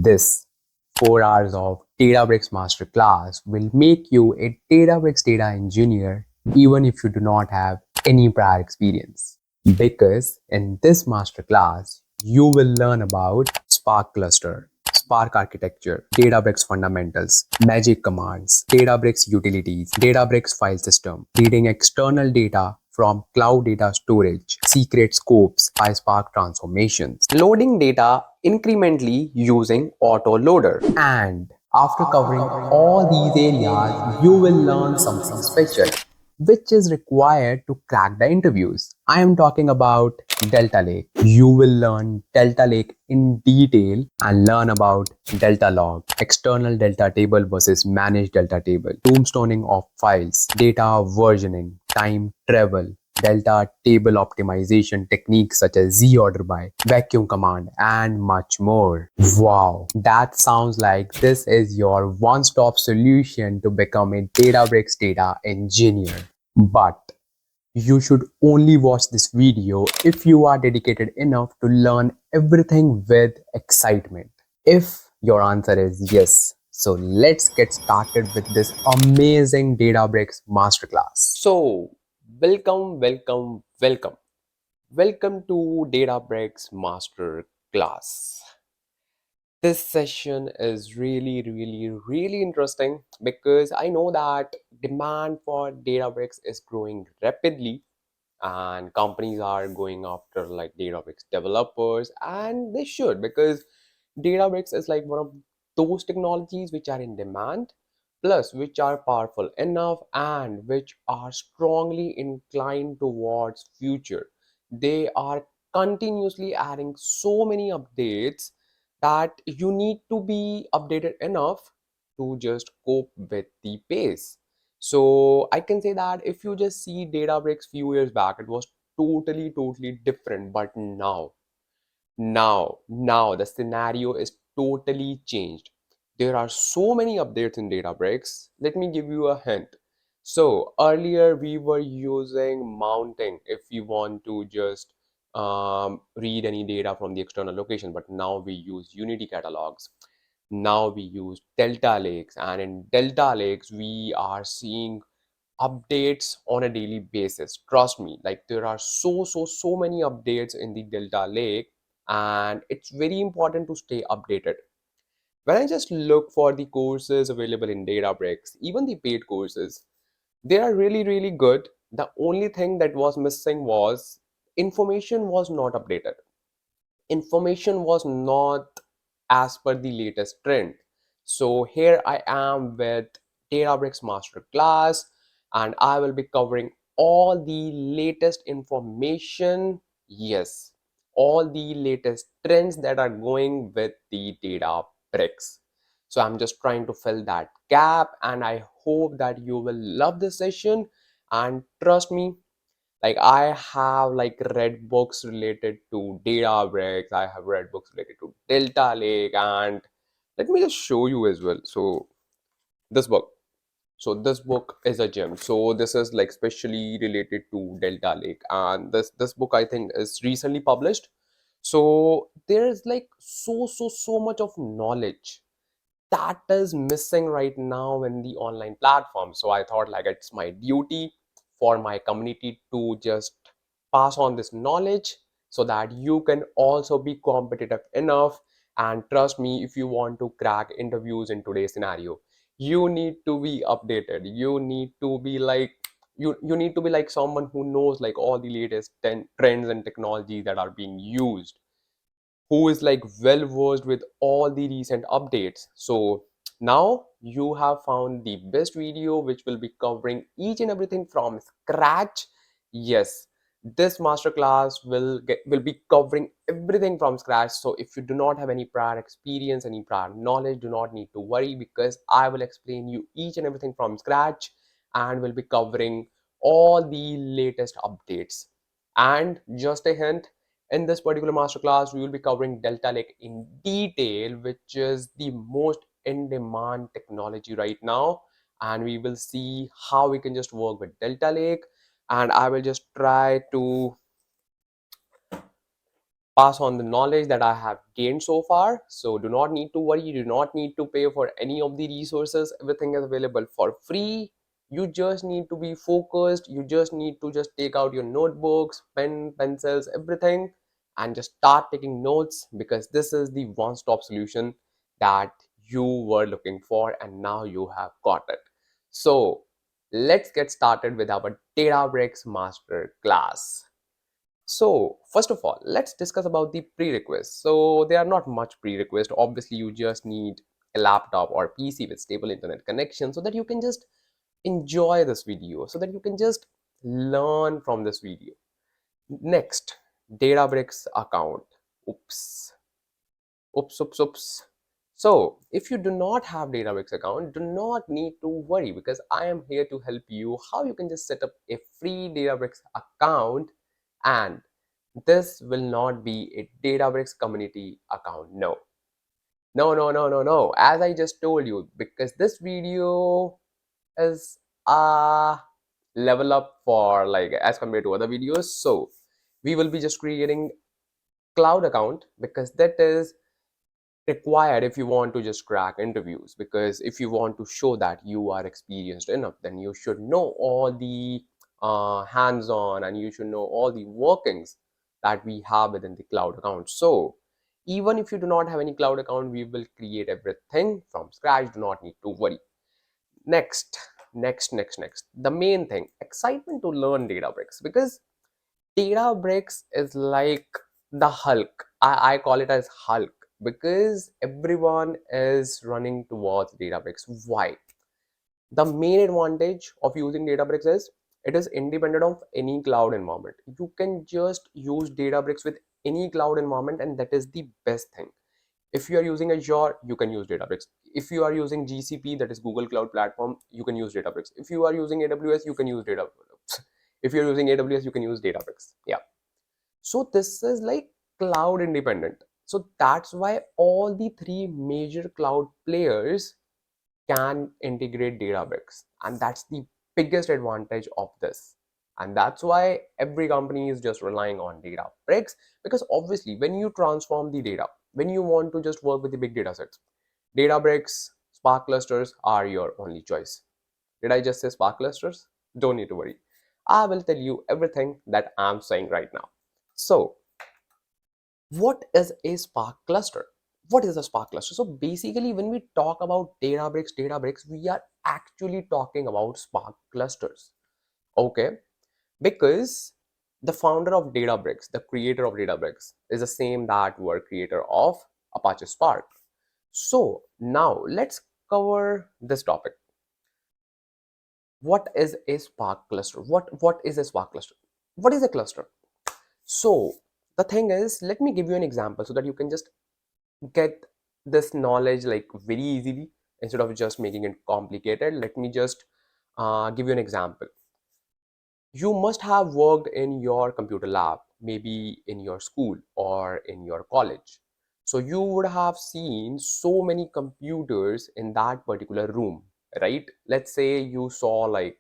This 4 hours of Databricks Masterclass will make you a Databricks data engineer even if you do not have any prior experience. Because in this masterclass, you will learn about Spark Cluster, Spark Architecture, Databricks Fundamentals, Magic Commands, Databricks Utilities, Databricks File System, reading external data from cloud data storage, secret scopes, PySpark Transformations, loading data incrementally using Autoloader. And after covering all these areas, you will learn something special, which is required to crack the interviews. I am talking about Delta Lake. You will learn Delta Lake in detail and learn about Delta Log, external Delta table versus managed Delta table, tombstoning of files, data versioning, time travel, Delta table optimization techniques such as ZORDER by, vacuum command, and much more. Wow, that sounds like this is your one-stop solution to become a Databricks data engineer. But you should only watch this video if you are dedicated enough to learn everything with excitement. If your answer is yes, so let's get started with this amazing Databricks masterclass. So, welcome. Welcome to Databricks Masterclass. This session is really interesting because I know that demand for Databricks is growing rapidly and companies are going after like Databricks developers, and they should, because Databricks is like one of those technologies which are in demand, plus which are powerful enough and which are strongly inclined towards future. They are continuously adding so many updates that you need to be updated enough to just cope with the pace. So I can say that if you just see Databricks few years back, it was totally different. But now the scenario is totally changed. There are so many updates in Databricks. Let me give you a hint. So earlier we were using mounting if you want to just read any data from the external location, but now we use Unity catalogs. Now we use Delta Lakes, and in Delta Lakes we are seeing updates on a daily basis. Trust me, like there are so many updates in the Delta Lake, and it's very important to stay updated. When I just look for the courses available in Databricks, even the paid courses, they are really good. The only thing that was missing was information was not updated. Information was not as per the latest trend. So here I am with Databricks Masterclass, and I will be covering all the latest information. Yes, all the latest trends that are going with the Databricks. So I'm just trying to fill that gap, and I hope that you will love this session. And trust me, like I have like read books related to Databricks, I have read books related to Delta Lake, and let me just show you as well. So this book. So this book is a gem. So this is like specially related to Delta Lake, and this book I think is recently published. So there is like so much of knowledge that is missing right now in the online platform. So I thought like it's my duty for my community to just pass on this knowledge so that you can also be competitive enough. And trust me, if you want to crack interviews in today's scenario, you need to be updated. You need to be like you need to be like someone who knows like all the latest trends and technologies that are being used, who is like well versed with all the recent updates. So now you have found the best video which will be covering each and everything from scratch. Yes, this masterclass will be covering everything from scratch. So if you do not have any prior experience, any prior knowledge, do not need to worry, because I will explain you each and everything from scratch and will be covering all the latest updates. And just a hint, in this particular masterclass, we will be covering Delta Lake in detail, which is the most in-demand technology right now. And we will see how we can just work with Delta Lake. And I will just try to pass on the knowledge that I have gained so far. So do not need to worry. You do not need to pay for any of the resources. Everything is available for free. You just need to be focused. You just need to just take out your notebooks, pen, pencils, everything, and just start taking notes, because this is the one-stop solution that you were looking for and now you have got it. So let's get started with our Databricks master class. So first of all, let's discuss about the prerequisites. So there are not much prerequisites. Obviously, you just need a laptop or PC with stable internet connection so that you can just enjoy this video, so that you can just learn from this video. Next, Databricks account. Oops, oops. So if you do not have Databricks account, do not need to worry, because I am here to help you how you can just set up a free Databricks account. And this will not be a Databricks community account. No. As I just told you, because this video is a level up for, like, as compared to other videos. So we will be just creating cloud account, because that is required if you want to just crack interviews. Because if you want to show that you are experienced enough, then you should know all the hands-on, and you should know all the workings that we have within the cloud account. So even if you do not have any cloud account, we will create everything from scratch. Do not need to worry. Next, the main thing, excitement to learn Databricks, because Databricks is like the Hulk. I call it as Hulk, because everyone is running towards Databricks. Why? The main advantage of using Databricks is it is independent of any cloud environment. You can just use Databricks with any cloud environment, and that is the best thing. If you are using Azure, you can use Databricks. If you are using GCP, that is Google Cloud Platform, you can use Databricks. If you are using AWS, you can use Databricks. If you're using AWS, you can use Databricks. Yeah. So this is like cloud independent. So that's why all the three major cloud players can integrate Databricks. And that's the biggest advantage of this. And that's why every company is just relying on Databricks, because obviously when you transform the data, when you want to just work with the big data sets, Databricks Spark clusters are your only choice. Did I just say Spark clusters? Don't need to worry. I will tell you everything that I'm saying right now. So what is a Spark cluster? What is a Spark cluster? So basically, when we talk about Databricks, we are actually talking about Spark clusters. Okay, because the founder of Databricks, the creator of Databricks, is the same that were creator of Apache Spark. So now let's cover this topic. What is a Spark cluster? What is a Spark cluster? What is a cluster? So the thing is, let me give you an example so that you can just get this knowledge like very easily instead of just making it complicated. Let me just give you an example. You must have worked in your computer lab, maybe in your school or in your college. So you would have seen so many computers in that particular room, right? Let's say you saw like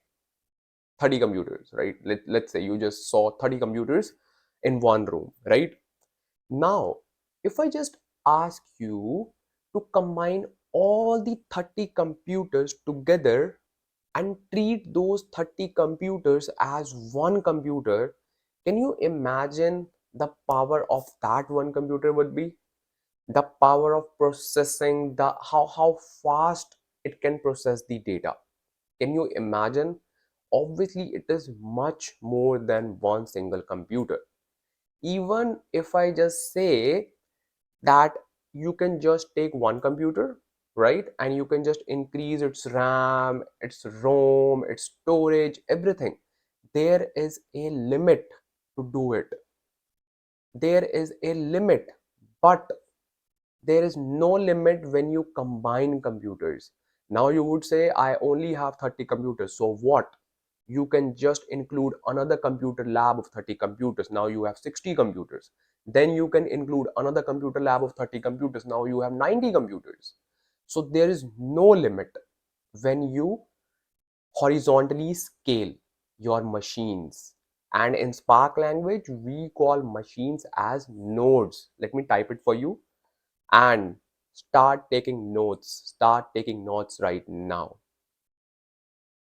30 computers, right? Let's say you just saw 30 computers in one room, right? Now, if I just ask you to combine all the 30 computers together and treat those 30 computers as one computer, can you imagine the power of that one computer would be? The power of processing, the how fast it can process the data. Can you imagine? Obviously, it is much more than one single computer. Even if I just say that you can just take one computer, right, and you can just increase its RAM, its ROM, its storage, everything, there is a limit to do it. There is a limit, but there is no limit when you combine computers. Now you would say, I only have 30 computers, so what? You can just include another computer lab of 30 computers. Now you have 60 computers. Then you can include another computer lab of 30 computers. Now you have 90 computers. So there is no limit when you horizontally scale your machines And in Spark language, we call machines as nodes. Let me type it for you and start taking notes. Start taking notes right now.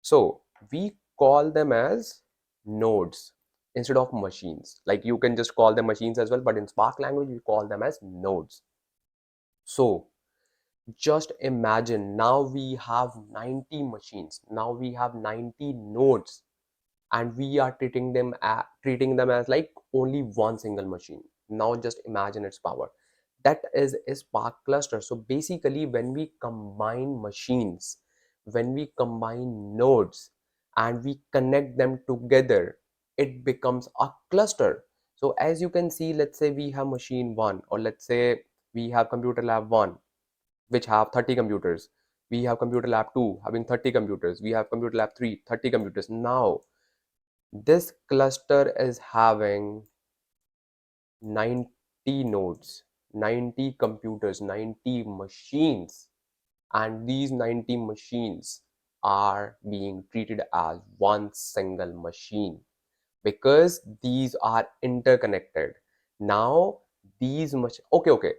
So we call them as nodes instead of machines. Like you can just call them machines as well, but in Spark language, we call them as nodes. So just imagine now we have 90 machines. Now we have 90 nodes and we are treating them as like only one single machine. Now just imagine its power. That is a Spark cluster. So basically when we combine machines, when we combine nodes and we connect them together, it becomes a cluster. So as you can see, let's say we have machine 1, or let's say we have computer lab 1 which have 30 computers. We have computer lab 2 having 30 computers. We have computer lab 3, 30 computers. Now this cluster is having 90 nodes, 90 computers, 90 machines, and these 90 machines are being treated as one single machine because these are interconnected. Now these much okay,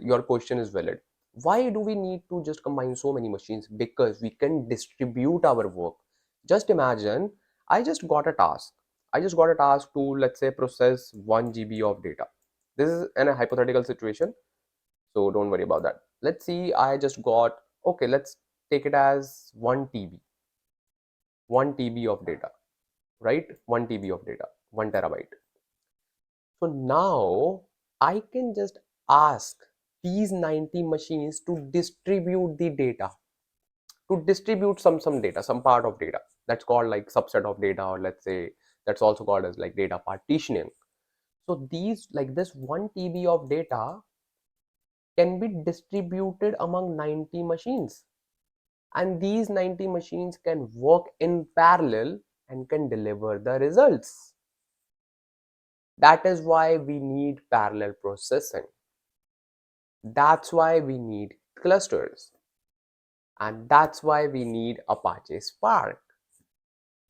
your question is valid. Why do we need to just combine so many machines? Because we can distribute our work. Just imagine, I just got a task to, let's say, process 1 GB of data. This is in a hypothetical situation, so don't worry about that. Let's see, I just got, okay, let's take it as 1 TB, 1 TB of data, right? 1 TB of data, 1 terabyte. So now I can just ask these 90 machines to distribute the data, to distribute some data, some part of data. That's called like subset of data, or let's say that's also called as like data partitioning. So these, like this 1 TB of data can be distributed among 90 machines, and these 90 machines can work in parallel and can deliver the results. That is why we need parallel processing. That's why we need clusters. And that's why we need Apache Spark.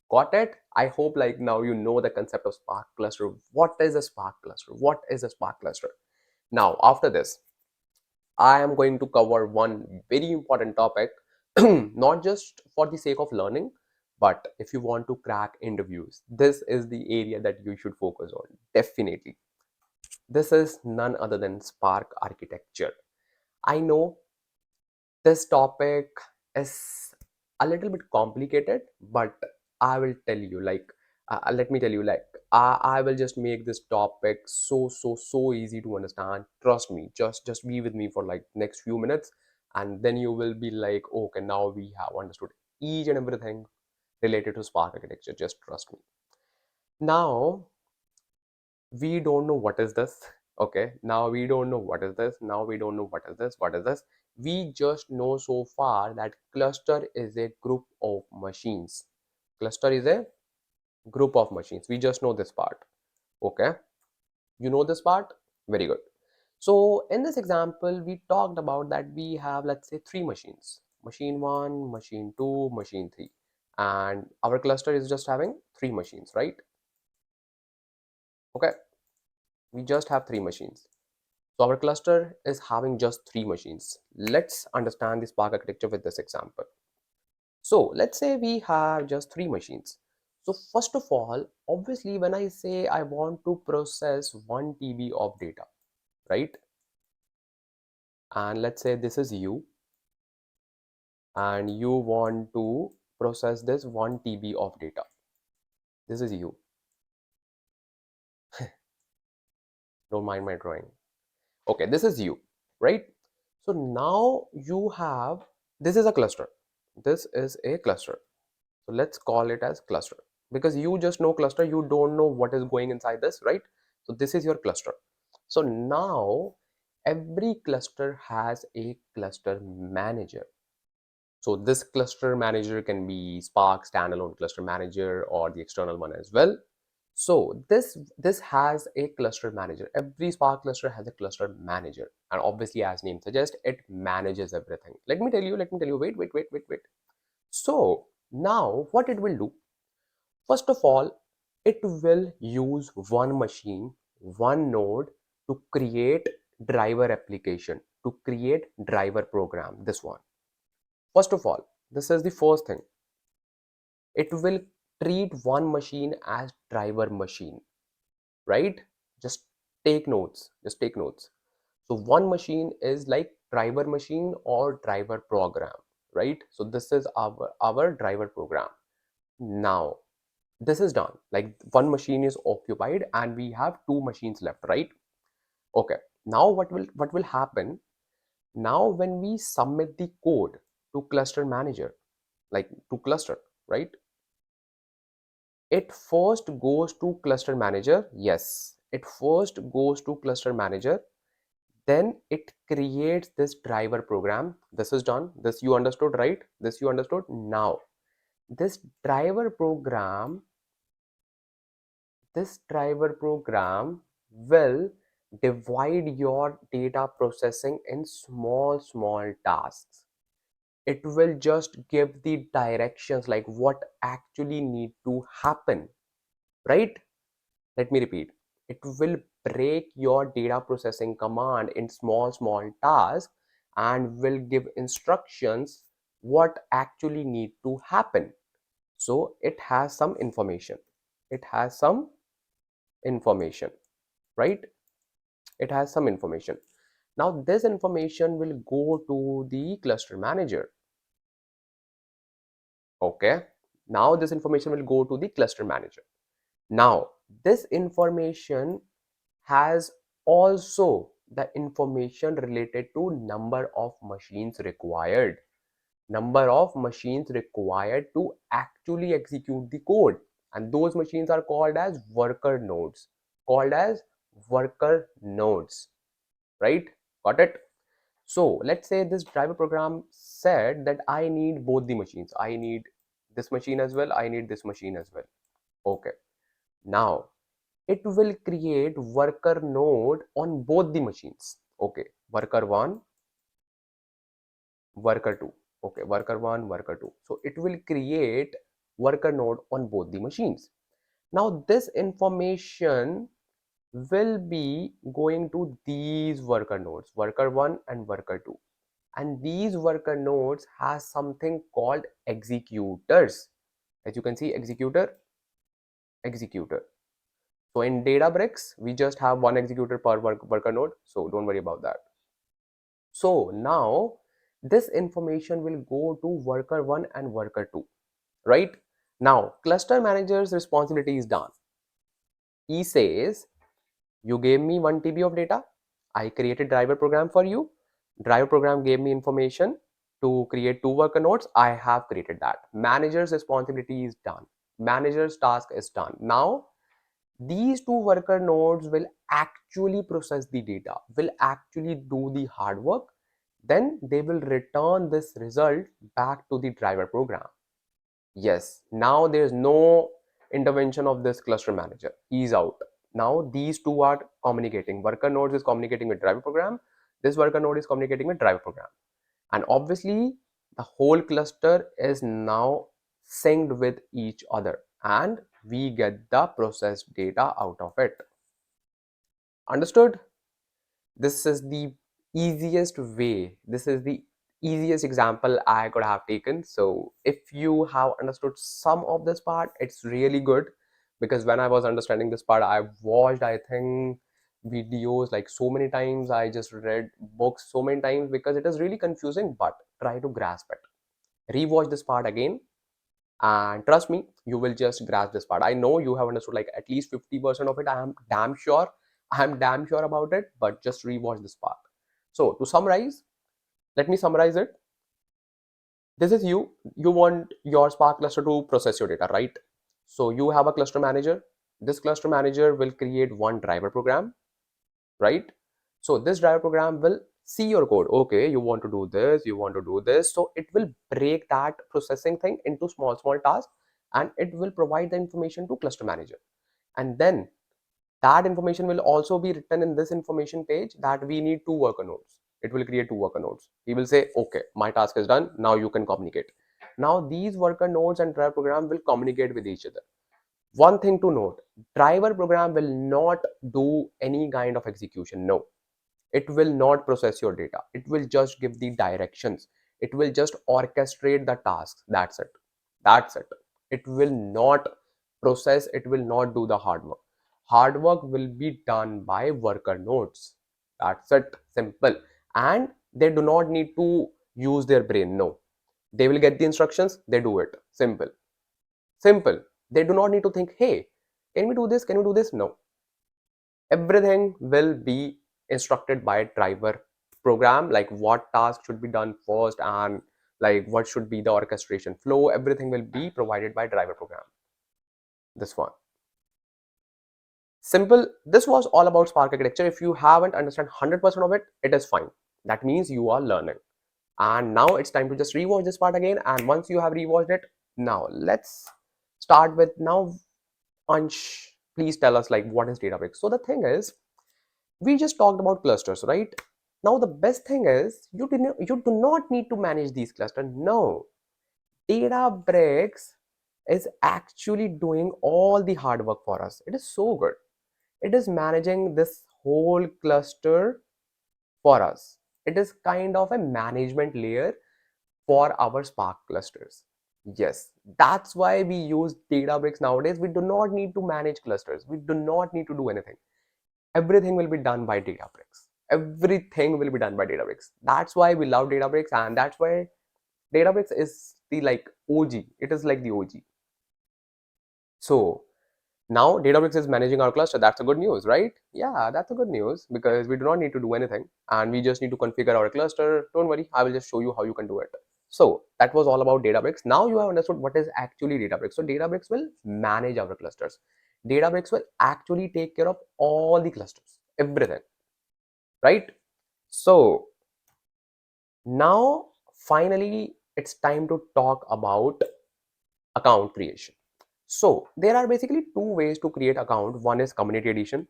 Got it? I hope like now you know the concept of Spark cluster. What is a Spark cluster? What is a Spark cluster? Now, after this, I am going to cover one very important topic, not just for the sake of learning, but if you want to crack interviews, this is the area that you should focus on. Definitely. This is none other than Spark architecture. I know this topic is a little bit complicated, but I will tell you, like, let me tell you, like, I will just make this topic so easy to understand. Trust me, just be with me for like next few minutes, and then you will be like, okay, now we have understood each and everything related to Spark architecture. Just trust me. Now we don't know what is this. Okay, now we don't know what is this. Now we don't know what is this. What is this? We just know so far that cluster is a group of machines. Cluster is a group of machines. We just know this part. Okay, you know this part? Very good. So in this example, we talked about that we have, let's say, three machines: machine 1, machine 2, machine 3, and our cluster is just having three machines, right? Okay, we just have three machines. So our cluster is having just three machines. Let's understand the Spark architecture with this example. So let's say we have just three machines. So first of all, obviously when I say I want to process 1 TB of data, right? And let's say this is you, and you want to process this 1 TB of data. This is you. Don't mind my drawing. Okay, this is you, right? So now you have, this is a cluster. This is a cluster. So let's call it as cluster, because you just know cluster, you don't know what is going inside this, right? So this is your cluster. So now every cluster has a cluster manager. So this cluster manager can be Spark standalone cluster manager or the external one as well. So this has a cluster manager. Every Spark cluster has a cluster manager, and obviously, as name suggests, it manages everything. Let me tell you. Wait. So now what it will do, first of all, it will use one machine, one node to create driver application, to create driver program. This one. First of all, this is the first thing. It will treat one machine as driver machine, right? Just take notes. Just take notes. So one machine is like driver machine or driver program, right? So this is our driver program. Now this is done. Like one machine is occupied and we have two machines left, right? Okay. Now what will happen? Now when we submit the code to cluster manager, like to cluster, right? It first goes to cluster manager. Yes, it first goes to cluster manager. Then it creates this driver program. This is done. This you understood, right? This you understood. Now this driver program will divide your data processing in small tasks. It will just give the directions like what actually need to happen, right? Let me repeat. It will break your data processing command in small tasks and will give instructions what actually need to happen. So it has some information. It has some information, right? It has some information. Now this information will go to the cluster manager. Okay. Now this information will go to the cluster manager. Now this information has also the information related to number of machines required. Number of machines required to actually execute the code. And those machines are called as worker nodes. Called as worker nodes. Right? Got it? So let's say this driver program said that I need both the machines. I need this machine as well. I need this machine as well. Okay. Now it will create worker node on both the machines. Okay, worker 1, worker 2. Okay, worker 1, worker 2. So it will create worker node on both the machines. Now this information will be going to these worker nodes, worker 1 and worker 2. And these worker nodes has something called executors. As you can see, executor. So in Databricks, we just have one executor per worker node. So don't worry about that. So now this information will go to worker 1 and worker 2, right? Now cluster manager's responsibility is done. He says, you gave me 1 TB of data. I created driver program for you. Driver program gave me information to create 2 worker nodes. I have created that. Manager's responsibility is done. Manager's task is done. Now these 2 worker nodes will actually process the data, will actually do the hard work. Then they will return this result back to the driver program. Yes, now there's no intervention of this cluster manager. He's out. Now these two are communicating. Worker nodes is communicating with driver program. This worker node is communicating with driver program. And obviously the whole cluster is now synced with each other and we get the processed data out of it. Understood? This is the easiest way. This is the easiest example I could have taken. So if you have understood some of this part, it's really good, because when I was understanding this part, I watched, I think, videos like so many times. I just read books so many times because it is really confusing, but try to grasp it. Rewatch this part again and trust me, you will just grasp this part. I know you have understood like at least 50% of it. I am damn sure about it, but just rewatch this part. So to summarize, let me summarize it. This is you want your Spark cluster to process your data, right? So you have a cluster manager. This cluster manager will create one driver program, right? So this driver program will see your code. Okay, you want to do this, you want to do this. So it will break that processing thing into small tasks and it will provide the information to cluster manager. And then that information will also be written in this information page that we need 2 worker nodes. It will create 2 worker nodes. He will say, okay, my task is done. Now you can communicate. Now these worker nodes and driver program will communicate with each other. One thing to note, driver program will not do any kind of execution. No, it will not process your data. It will just give the directions. It will just orchestrate the tasks. That's it. That's it. It will not process. It will not do the hard work. Hard work will be done by worker nodes. That's it. Simple. And they do not need to use their brain. No, they will get the instructions. They do it. Simple. Simple. They do not need to think, hey, can we do this? Can we do this? No. Everything will be instructed by driver program, like what task should be done first and like what should be the orchestration flow. Everything will be provided by driver program. This one. Simple. This was all about Spark architecture. If you haven't understand 100% of it, it is fine. That means you are learning. And now it's time to just rewatch this part again. And once you have rewatched it, now let's start with now. Ansh, please tell us like what is Databricks. So the thing is, we just talked about clusters, right? Now the best thing is you do not need to manage these clusters. No, Databricks is actually doing all the hard work for us. It is so good. It is managing this whole cluster for us. It is kind of a management layer for our Spark clusters. Yes, that's why we use Databricks nowadays. We do not need to manage clusters. We do not need to do anything. Everything will be done by Databricks. Everything will be done by Databricks. That's why we love Databricks, and that's why Databricks is the like OG. It is like the OG. So now Databricks is managing our cluster. That's a good news, right? Yeah, that's a good news because we do not need to do anything and we just need to configure our cluster. Don't worry, I will just show you how you can do it. So that was all about Databricks. Now you have understood what is actually Databricks. So Databricks will manage our clusters. Databricks will actually take care of all the clusters, everything, right? So now finally it's time to talk about account creation. So there are basically two ways to create account. One is community edition.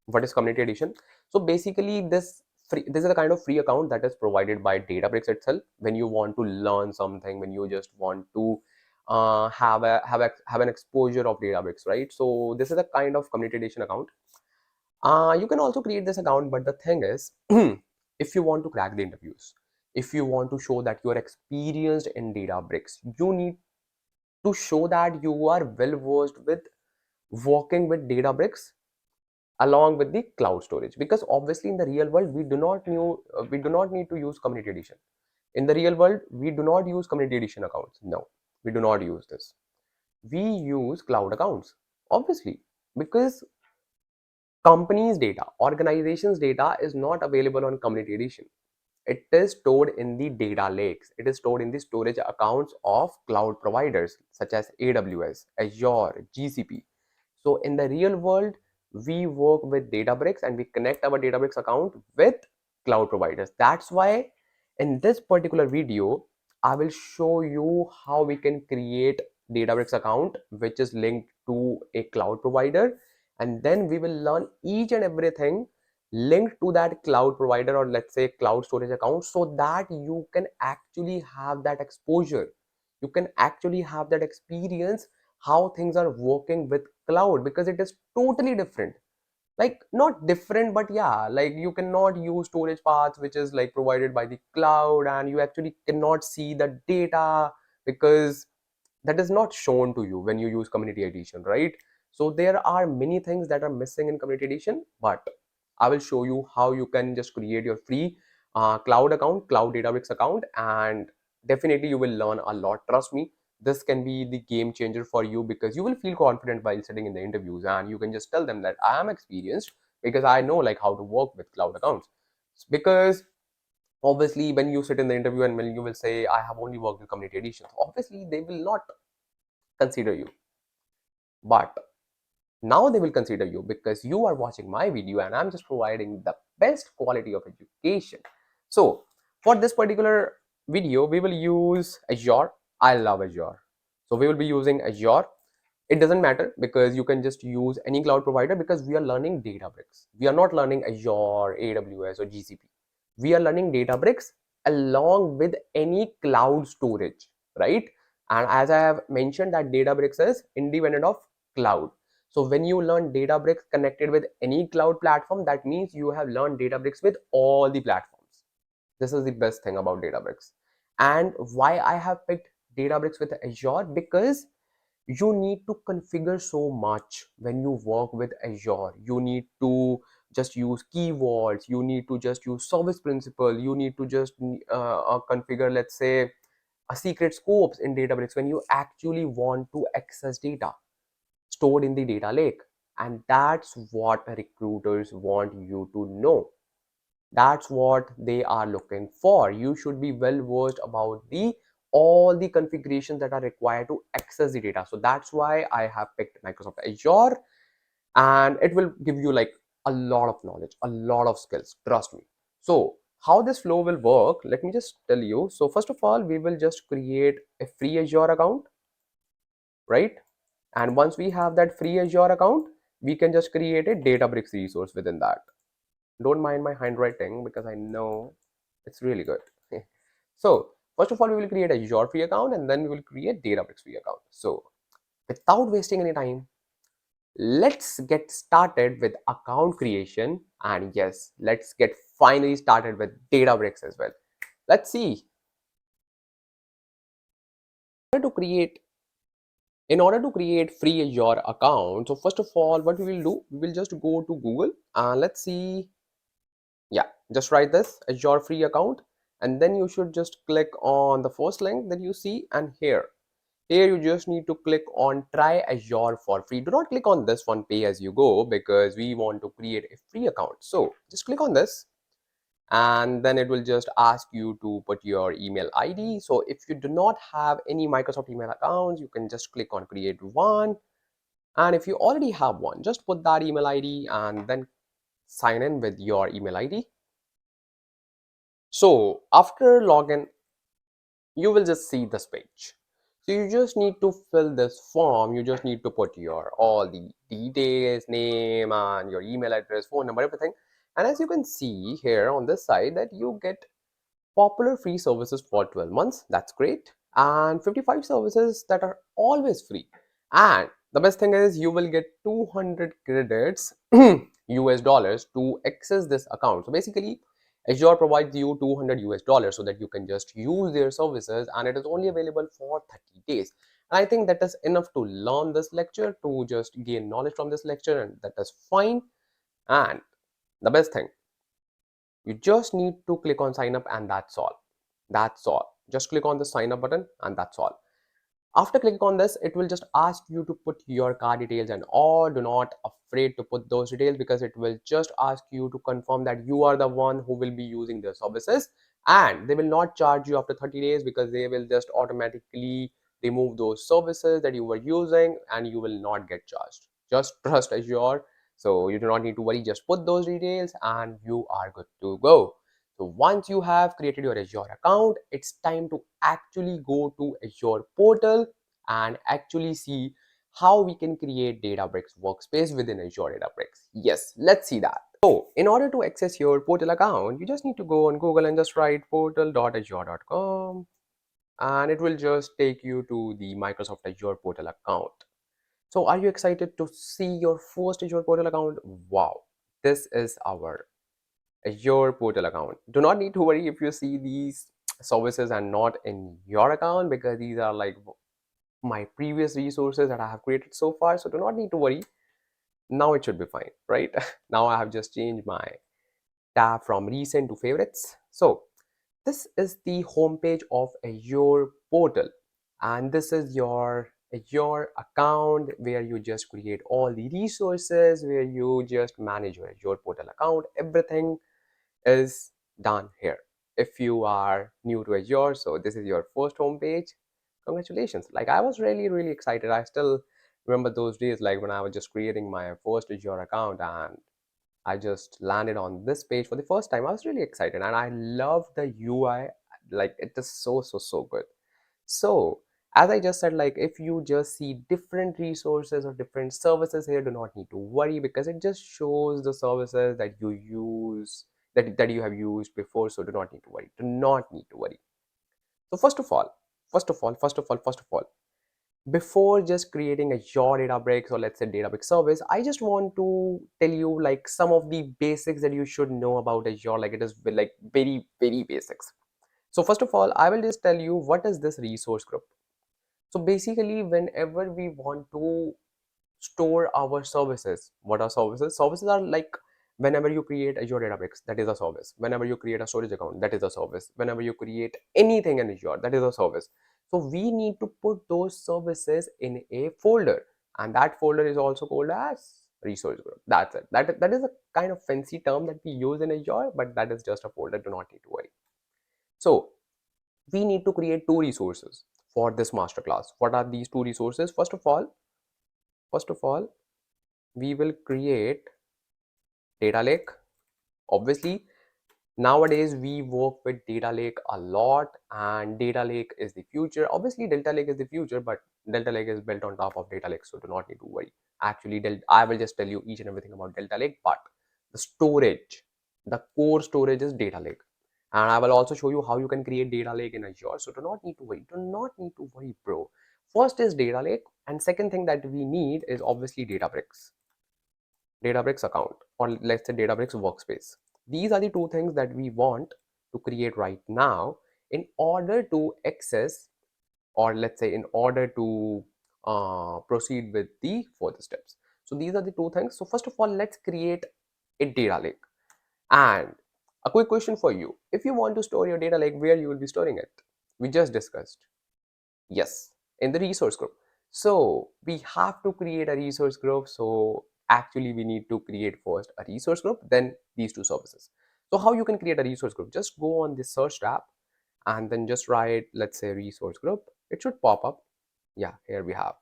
What is community edition? So basically this is a kind of free account that is provided by Databricks itself. When you want to learn something, when you just want to have an exposure of Databricks, right? So this is a kind of community edition account. You can also create this account, but the thing is, if you want to crack the interviews, if you want to show that you are experienced in Databricks, you need to show that you are well versed with working with Databricks along with the cloud storage, because obviously in the real world we do not need to use community edition. In the real world we do not use community edition accounts. No, we do not use this. We use cloud accounts, obviously, because companies data, organizations data is not available on community edition. It is stored in the data lakes. It is stored in the storage accounts of cloud providers such as AWS, Azure, GCP. So in the real world, we work with Databricks and we connect our Databricks account with cloud providers. That's why in this particular video, I will show you how we can create Databricks account which is linked to a cloud provider, and then we will learn each and everything linked to that cloud provider, or let's say cloud storage account, so that you can actually have that exposure. You can actually have that experience how things are working with cloud, because it is totally different. Like not different, but yeah, like you cannot use storage paths which is like provided by the cloud, and you actually cannot see the data because that is not shown to you when you use community edition, right? So there are many things that are missing in community edition, but I will show you how you can just create your free cloud account, cloud Databricks account, and definitely you will learn a lot. Trust me, this can be the game changer for you because you will feel confident while sitting in the interviews, and you can just tell them that I am experienced because I know like how to work with cloud accounts. Because obviously when you sit in the interview and when you will say I have only worked with community editions, obviously they will not consider you. But now they will consider you because you are watching my video and I'm just providing the best quality of education. So for this particular video, we will use Azure. I love Azure. So we will be using Azure. It doesn't matter because you can just use any cloud provider because we are learning Databricks. We are not learning Azure, AWS or GCP. We are learning Databricks along with any cloud storage, right? And as I have mentioned that Databricks is independent of cloud. So when you learn Databricks connected with any cloud platform, that means you have learned Databricks with all the platforms. This is the best thing about Databricks. And why I have picked Databricks with Azure, because you need to configure so much when you work with Azure. You need to just use keywords, you need to just use service principal, you need to just configure, let's say, a secret scopes in Databricks when you actually want to access data stored in the data lake. And that's what recruiters want you to know. That's what they are looking for. You should be well versed about the all the configurations that are required to access the data. So that's why I have picked Microsoft Azure, and it will give you like a lot of knowledge, a lot of skills, trust me. So how this flow will work, let me just tell you. So first of all, we will just create a free Azure account, right? And once we have that free Azure account, we can just create a Databricks resource within that. Don't mind my handwriting because I know it's really good. So first of all, we will create a Azure free account, and then we will create Databricks free account. So without wasting any time, let's get started with account creation. And yes, let's get finally started with Databricks as well. Let's see. In order to create free Azure account, so first of all, what we will do, we will just go to Google and let's see. Yeah, just write this Azure free account, and then you should just click on the first link that you see, and here you just need to click on try Azure for free. Do not click on this one pay as you go, because we want to create a free account. So just click on this, and then it will just ask you to put your email ID. So if you do not have any Microsoft email accounts, you can just click on create one, and if you already have one, just put that email ID and then sign in with your email ID. So after login, you will just see this page. So you just need to fill this form. You just need to put your all the details, name and your email address, phone number, everything. And as you can see here on this side, that you get popular free services for 12 months. That's great. And 55 services that are always free. And the best thing is you will get 200 credits US dollars to access this account. So basically, Azure provides you 200 US dollars so that you can just use their services, and it is only available for 30 days. And I think that is enough to learn this lecture, to just gain knowledge from this lecture, and that is fine. And the best thing, you just need to click on sign up, and that's all. That's all. Just click on the sign up button, and that's all. After clicking on this, it will just ask you to put your card details and all. Do not afraid to put those details, because it will just ask you to confirm that you are the one who will be using their services, and they will not charge you after 30 days, because they will just automatically remove those services that you were using, and you will not get charged. Just trust Azure. So you do not need to worry. Just put those details and you are good to go. So once you have created your Azure account, it's time to actually go to Azure Portal and actually see how we can create Databricks Workspace within Azure Databricks. Yes, let's see that. So in order to access your Portal account, you just need to go on Google and just write portal.azure.com, and it will just take you to the Microsoft Azure Portal account. So are you excited to see your first Azure Portal account? Wow, this is our Azure Portal account. Do not need to worry if you see these services and not in your account, because these are like my previous resources that I have created so far. So do not need to worry. Now it should be fine, right? Now I have just changed my tab from recent to favorites. So this is the homepage of Azure Portal, and this is your Azure account, where you just create all the resources, where you just manage your Azure Portal account. Everything is done here. If you are new to Azure, so this is your first homepage, congratulations. Like, I was really excited. I still remember those days, like when I was just creating my first Azure account and I just landed on this page for the first time. I was really excited, and I love the UI. Like, it is so good. So as I just said, like, if you just see different resources or different services here, do not need to worry, because it just shows the services that you use, that you have used before. So do not need to worry. Do not need to worry. So first of all, Before just creating Azure Databricks or let's say Databricks service, I just want to tell you like some of the basics that you should know about Azure. Like it is like very, very basics. So first of all, I will just tell you what is this resource group. So basically, whenever we want to store our services, what are services? Services are like whenever you create Azure Databricks, that is a service. Whenever you create a storage account, that is a service. Whenever you create anything in Azure, that is a service. So we need to put those services in a folder, and that folder is also called as resource group. That's it. That is a kind of fancy term that we use in Azure, but that is just a folder. Do not need to worry. So we need to create two resources for this masterclass. What are these two resources? First of all, we will create Data Lake. Obviously, nowadays we work with Data Lake a lot, and Data Lake is the future. Obviously, Delta Lake is the future, but Delta Lake is built on top of Data Lake, so do not need to worry. Actually, I will just tell you each and everything about Delta Lake, but the storage, the core storage is Data Lake. And I will also show you how you can create Data Lake in Azure. So do not need to worry. Do not need to worry, bro. First is Data Lake, and second thing that we need is obviously Databricks account, or let's say Databricks Workspace. These are the two things that we want to create right now in order to access, or let's say in order to proceed with the further steps. So these are the two things. So first of all, let's create a data lake. And a quick question for you: if you want to store your data lake, where you will be storing it? We just discussed. Yes, in the resource group. So we have to create a resource group. So actually we need to create first a resource group, then these two services. So how you can create a resource group? Just go on the search tab and then just write, let's say, resource group. It should pop up. Yeah, here we have.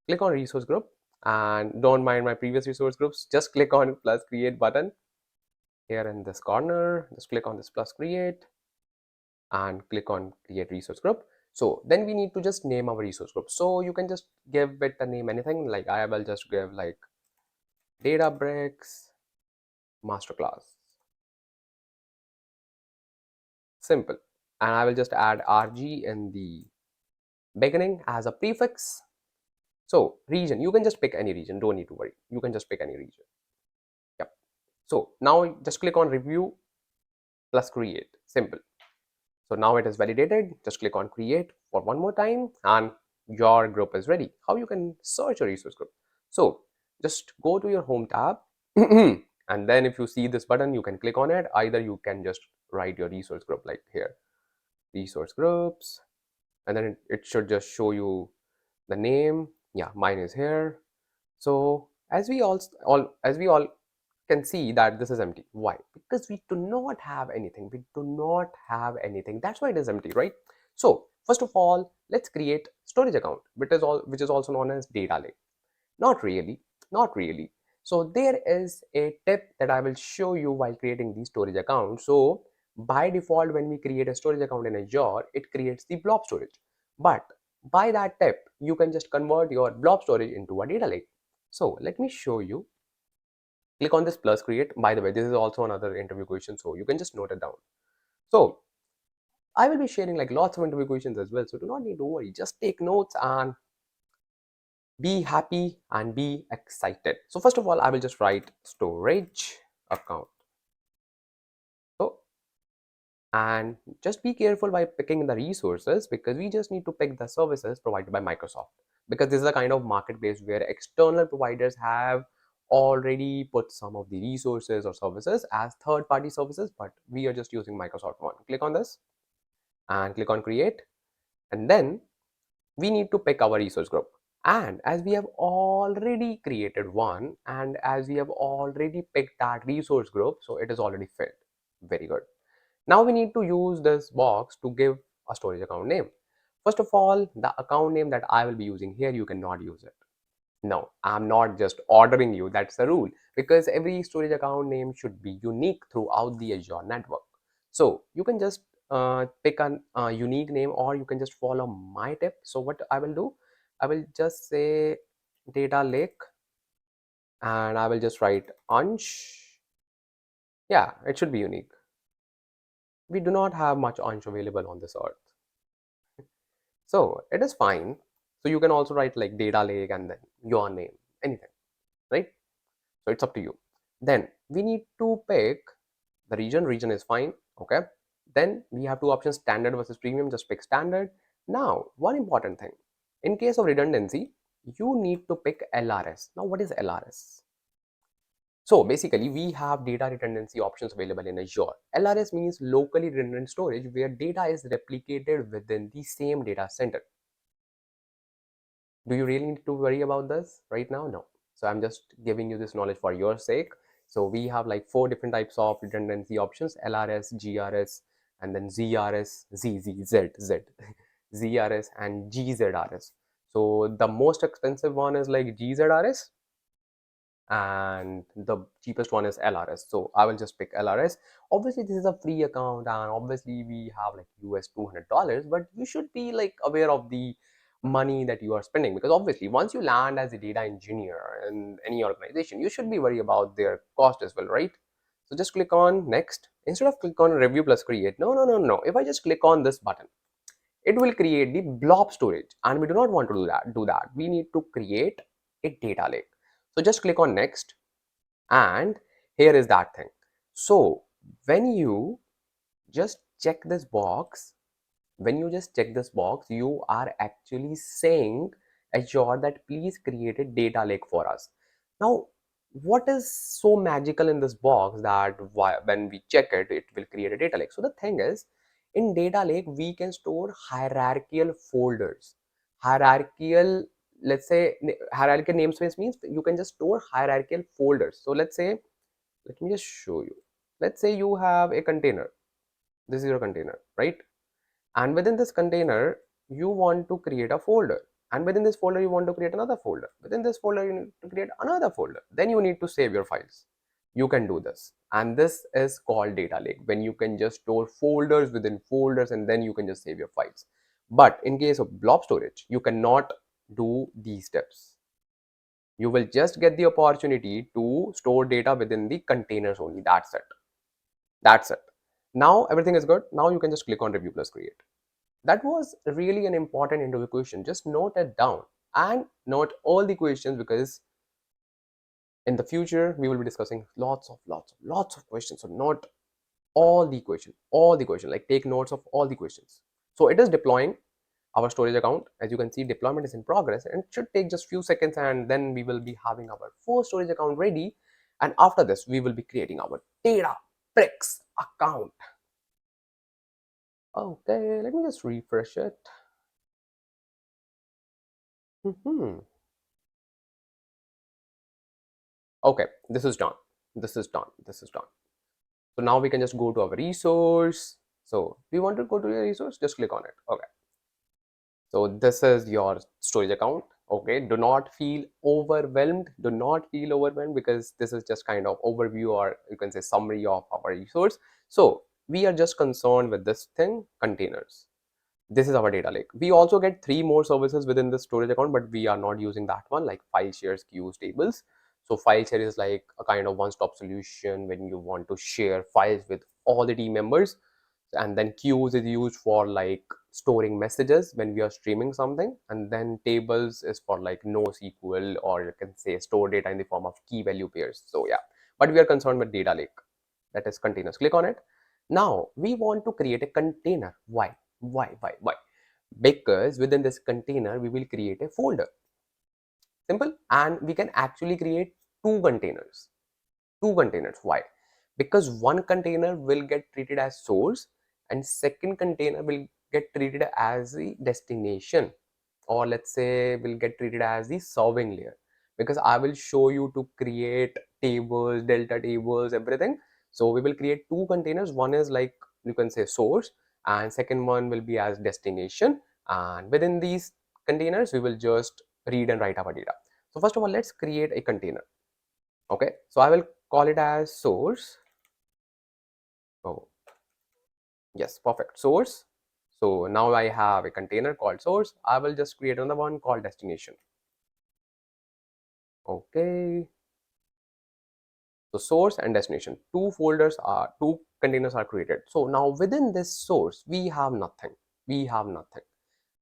Click on resource group, and don't mind my previous resource groups. Just click on plus create button here in this corner. Just click on this plus create and click on create resource group. So then we need to just name our resource group. So you can just give it a name, anything. Like I will just give like Databricks Masterclass. Simple. And I will just add RG in the beginning as a prefix. So region, you can just pick any region. Don't need to worry. You can just pick any region. Yep. So now just click on review plus create. Simple. So now it is validated. Just click on create for one more time and your group is ready. How you can search a resource group? So just go to your home tab and then if you see this button, you can click on it. Either you can just write your resource group like here, resource groups, and then it should just show you the name. Yeah, mine is here. So as we all can see that this is empty. Why? Because we do not have anything. We do not have anything. That's why it is empty, right? So first of all, let's create storage account, which is also known as data lake. Not really, not really. So there is a tip that I will show you while creating the storage account. So by default, when we create a storage account in Azure, it creates the blob storage. But by that tip, you can just convert your blob storage into a data lake. So let me show you. Click on this plus create. By the way, this is also another interview question, so you can just note it down. So I will be sharing like lots of interview questions as well, so do not need to worry. Just take notes and be happy and be excited. So first of all, I will just write storage account. So, and just be careful by picking the resources, because we just need to pick the services provided by Microsoft, because this is a kind of marketplace where external providers have already put some of the resources or services as third-party services, but we are just using Microsoft one. Click on this and click on create, and then we need to pick our resource group. And as we have already created one, and as we have already picked that resource group, so it is already filled. Very good. Now we need to use this box to give a storage account name. First of all, the account name that I will be using here, you cannot use it. No, I'm not just ordering you. That's the rule, because every storage account name should be unique throughout the Azure network. So you can just pick a unique name, or you can just follow my tip. So what I will do, I will just say data lake, and I will just write Ansh. Yeah, it should be unique. We do not have much Ansh available on this earth, so it is fine. So you can also write like data lake and then your name, anything, right? So it's up to you. Then we need to pick the region is fine. Okay, then we have two options, standard versus premium. Just pick standard. Now one important thing, in case of redundancy, you need to pick LRS. Now what is LRS? So basically we have data redundancy options available in Azure. LRS means locally redundant storage, where data is replicated within the same data center. Do you really need to worry about this right now? No. So I'm just giving you this knowledge for your sake. So we have like 4 different types of redundancy options: LRS, GRS, and then ZRS, ZZ, ZRS, and GZRS. So the most expensive one is like GZRS, and the cheapest one is LRS. So I will just pick LRS. Obviously this is a free account, and obviously we have like US $200, but you should be like aware of the money that you are spending, because obviously once you land as a data engineer in any organization, you should be worried about their cost as well, right? So just click on next. Instead of click on review plus create, no, if I just click on this button, it will create the blob storage, and we do not want to do that. We need to create a data lake. So just click on next, and here is that thing. So when you just check this box, you are actually saying Azure that please create a data lake for us. Now what is so magical in this box that when we check it, it will create a data lake? So the thing is, in data lake we can store hierarchical folders. Hierarchical, let's say hierarchical namespace means you can just store hierarchical folders. So let's say, let me just show you. Let's say you have a container. This is your container, right? And within this container you want to create a folder, and within this folder you want to create another folder. Within this folder you need to create another folder. Then you need to save your files. You can do this, and this is called data lake, when you can just store folders within folders, and then you can just save your files. But in case of blob storage, you cannot do these steps. You will just get the opportunity to store data within the containers only. That's it. Now everything is good. Now you can just click on review plus create. That was really an important interview question. Just note it down, and note all the questions, because in the future we will be discussing lots of questions. So note all the question, like take notes of all the questions. So it is deploying our storage account. As you can see, deployment is in progress, and it should take just few seconds, and then we will be having our first storage account ready. And after this we will be creating our Databricks account. Okay, let me just refresh it. Okay, this is done. So now we can just go to our resource. So we want to go to your resource, just click on it. Okay, so this is your storage account. Okay, do not feel overwhelmed, because this is just kind of overview, or you can say summary of our resource. So we are just concerned with this thing, containers. This is our data lake. We also get 3 more services within the storage account, but we are not using that one, like file shares, queues, tables. So file share is like a kind of one-stop solution when you want to share files with all the team members. And then queues is used for like storing messages when we are streaming something. And then tables is for like NoSQL, or you can say store data in the form of key value pairs. So yeah, but we are concerned with data lake, that is containers. Click on it. Now we want to create a container. Why? Because within this container we will create a folder. Simple. And we can actually create two containers. Why? Because one container will get treated as source, and second container will get treated as the destination, or let's say will get treated as the serving layer. Because I will show you to create tables, delta tables, everything. So we will create two containers. One is like, you can say, source, and second one will be as destination. And within these containers we will just read and write our data. So first of all, let's create a container. Okay, so I will call it as source. Oh yes, perfect, source. So now I have a container called source. I will just create another one called destination. Okay, so source and destination, two containers are created. So now within this source we have nothing,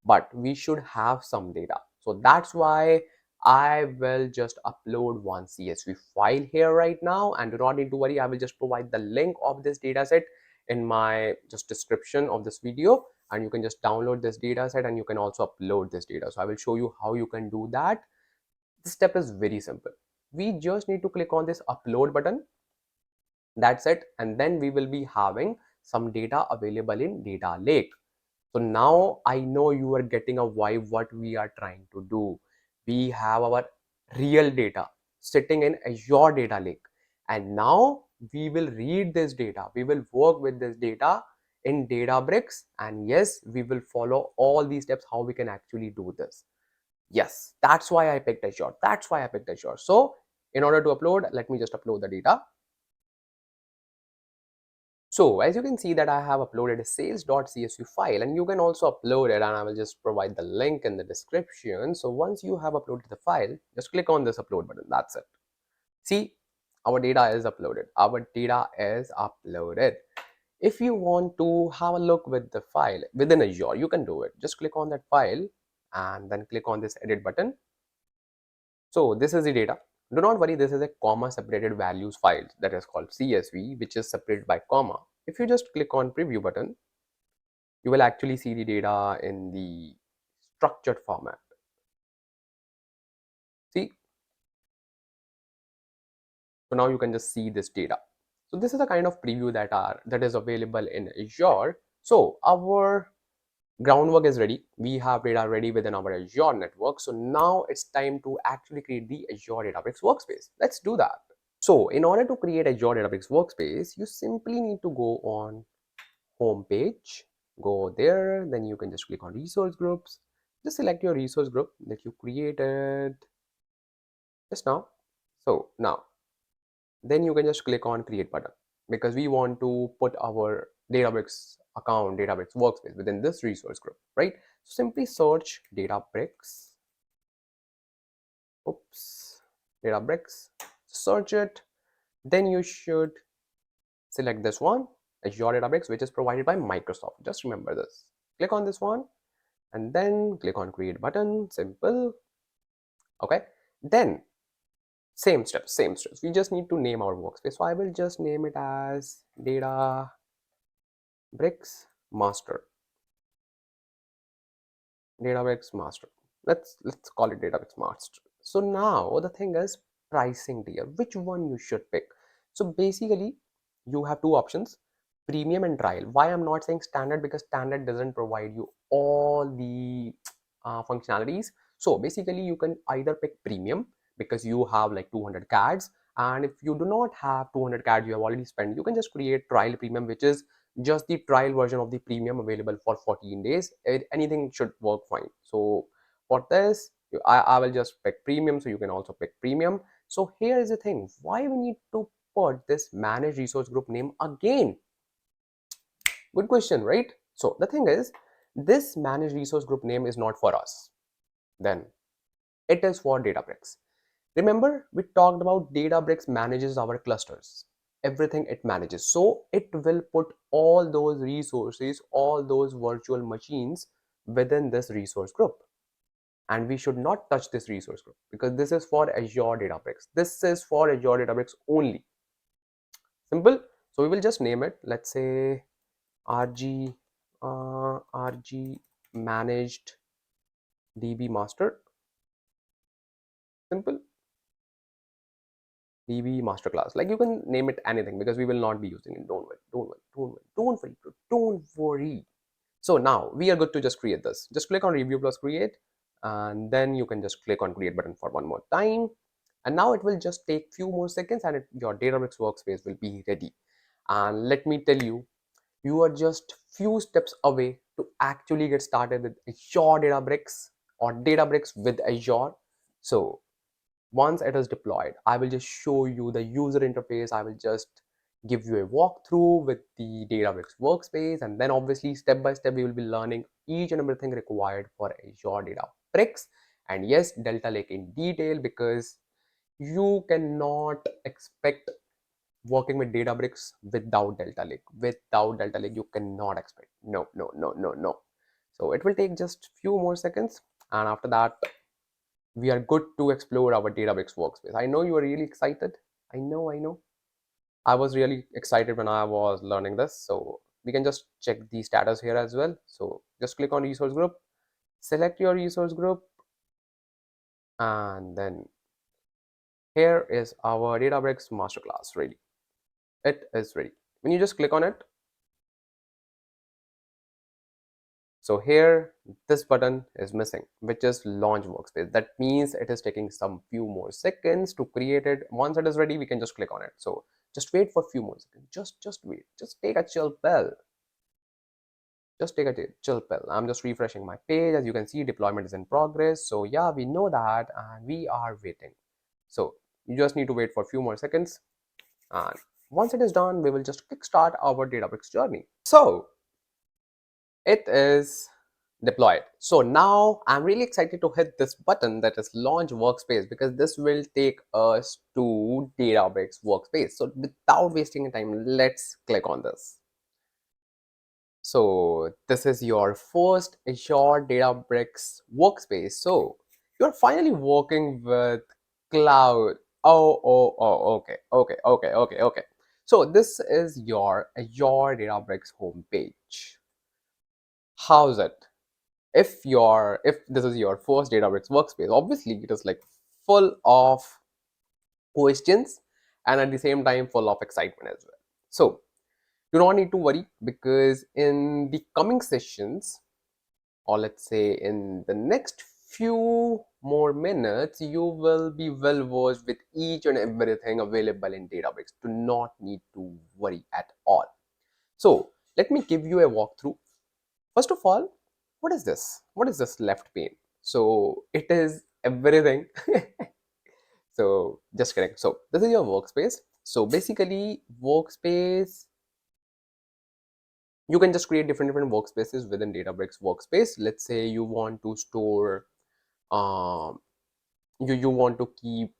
but we should have some data. So that's why I will just upload one CSV file here right now, and do not need to worry, I will just provide the link of this dataset in my just description of this video, and you can just download this dataset and you can also upload this data. So I will show you how you can do that. The step is very simple. We just need to click on this upload button. That's it. And then we will be having some data available in Data Lake. So now I know you are getting a vibe what we are trying to do. We have our real data sitting in Azure Data Lake. And now we will read this data. We will work with this data in Databricks. And yes, we will follow all these steps how we can actually do this. Yes, that's why I picked Azure. That's why I picked Azure. So in order to upload, let me just upload the data. So as you can see that I have uploaded a sales.csv file, and you can also upload it, and I will just provide the link in the description. So once you have uploaded the file, just click on this upload button. That's it. See, our data is uploaded. Our data is uploaded. If you want to have a look with the file within Azure, you can do it. Just click on that file and then click on this edit button. So this is the data. Do not worry, this is a comma separated values file that is called CSV, which is separated by comma. If you just click on preview button, you will actually see the data in the structured format. See, so now you can just see this data. So this is a kind of preview that is available in Azure. So our groundwork is ready. We have data ready within our Azure network. So now it's time to actually create the Azure Databricks workspace. Let's do that. So in order to create Azure Databricks workspace, you simply need to go on home page, go there, then you can just click on resource groups. Just select your resource group that you created just now. So now, then you can just click on create button, because we want to put our Databricks account, Databricks workspace within this resource group, right? So simply search Databricks, Databricks, search it. Then you should select this one, Azure Databricks, which is provided by Microsoft. Just remember this. Click on this one and then click on create button. Simple. Okay. Then same steps. We just need to name our workspace. So I will just name it as Databricks Master. Databricks Master. Let's call it Databricks Master. So now the thing is pricing tier. Which one you should pick? So basically, you have two options: premium and trial. Why I'm not saying standard? Because standard doesn't provide you all the functionalities. So basically, you can either pick premium because you have like 200 cards, and if you do not have 200 cards you have already spent, you can just create trial premium, which is just the trial version of the premium available for 14 days. Anything should work fine. So for this, I will just pick premium, so you can also pick premium. So here is the thing, why we need to put this manage resource group name again? Good question, right? So the thing is, this manage resource group name is not for us, then it is for Databricks. Remember, we talked about Databricks manages our clusters, everything it manages. So it will put all those resources, all those virtual machines within this resource group. And we should not touch this resource group because this is for Azure Databricks. This is for Azure Databricks only. Simple. So we will just name it. Let's say RG managed DB master. Simple. DB masterclass. Like you can name it anything because we will not be using it. Don't worry. So now we are good to just create this. Just click on review plus create, and then you can just click on create button for one more time. And now it will just take few more seconds and your Databricks workspace will be ready. And let me tell you, you are just few steps away to actually get started with Azure Databricks or Databricks with Azure. So once it is deployed, I will just show you the user interface. I will just give you a walkthrough with the Databricks workspace, and then obviously step by step we will be learning each and everything required for Azure Databricks, and yes, Delta Lake in detail, because you cannot expect working with Databricks without Delta Lake. Without Delta Lake, you cannot expect. No. So it will take just few more seconds, and after that we are good to explore our Databricks workspace. I know you are really excited. I know. I was really excited when I was learning this. So we can just check the status here as well. So just click on resource group, select your resource group, and then here is our Databricks masterclass ready. It is ready. When you just click on it, so here this button is missing, which is launch workspace. That means it is taking some few more seconds to create it. Once it is ready, we can just click on it. So just wait for a few more seconds. Just wait. Just take a chill pill. Just take a chill pill. I'm just refreshing my page. As you can see, deployment is in progress. So yeah, we know that and we are waiting. So you just need to wait for a few more seconds. And once it is done, we will just kickstart our Databricks journey. So it is deployed. So now I'm really excited to hit this button that is launch workspace, because this will take us to Databricks workspace. So without wasting time, let's click on this. So this is your first Azure Databricks workspace. So you're finally working with cloud. Okay. So this is your Azure Databricks homepage. How's it? If this is your first Databricks workspace, obviously it is like full of questions and at the same time full of excitement as well. So you don't need to worry, because in the coming sessions, or let's say in the next few more minutes, you will be well versed with each and everything available in Databricks. Do not need to worry at all. So let me give you a walkthrough. First of all, what is this? What is this left pane? So it is everything. So just correct. So this is your workspace. So basically, workspace, you can just create different workspaces within Databricks workspace. Let's say you want to store, um, you want to keep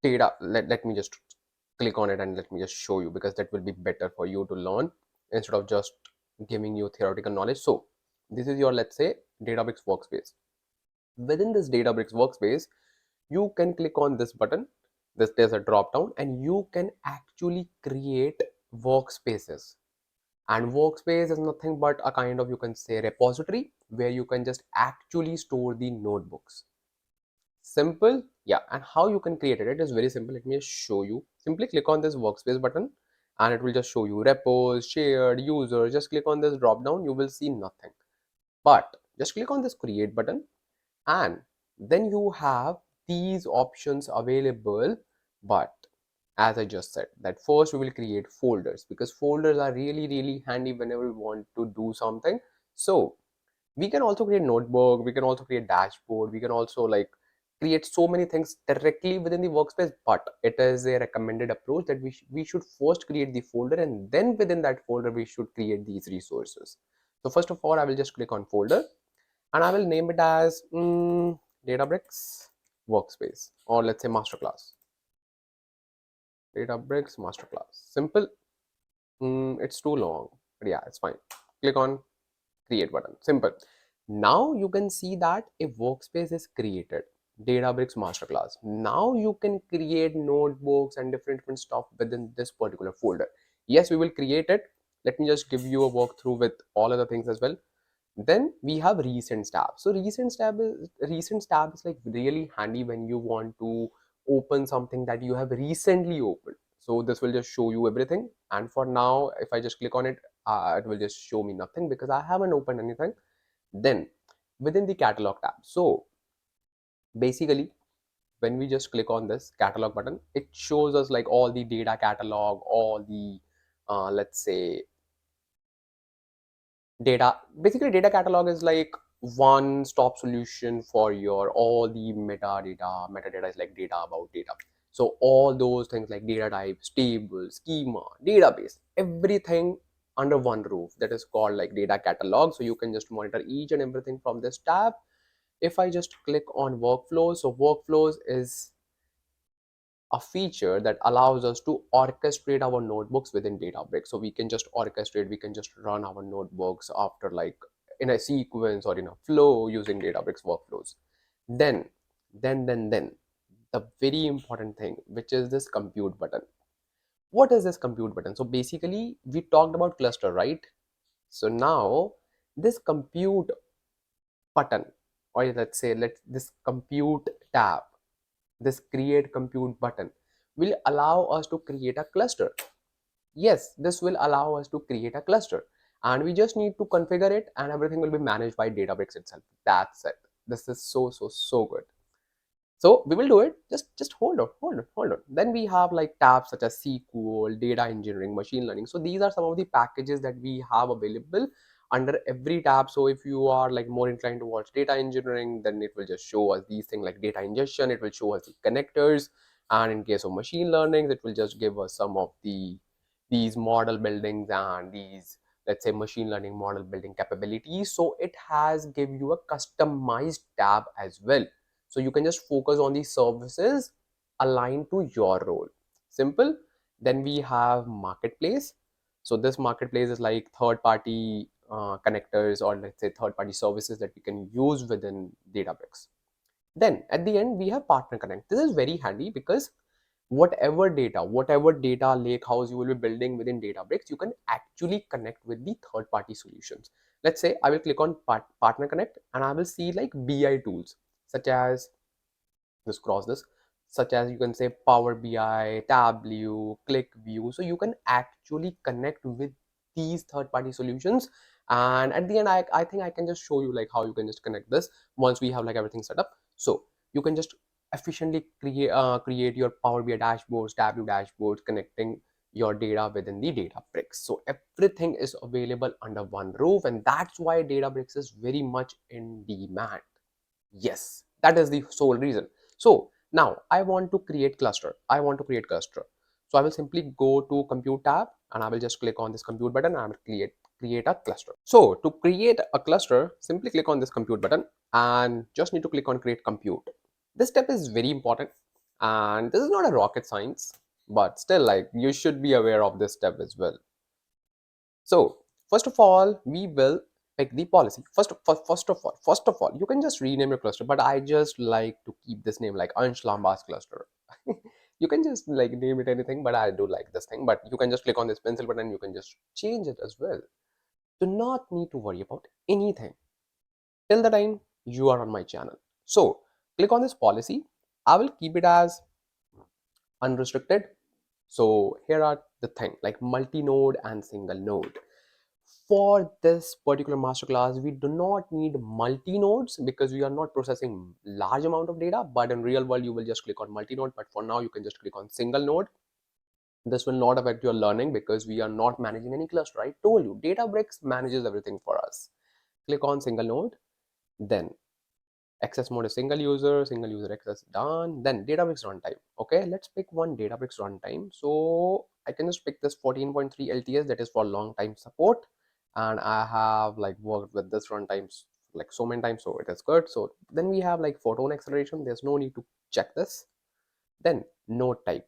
data. Let me just click on it and let me just show you, because that will be better for you to learn instead of just giving you theoretical knowledge. So this is your, let's say, Databricks workspace. Within this Databricks workspace, you can click on this button. There's a drop down and you can actually create workspaces. And workspace is nothing but a kind of, you can say, repository where you can just actually store the notebooks. Simple. Yeah. And how you can create it, it is very simple. Let me just show you. Simply click on this workspace button and it will just show you repos, shared, user. Just click on this drop down, you will see nothing. But just click on this create button and then you have these options available. But as I just said, that first we will create folders, because folders are really handy whenever we want to do something. So we can also create notebook, we can also create dashboard, we can also like create so many things directly within the workspace. But it is a recommended approach that we should first create the folder, and then within that folder we should create these resources. So first of all, I will just click on folder and I will name it as Databricks workspace, or let's say masterclass. Databricks masterclass. Simple. It's too long, but yeah, it's fine. Click on create button. Simple. Now you can see that a workspace is created. Databricks masterclass. Now you can create notebooks and different stuff within this particular folder. Yes, we will create it. Let me just give you a walkthrough with all other things as well. Then we have recent tab. So recent tab is like really handy when you want to open something that you have recently opened. So this will just show you everything. And for now, if I just click on it, it will just show me nothing because I haven't opened anything. Then within the catalog tab, so basically when we just click on this catalog button, it shows us like all the data catalog, all the let's say data. Basically data catalog is like one stop solution for your all the metadata is like data about data. So all those things like data types, tables, schema, database, everything under one roof, that is called like data catalog. So you can just monitor each and everything from this tab. If I just click on workflows, so workflows is a feature that allows us to orchestrate our notebooks within Databricks. So we can just orchestrate, we can just run our notebooks after like in a sequence or in a flow using Databricks workflows. Then, then, the very important thing, which is this compute button. What is this compute button? So basically, we talked about cluster, right? So now this compute button, or let's say this compute tab, this create compute button will allow us to create a cluster. Yes, this will allow us to create a cluster, and we just need to configure it, and everything will be managed by Databricks itself. That's it. This is so good. So we will do it. Just hold on. Then we have like tabs such as SQL, data engineering, machine learning. So these are some of the packages that we have available under every tab. So if you are like more inclined towards data engineering, then it will just show us these things like data ingestion. It will show us the connectors, and in case of machine learning, it will just give us some of these model buildings and these, let's say, machine learning model building capabilities. So it has give you a customized tab as well, so you can just focus on the services aligned to your role. Simple. Then we have marketplace. So this marketplace is like third party connectors, or let's say third party services that we can use within Databricks. Then at the end we have partner connect. This is very handy because whatever data lake house you will be building within Databricks, you can actually connect with the third party solutions. Let's say I will click on partner connect, and I will see like BI tools such as, just cross this, such as you can say Power BI, Tableau, ClickView. So you can actually connect with these third-party solutions. And at the end, I think I can just show you like how you can just connect this once we have like everything set up. So you can just efficiently create your Power BI dashboards, Tableau dashboards, connecting your data within the Databricks. So everything is available under one roof, and that's why Databricks is very much in demand. Yes, that is the sole reason. So now I want to create cluster. I want to create cluster. So I will simply go to compute tab, and I will just click on this compute button, and I will create a cluster. So to create a cluster, simply click on this compute button and just need to click on create compute. This step is very important, and this is not a rocket science, but still like you should be aware of this step as well. So first of all, we will pick the policy. First of all, you can just rename your cluster, but I just like to keep this name like Ansh Lamba's cluster. You can just like name it anything, but I do like this thing. But you can just click on this pencil button. You can just change it as well. Do not need to worry about anything till the time you are on my channel. So click on this policy. I will keep it as unrestricted. So here are the thing like multi-node and single node. For this particular masterclass, we do not need multi-nodes because we are not processing large amount of data, but in real world, you will just click on multi-node. But for now, you can just click on single node. This will not affect your learning because we are not managing any cluster. I told you, Databricks manages everything for us. Click on single node, then access mode is single user access done. Then Databricks runtime. Okay, let's pick one Databricks runtime. So I can just pick this 14.3 LTS, that is for long time support, and I have like worked with this runtimes like so many times, so it is good. So then we have like photon acceleration. There's no need to check this. Then node type,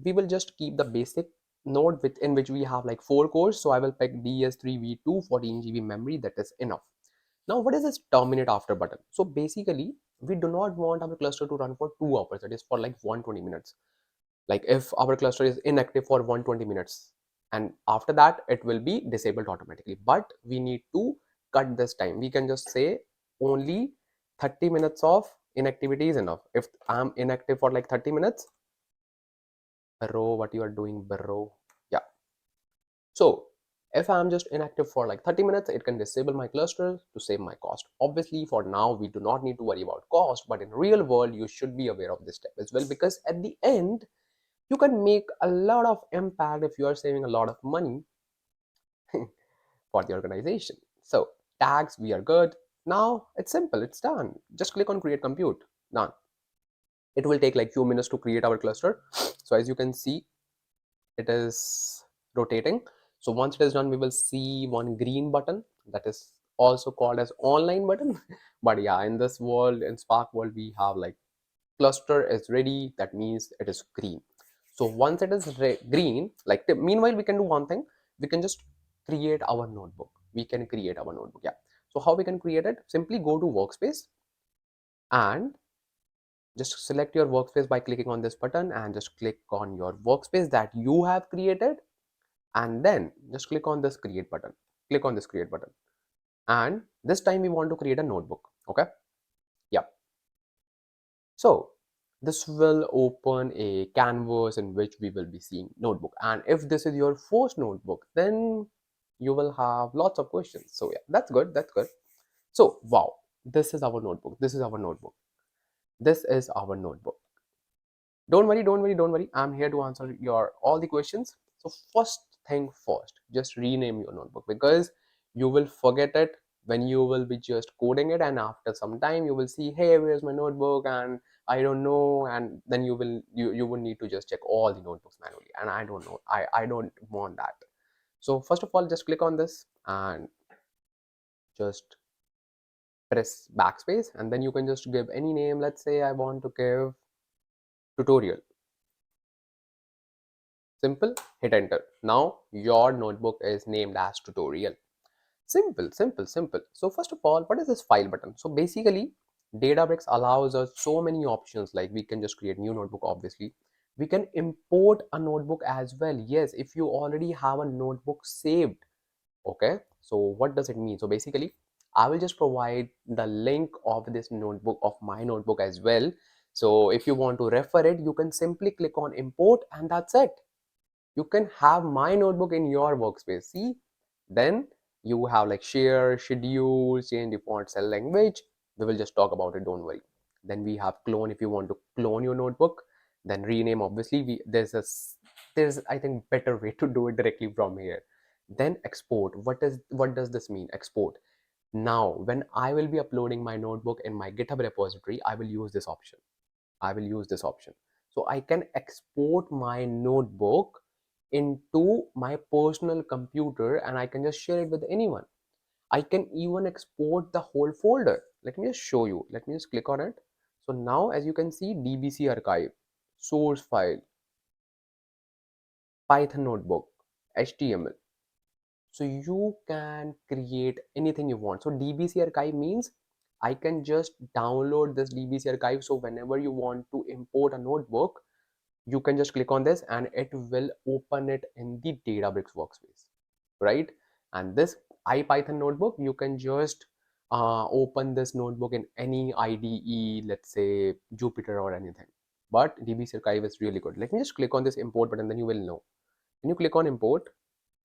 we will just keep the basic node within which we have like 4 cores. So I will pick DS3V2 14 GB memory, that is enough. Now, what is this terminate after button? So basically, we do not want our cluster to run for 2 hours, that is for like 120 minutes. Like if our cluster is inactive for 120 minutes, and after that it will be disabled automatically. But we need to cut this time. We can just say only 30 minutes of inactivity is enough. If I'm inactive for like 30 minutes, bro, what you are doing, bro? Yeah. So if I'm just inactive for like 30 minutes, it can disable my cluster to save my cost. Obviously, for now, we do not need to worry about cost, but in real world, you should be aware of this step as well, because at the end, you can make a lot of impact if you are saving a lot of money for the organization. So tags, we are good. Now it's simple, it's done. Just click on create compute, done. It will take like few minutes to create our cluster. So as you can see, it is rotating. So once it is done, we will see one green button that is also called as online button. But yeah, in this world, in Spark world, we have like cluster is ready. That means it is green. So once it is green, like meanwhile, we can do one thing. We can just create our notebook. We can create our notebook. Yeah. So how we can create it? Simply go to Workspace. And just select your workspace by clicking on this button, and just click on your workspace that you have created, and then just click on this create button. Click on this create button, and this time we want to create a notebook. Okay, yeah. So this will open a canvas in which we will be seeing notebook, and if this is your first notebook, then you will have lots of questions. So yeah, that's good, that's good. So wow, this is our notebook, this is our notebook, this is our notebook. Don't worry, don't worry, don't worry, I'm here to answer your all the questions. So first thing first, just rename your notebook, because you will forget it when you will be just coding it, and after some time you will see, hey, where's my notebook, and I don't know, and then you will need to just check all the notebooks manually, and I don't know, I don't want that. So first of all, just click on this and just press backspace, and then you can just give any name. Let's say I want to give tutorial. Simple, hit enter. Now your notebook is named as tutorial. Simple, simple, simple. So first of all, what is this file button? So basically, Databricks allows us so many options, like we can just create new notebook, obviously. We can import a notebook as well. Yes, if you already have a notebook saved. Okay, so what does it mean? So basically, I will just provide the link of this notebook, of my notebook as well. So if you want to refer it, you can simply click on import, and that's it. You can have my notebook in your workspace. See, then you have like share, schedule, change the font, cell language. We will just talk about it, don't worry. Then we have clone. If you want to clone your notebook, then rename. Obviously, there's I think better way to do it directly from here. Then export. What does this mean? Export. Now when I will be uploading my notebook in my GitHub repository, I will use this option. I will use this option. So I can export my notebook into my personal computer, and I can just share it with anyone. I can even export the whole folder. Let me just show you. Let me just click on it. So now as you can see, DBC archive, source file, Python notebook, HTML. So you can create anything you want. So DBC archive means I can just download this DBC archive. So whenever you want to import a notebook, you can just click on this and it will open it in the Databricks workspace, right? And this IPython notebook, you can just open this notebook in any IDE, let's say Jupyter or anything. But DBC archive is really good. Let me just click on this import button, then you will know. When you click on import,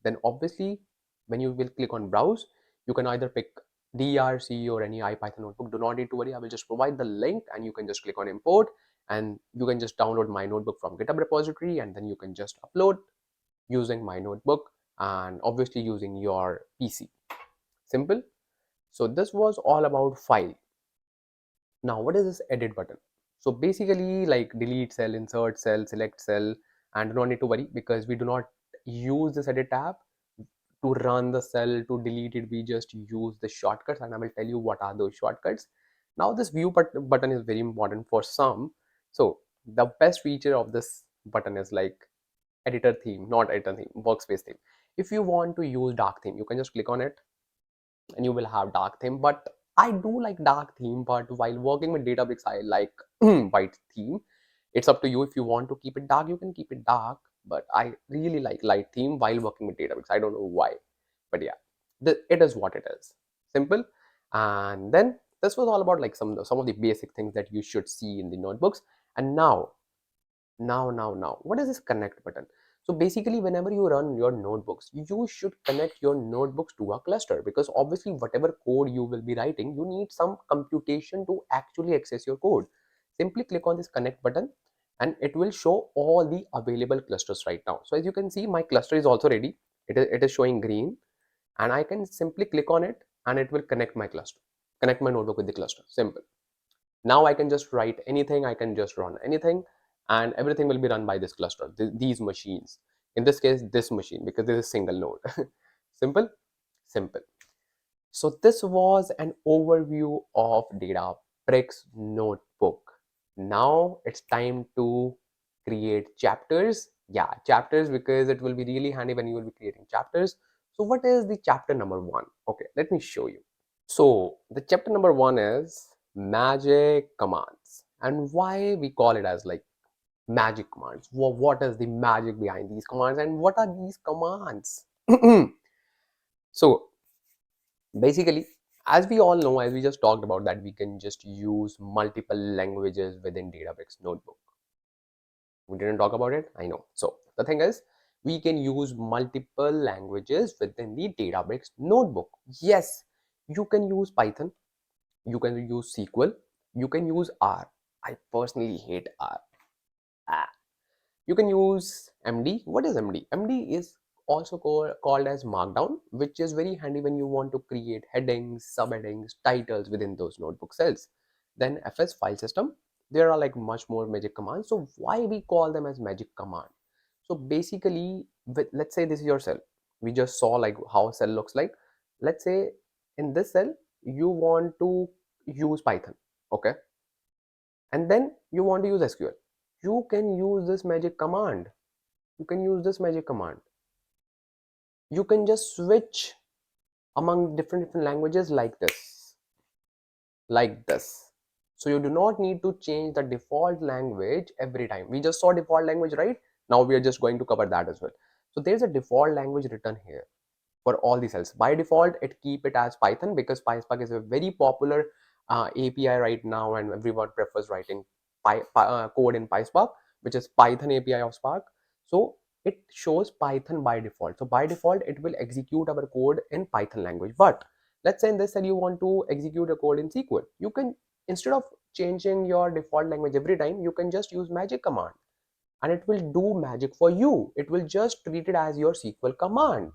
then obviously when you will click on browse, you can either pick DRC or any IPython notebook. Do not need to worry, I will just provide the link, and you can just click on import, and you can just download my notebook from GitHub repository, and then you can just upload using my notebook, and obviously using your PC. Simple. So this was all about file. Now what is this edit button? So basically, like delete cell, insert cell, select cell, and do not need to worry, because we do not use this edit tab to run the cell. To delete it, we just use the shortcuts, and I will tell you what are those shortcuts. Now this view button is very important for some. So the best feature of this button is like editor theme, not editor theme, workspace theme. If you want to use dark theme, you can just click on it and you will have dark theme. But I do like dark theme, but while working with Databricks, I like white theme. It's up to you. If you want to keep it dark, you can keep it dark, but I really like light theme while working with Databricks. I don't know why, but yeah, it is what it is. Simple. And then this was all about like some of the basic things that you should see in the notebooks. And now, what is this connect button? So basically, whenever you run your notebooks, you should connect your notebooks to a cluster, because obviously whatever code you will be writing, you need some computation to actually access your code. Simply click on this connect button, and it will show all the available clusters right now. So as you can see, my cluster is also ready. It is showing green, and I can simply click on it, and it will connect my cluster, connect my notebook with the cluster. Simple. Now I can just write anything, I can just run anything, and everything will be run by this cluster, these machines. In this case, this machine, because this is single node. Simple, simple. So this was an overview of Databricks notebook. Now it's time to create chapters. Yeah, chapters, because it will be really handy when you will be creating chapters. So what is the chapter number one? Okay, let me show you. So the chapter number one is magic commands. And why we call it as like magic commands? What is the magic behind these commands, and what are these commands? So basically, as we all know, as we just talked about, that we can just use multiple languages within Databricks notebook. We didn't talk about it, I know. So the thing is, we can use multiple languages within the Databricks notebook. Yes, you can use Python, you can use SQL, you can use R. I personally hate R. Ah. You can use MD. What is MD? MD is also called as Markdown, which is very handy when you want to create headings, subheadings, titles within those notebook cells. Then FS file system. There are like much more magic commands. So why we call them as magic command? So basically, let's say this is your cell. We just saw like how a cell looks like. Let's say in this cell, you want to use Python. Okay. And then you want to use SQL. You can use this magic command. You can use this magic command. You can just switch among different languages like this, like this. So you do not need to change the default language every time. We just saw default language, right? Now we are just going to cover that as well. So there's a default language written here for all the cells. By default, it keep it as Python because PySpark is a very popular API right now, and everyone prefers writing code in PySpark, which is Python API of Spark. So it shows Python by default. So by default, it will execute our code in Python language. But let's say in this cell you want to execute a code in SQL. You can, instead of changing your default language every time, you can just use magic command, and it will do magic for you. It will just treat it as your SQL command.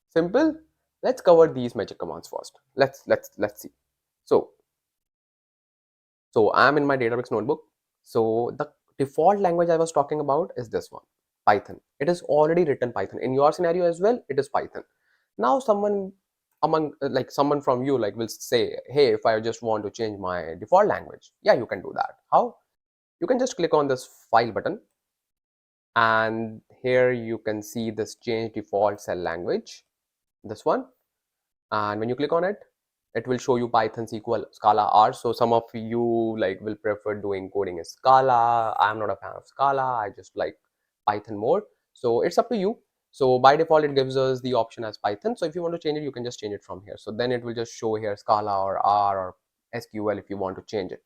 Simple. Let's cover these magic commands first. Let's see. So I'm in my Databricks notebook. So the default language I was talking about is this one, Python. It is already written Python. In your scenario as well, it is Python. Now someone among like someone from you like will say, hey, if I just want to change my default language, yeah, you can do that. How? You can just click on this file button, and here you can see this change default cell language, this one. And when you click on it, it will show you Python, SQL, Scala, R. So some of you like will prefer doing coding in Scala. I'm not a fan of Scala. I just like Python more. So it's up to you. So by default, it gives us the option as Python. So if you want to change it, you can just change it from here. So then it will just show here Scala or R or SQL if you want to change it.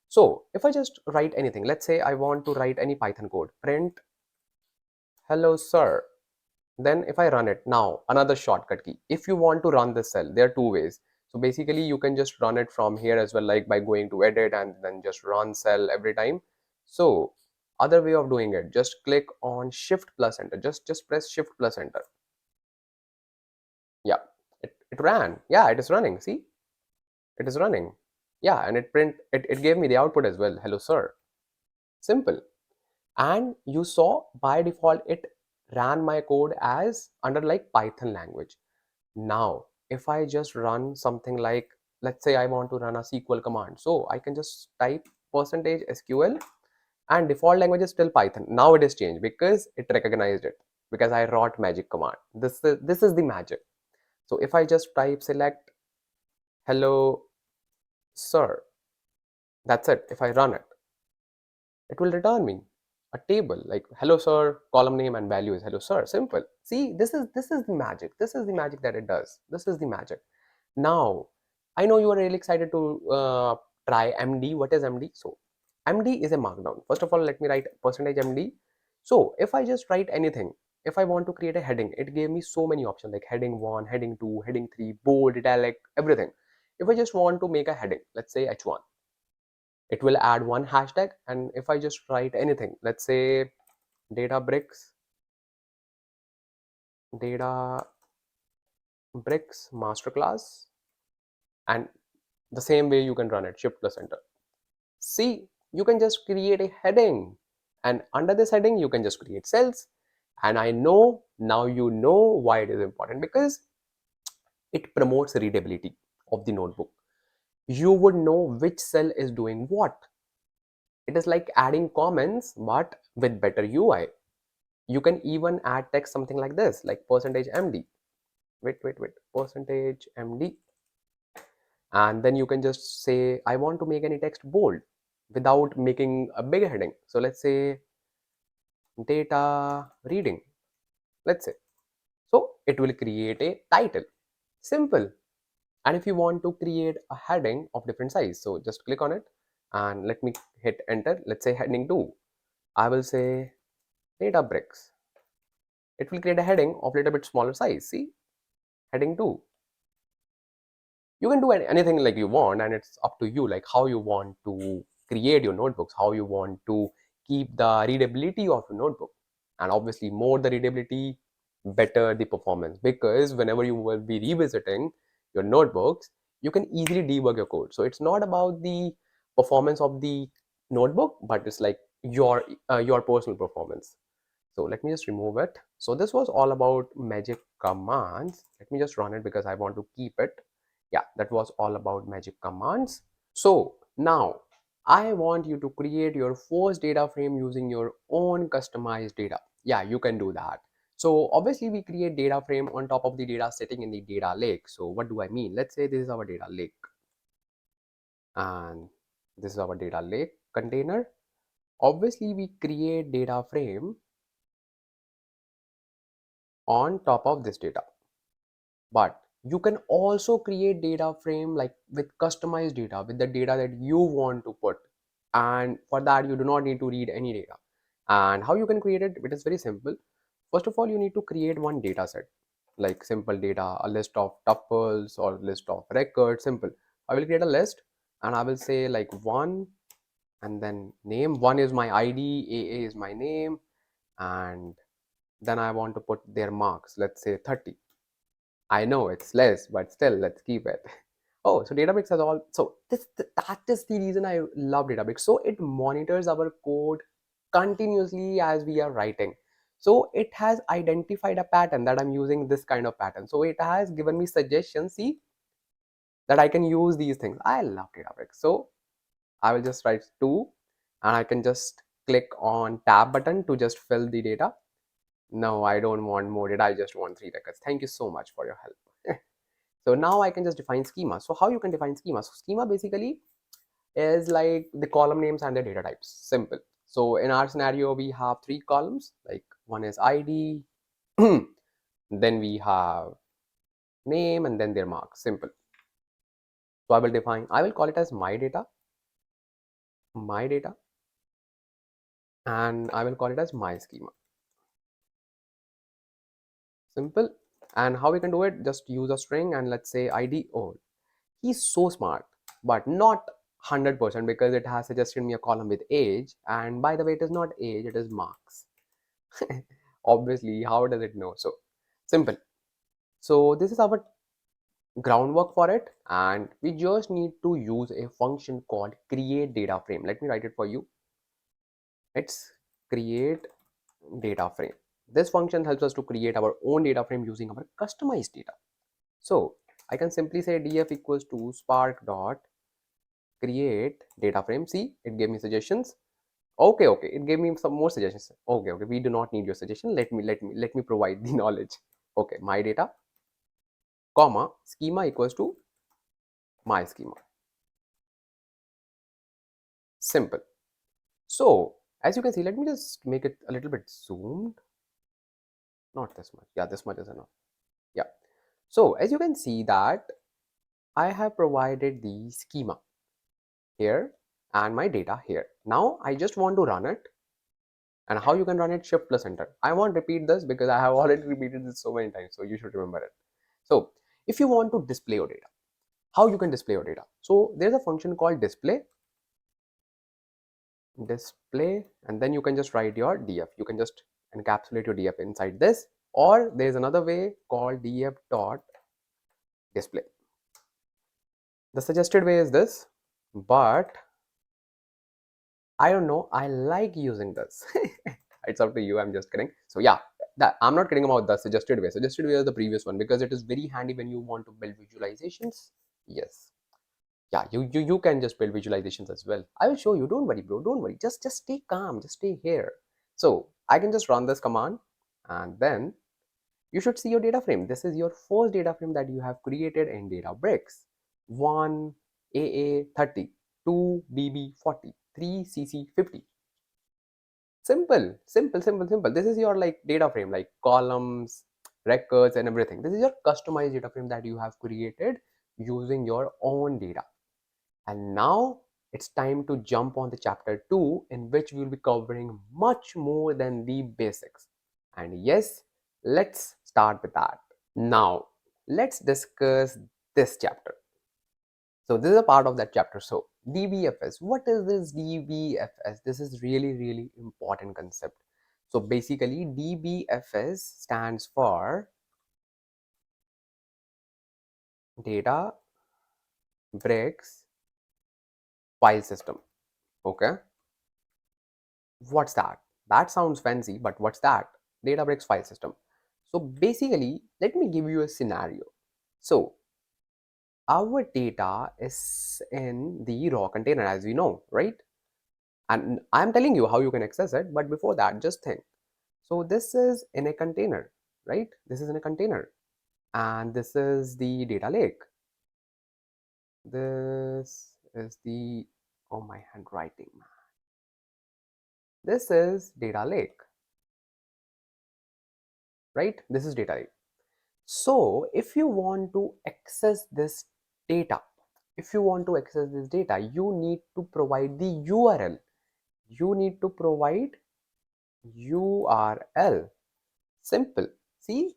So if I just write anything, let's say I want to write any Python code, print hello sir. Then if I run it now, another shortcut key. If you want to run this cell, there are two ways. So basically you can just run it from here as well, like by going to edit and then just run cell every time. So other way of doing it, just click on shift plus enter. Just press shift plus enter. Yeah, it ran. Yeah, it is running. See, it is running. Yeah, and it gave me the output as well. Hello sir. Simple. And you saw by default it ran my code as under like Python language. Now, if I just run something like, let's say I want to run a SQL command, so I can just type %SQL, and default language is still Python. Now it is changed because it recognized it, because I wrote magic command. This is the magic. So if I just type select hello sir, that's it. If I run it, it will return me a table like hello sir, column name and value is hello sir. Simple. See, this is the magic. This is the magic that it does. This is the magic. Now, I know you are really excited to try MD. What is MD? So, MD is a markdown. First of all, let me write %MD. So, if I just write anything, if I want to create a heading, it gave me so many options like heading 1, heading 2, heading 3, bold, italic, everything. If I just want to make a heading, let's say H1, it will add one hashtag. And if I just write anything, let's say Databricks, Databricks Masterclass, and the same way you can run it, shift plus enter. See, you can just create a heading, and under this heading you can just create cells. And I know now you know why it is important, because it promotes readability of the notebook. You would know which cell is doing what. It is like adding comments but with better UI. You can even add text something like this, like %MD. Wait, %MD. And then you can just say, I want to make any text bold without making a big heading. So let's say data reading, let's say. So it will create a title. Simple. And if you want to create a heading of different size, so just click on it and let me hit enter. Let's say heading 2. I will say Databricks. It will create a heading of little bit smaller size. See, heading 2. You can do anything like you want, and it's up to you, like how you want to create your notebooks, how you want to keep the readability of your notebook. And obviously, more the readability, better the performance, because whenever you will be revisiting your notebooks, you can easily debug your code. So it's not about the performance of the notebook, but it's like your personal performance. So let me just remove it. So this was all about magic commands. Let me just run it because I want to keep it. Yeah, that was all about magic commands. So now I want you to create your first data frame using your own customized data. Yeah, you can do that. So obviously we create data frame on top of the data sitting in the data lake. So what do I mean? Let's say this is our data lake and this is our data lake container. Obviously we create data frame on top of this data, but you can also create data frame like with customized data with the data that you want to put, and for that you do not need to read any data. And how you can create it, it is very simple. First of all, you need to create one data set, like simple data, a list of tuples or list of records. Simple. I will create a list and I will say like one and then name. One is my id, aa is my name, and then I want to put their marks, let's say 30. I know it's less, but still, let's keep it. Oh, so Databricks has all. So that is the reason I love Databricks. So it monitors our code continuously as we are writing. So it has identified a pattern that I'm using this kind of pattern. So it has given me suggestions. See that I can use these things. I love Databricks. So I will just write 2, and I can just click on tab button to just fill the data. No, I don't want more data. I just want 3 records. Thank you so much for your help. So now I can just define schema. So how you can define schema? So schema basically is like the column names and the data types. Simple. So in our scenario, we have 3 columns. Like one is ID, then we have name, and then their marks. Simple. So I will call it as my data, and I will call it as my schema. Simple. And how we can do it? Just use a string and let's say ID. Oh, he's so smart, but not 100% because it has suggested me a column with age, and by the way, it is not age, it is marks. Obviously, how does it know? So simple. So this is our groundwork for it, and we just need to use a function called create data frame. Let me write it for you. It's create data frame. This function helps us to create our own data frame using our customized data. So I can simply say df equals to spark dot create data frame. See, it gave me suggestions. Okay, it gave me some more suggestions. Okay, we do not need your suggestion. Let me provide the knowledge. Okay, my data comma schema equals to my schema. Simple. So as you can see, let me just make it a little bit zoomed. Not this much. Yeah, this much is enough. Yeah. So as you can see that I have provided the schema here and my data here. Now I just want to run it. And how you can run it? Shift plus enter. I won't repeat this because I have already repeated this so many times, so you should remember it. So if you want to display your data, how you can display your data? So there's a function called display, and then you can just write your df. You can just encapsulate your df inside this, or there's another way called df dot display. The suggested way is this, but I don't know, I like using this. It's up to you. I'm just kidding. So yeah, that I'm not kidding about the suggested way. Suggested way is the previous one because it is very handy when you want to build visualizations. Yes. Yeah, you can just build visualizations as well. I will show you. Don't worry, bro. Don't worry. Just stay calm. Just stay here. So I can just run this command, and then you should see your data frame. This is your first data frame that you have created in Databricks. 1 AA 30, 2 BB 40, 3 CC 50. Simple, simple, simple, simple. This is your like data frame, like columns, records, and everything. This is your customized data frame that you have created using your own data. And now it's time to jump on the chapter 2, in which we will be covering much more than the basics. And yes, let's start with that. Now, let's discuss this chapter. So this is a part of that chapter. So DBFS, what is this DBFS? This is really, really important concept. So basically DBFS stands for Databricks File System. Okay. What's that? That sounds fancy, but what's that? Databricks File System. So basically, let me give you a scenario. So our data is in the raw container, as we know, right? And I'm telling you how you can access it, but before that, just think. So this is in a container, right? This is in a container, and this is the data lake. This is the, oh, my handwriting, man. This is data lake, right? This is data lake. So if you want to access this data, you need to provide the URL. You need to provide URL. Simple. See,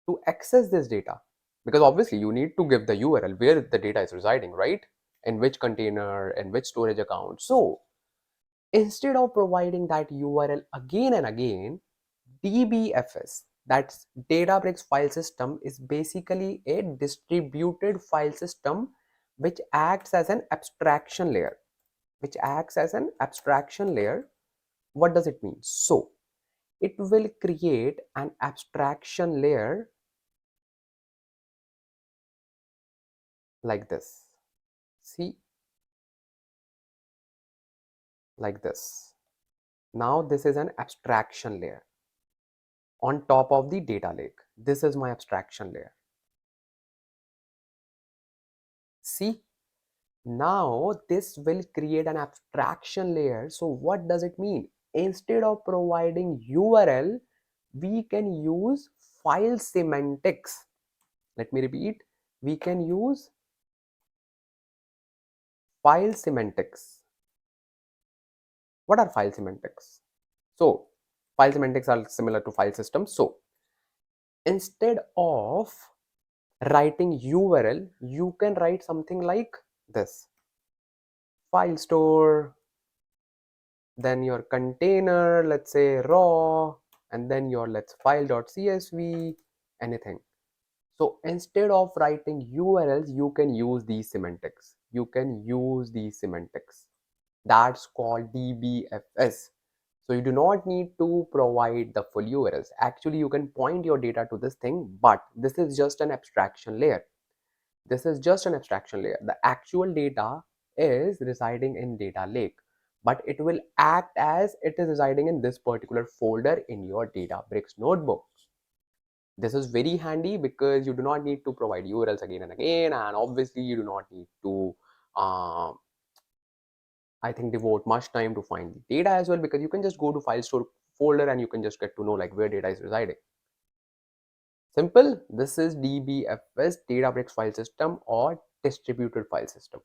to access this data, because obviously you need to give the URL where the data is residing, right? In which container, in which storage account. So instead of providing that URL again and again, DBFS, that's Databricks File System, is basically a distributed file system which acts as an abstraction layer. What does it mean? So it will create an abstraction layer like this. See, like this. Now this is an abstraction layer on top of the data lake. This is my abstraction layer. See, now this will create an abstraction layer. So what does it mean? Instead of providing URL, we can use file semantics. Let me repeat. We can use file semantics. What are file semantics? So file semantics are similar to file systems. So instead of writing URL, you can write something like this: file store, then your container, let's say raw, and then your let's file.csv, anything. So instead of writing URLs, you can use these semantics. That's called DBFS. So you do not need to provide the full URLs. Actually, you can point your data to this thing, but this is just an abstraction layer. The actual data is residing in data lake, but it will act as it is residing in this particular folder in your Databricks notebook. This is very handy because you do not need to provide URLs again and again, and obviously you do not need to I think devote much time to find the data as well, because you can just go to file store folder and you can just get to know like where data is residing. Simple. This is DBFS, Databricks File System, or Distributed File System.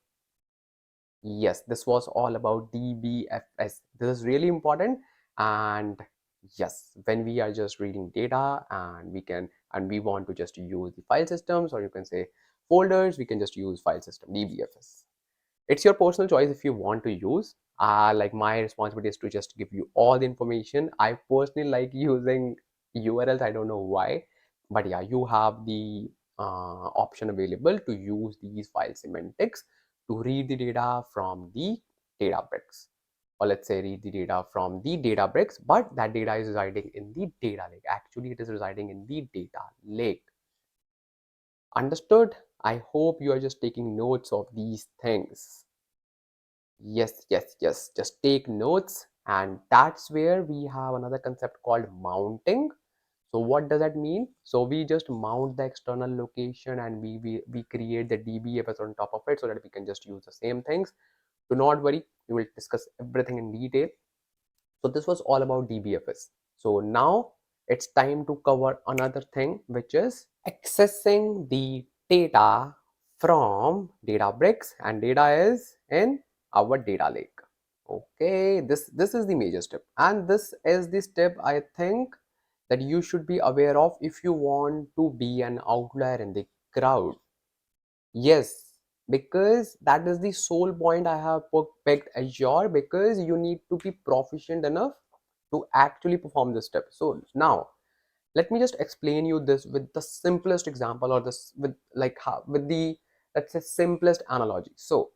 Yes, this was all about DBFS. This is really important. And yes, when we are just reading data and we want to just use the file systems, or you can say folders, we can just use file system DBFS. It's your personal choice if you want to use. Like my responsibility is to just give you all the information. I personally like using URLs. I don't know why, but yeah, you have the option available to use these file semantics to read the data from the Databricks, or let's say read the data from the Databricks, but that data is residing in the data lake. Actually, it is residing in the data lake. Understood? I hope you are just taking notes of these things. Yes, yes, yes. Just take notes. And that's where we have another concept called mounting. So what does that mean? So we just mount the external location and we create the DBFS on top of it so that we can just use the same things. Do not worry, we will discuss everything in detail. So this was all about DBFS. So now it's time to cover another thing, which is accessing the data from Databricks, and data is in our data lake. Okay, this is the major step, and this is the step I think that you should be aware of if you want to be an outlier in the crowd. Yes, because that is the sole point I have picked Azure, because you need to be proficient enough to actually perform this step. So now let me just explain you this with the simplest example, or this with like how with the, let's say, simplest analogy. So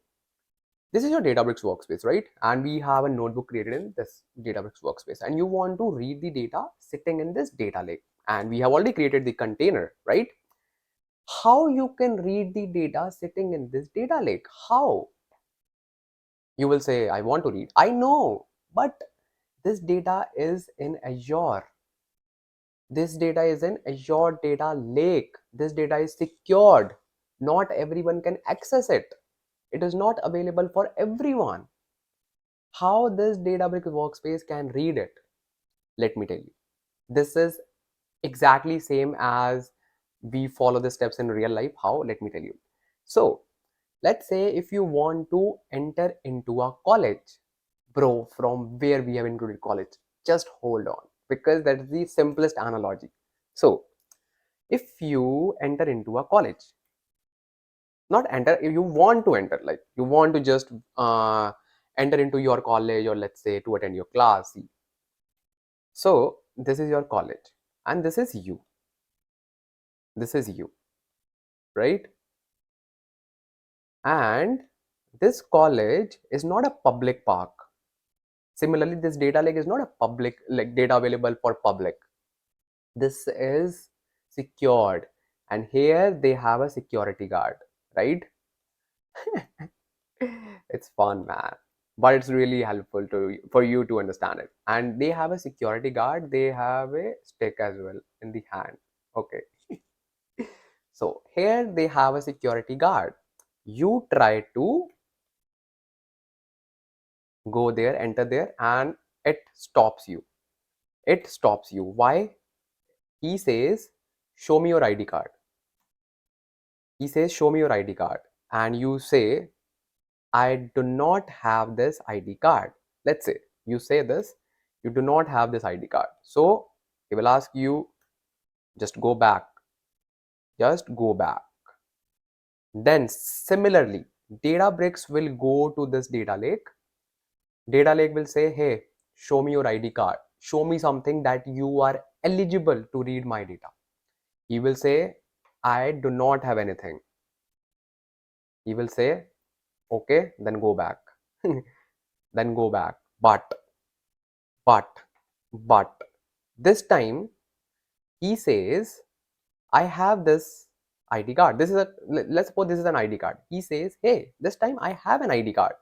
this is your Databricks workspace, right? And we have a notebook created in this Databricks workspace, and you want to read the data sitting in this data lake, and we have already created the container, right? How you can read the data sitting in this data lake? How? You will say, I want to read. I know, but this data is in Azure. This data is in Azure Data Lake. This data is secured. Not everyone can access it. It is not available for everyone. How this Databricks workspace can read it? Let me tell you. This is exactly same as we follow the steps in real life. How? Let me tell you. So let's say if you want to enter into a college, bro, from where we have included college, just hold on, because that is the simplest analogy. So if you enter into a college, not enter, if you want to enter, like you want to just enter into your college, or let's say to attend your class. So this is your college, and this is you, right? And this college is not a public park. Similarly, this data lake is not a public, like data available for public. This is secured, and here they have a security guard, right? It's fun, man, but it's really helpful for you to understand it. And they have a security guard, they have a stick as well in the hand. Okay. So here they have a security guard. You try to go there, enter there, and it stops you. Why? He says, show me your ID card. He says, show me your ID card. And you say, I do not have this ID card. Let's say you say this, you do not have this ID card. So he will ask you, just go back. Just go back. Then similarly, Databricks will go to this data lake. Data lake will say, hey, show me your ID card. Show me something that you are eligible to read my data. He will say, I do not have anything. He will say, okay, then go back. Then go back. But this time he says, I have this ID card. This is a, let's suppose this is an ID card. He says, hey, this time I have an ID card.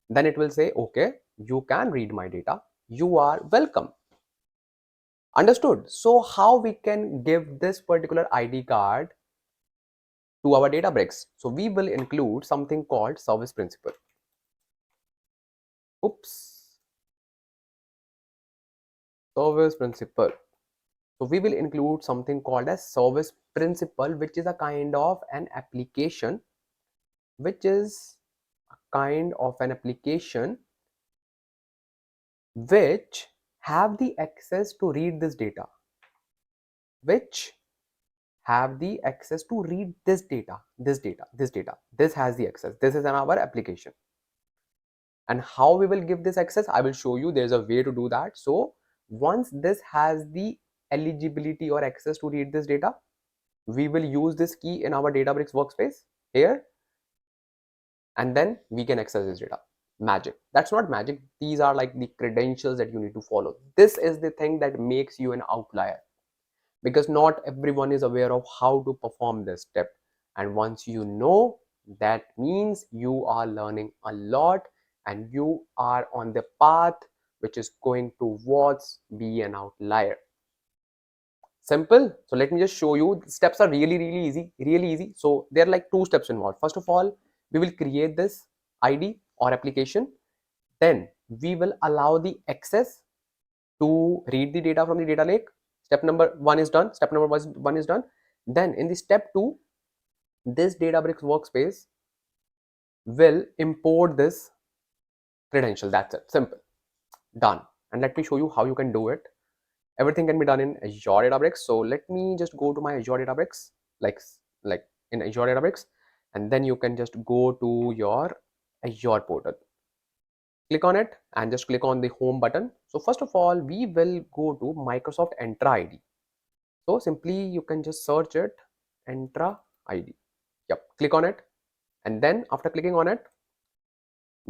Then it will say, okay, you can read my data. You are welcome. Understood? So how we can give this particular ID card to our Databricks? So we will include something called service principal. Oops. Service principal. So we will include something called as service principal, which is a kind of an application, which have the access to read this data, this has the access. This is an our application. And how we will give this access, I will show you. There's a way to do that. So once this has the eligibility or access to read this data, we will use this key in our Databricks workspace here, and then we can access this data. Magic. That's not magic. These are like the credentials that you need to follow. This is the thing that makes you an outlier, because not everyone is aware of how to perform this step. And once you know, that means you are learning a lot, and you are on the path which is going towards be an outlier. Simple. So let me just show you. The steps are really easy. So there are like two steps involved. First of all, we will create this ID or application. Then we will allow the access to read the data from the data lake. Step number one is done. Step number one is done. Then in the step two, this Databricks workspace will import this credential. That's it. Simple. Done. And let me show you how you can do it. Everything can be done in Azure Databricks. So let me just go to my Azure Databricks, like in Azure Databricks, and then you can just go to your Azure portal. Click on it and just click on the home button. So first of all, we will go to Microsoft Entra ID. So simply you can just search it, Entra ID. Yep, click on it, and then after clicking on it,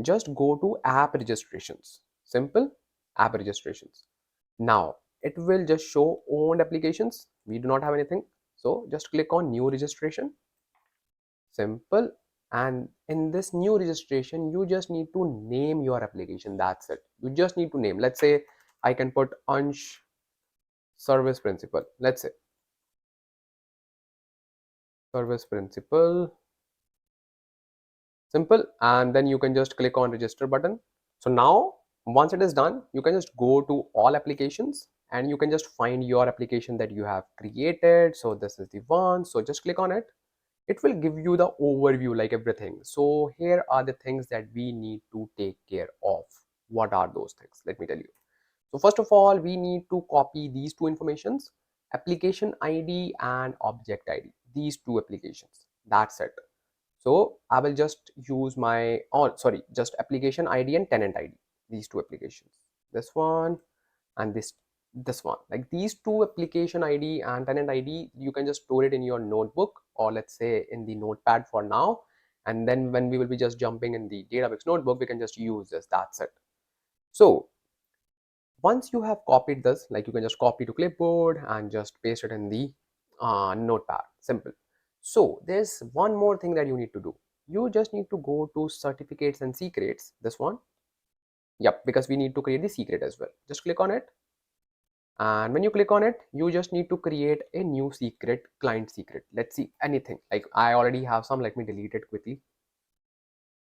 just go to app registrations. Simple, app registrations. Now it will just show owned applications. We do not have anything, so just click on new registration. Simple. And in this new registration, you just need to name your application. That's it. You just need to name. Let's say I can put Ansh service principal. Let's say service principal. Simple. And then you can just click on register button. So now once it is done, you can just go to all applications and you can just find your application that you have created. So this is the one. So just click on it. It will give you the overview, like everything. So here are the things that we need to take care of. What are those things? Let me tell you. So first of all, we need to copy these two informations, application ID and object ID, these two applications. That's it. So I will just use my, just application ID and tenant ID, these two applications, this one and this one. Like these two application ID and tenant ID, you can just store it in your notebook or let's say in the notepad for now. And then when we will be just jumping in the Databricks notebook, we can just use this. That's it. So once you have copied this, like you can just copy to clipboard and just paste it in the notepad. Simple. So there's one more thing that you need to do. You just need to go to certificates and secrets, this one. Yep, because we need to create the secret as well. Just click on it. And when you click on it, you just need to create a new secret, client secret. Let's see, anything. Like I already have some, let me delete it quickly.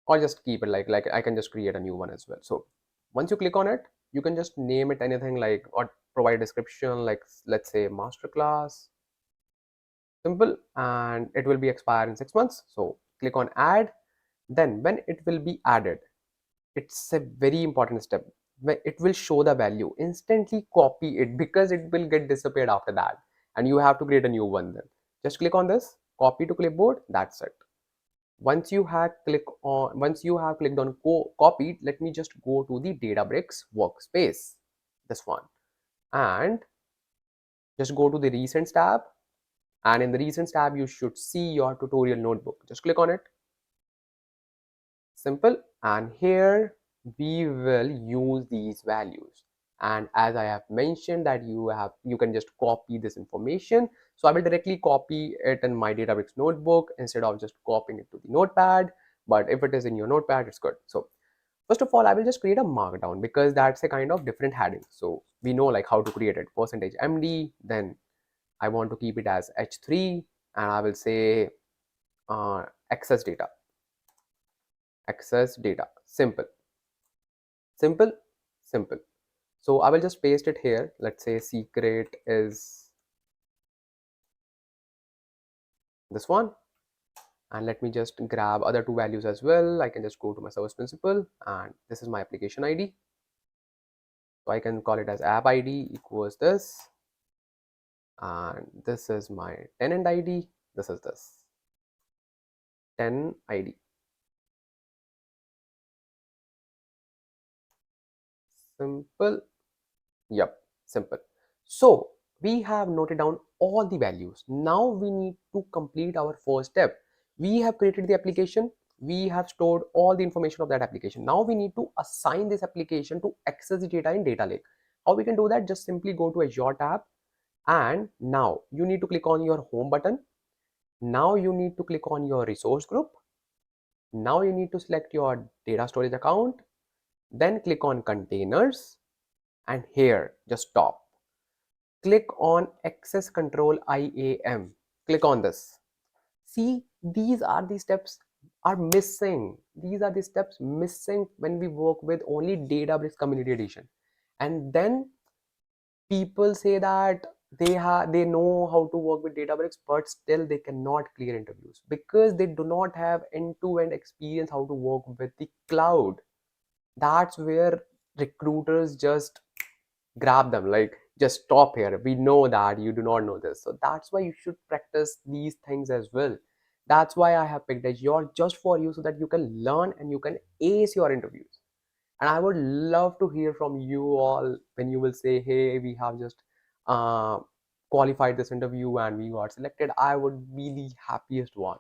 Or just keep it like I can just create a new one as well. So once you click on it, you can just name it anything, like, or provide a description, like let's say Masterclass. Simple. And it will be expired in 6 months. So click on add. Then when it will be added, it's a very important step. When it will show the value, instantly copy it because it will get disappeared after that and you have to create a new one. Then just click on this, copy to clipboard. That's it. Once you have clicked on copied, let me just go to the Databricks workspace, this one, and just go to the recent tab. And in the recent tab, you should see your tutorial notebook. Just click on it. Simple. And here we will use these values. And as I have mentioned that you can just copy this information. So I will directly copy it in my Databricks notebook instead of just copying it to the notepad. But if it is in your notepad, it's good. So first of all, I will just create a markdown because that's a kind of different heading. So we know like how to create it. %MD, then I want to keep it as H3 and I will say access data. Simple. Simple. So I will just paste it here. Let's say secret is this one. And let me just grab other two values as well. I can just go to my service principal and this is my application ID. So I can call it as app ID equals this. And this is my tenant ID. This is this tenant ID. Simple. Yep, simple. So we have noted down all the values. Now we need to complete our first step. We have created the application. We have stored all the information of that application. Now we need to assign this application to access the data in Data Lake. How we can do that? Just simply go to Azure tab. And now you need to click on your home button. Now you need to click on your resource group. Now you need to select your data storage account. Then click on containers. And here just stop. click on access control IAM. Click on this. See, these are the steps are missing. These are the steps missing when we work with only Databricks Community Edition. And then people say that they know how to work with Databricks, but still they cannot clear interviews because they do not have end-to-end experience how to work with the cloud. That's where recruiters just grab them, like, just stop here, we know that you do not know this. So that's why you should practice these things as well. That's why I have picked Azure just for you, so that you can learn and you can ace your interviews. And I would love to hear from you all when you will say, hey, we have just uh, qualified this interview and we got selected. I would be the happiest one.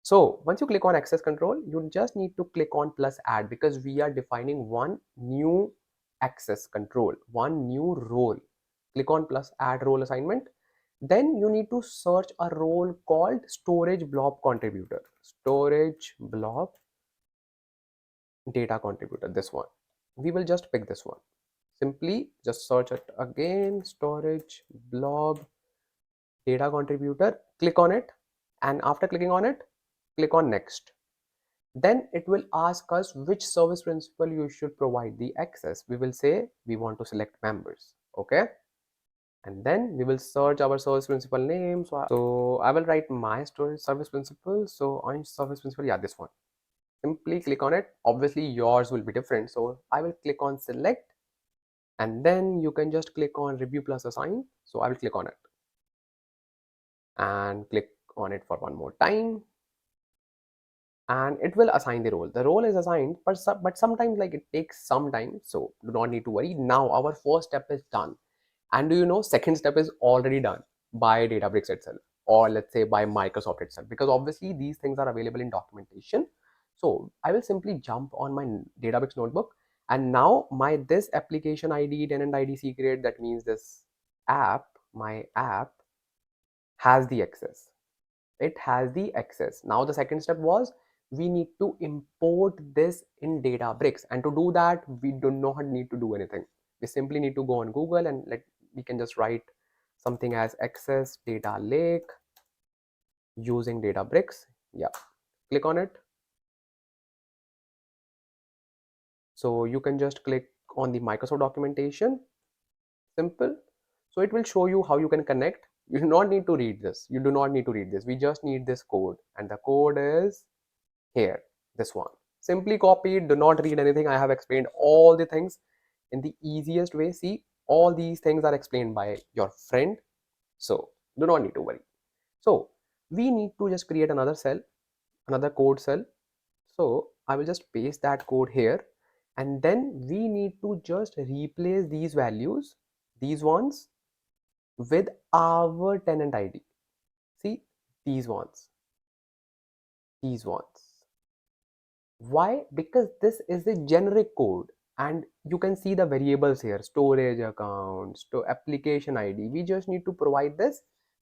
So once you click on access control, you just need to click on plus add, because we are defining one new access control, one new role. Click on plus add role assignment. Then you need to search a role called storage blob contributor. Storage blob data contributor, this one. We will just pick this one. Simply just search it again, storage blob data contributor, click on it, and after clicking on it, click on next. Then it will ask us which service principal you should provide the access. We will say we want to select members. Okay, and then we will search our service principal name. So I will write my storage service principal. So on service principal, yeah, this one. Simply click on it. Obviously yours will be different, so I will click on select, and then you can just click on review plus assign. So I will click on it and click on it for one more time, and it will assign the role. The role is assigned, but sometimes, like, it takes some time, so do not need to worry. Now our first step is done, and do you know, second step is already done by Databricks itself, or let's say by Microsoft itself, because obviously these things are available in documentation. So I will simply jump on my Databricks notebook, and now my this application ID, tenant ID secret, that means this app, my app has the access. It has the access. Now the second step was, we need to import this in Databricks, and to do that we do not need to do anything. We simply need to go on Google, and we can just write something as access data lake using Databricks. Yeah, click on it. So you can just click on the Microsoft documentation. Simple. So it will show you how you can connect. You do not need to read this. You do not need to read this. We just need this code, and the code is here, this one. Simply copy it. Do not read anything. I have explained all the things in the easiest way. See, all these things are explained by your friend, so do not need to worry. So we need to just create another cell, another code cell. So I will just paste that code here, and then we need to just replace these values, these ones, with our tenant ID. See, these ones, these ones. Why? Because this is the generic code, and you can see the variables here: storage accounts to application ID. We just need to provide this.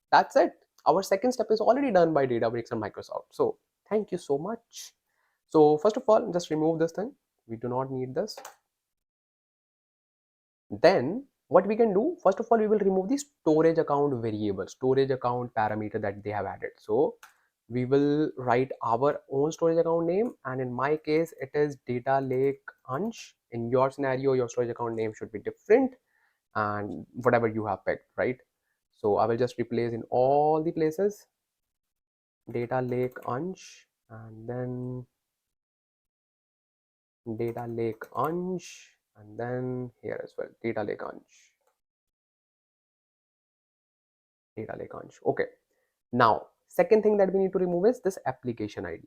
That's it. Our second step is already done by Databricks and Microsoft. So thank you so much. So first of all, just remove this thing. We do not need this. Then what we can do, first of all, we will remove the storage account variable, storage account parameter that they have added. So we will write our own storage account name, and in my case it is Data Lake Ansh. In your scenario, your storage account name should be different, and whatever you have picked, right? So I will just replace in all the places Data Lake Ansh, and then Data Lake Ansh, and then here as well, Data Lake Ansh, Data Lake Ansh. Okay. Now, second thing that we need to remove is this application ID,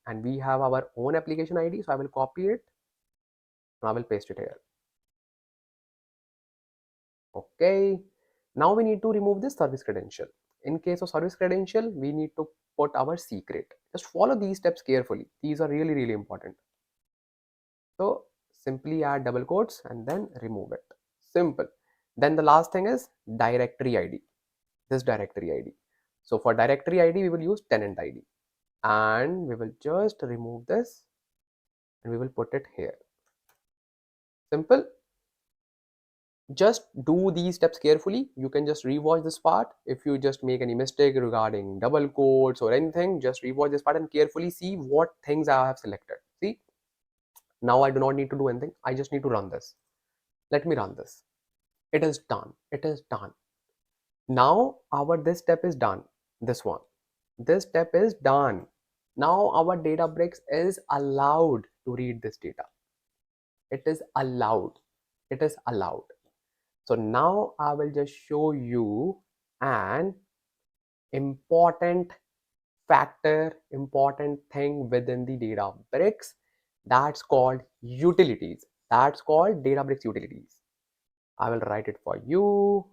and we have our own application ID. So I will copy it, and I will paste it here. Okay. Now we need to remove this service credential. In case of service credential, we need to put our secret. Just follow these steps carefully. These are really, really important. So simply add double quotes and then remove it. Simple. Then the last thing is directory ID. This directory ID. So for directory ID, we will use tenant ID, and we will just remove this and we will put it here. Simple. Just do these steps carefully. You can just rewatch this part. If you just make any mistake regarding double quotes or anything, just rewatch this part and carefully see what things I have selected. See, now I do not need to do anything. I just need to run this. Let me run this. It is done. It is done. Now our this step is done. This one. This step is done. Now our Databricks is allowed to read this data. It is allowed. It is allowed. So now I will just show you an important factor, important thing within the Databricks that's called utilities. That's called Databricks Utilities. I will write it for you.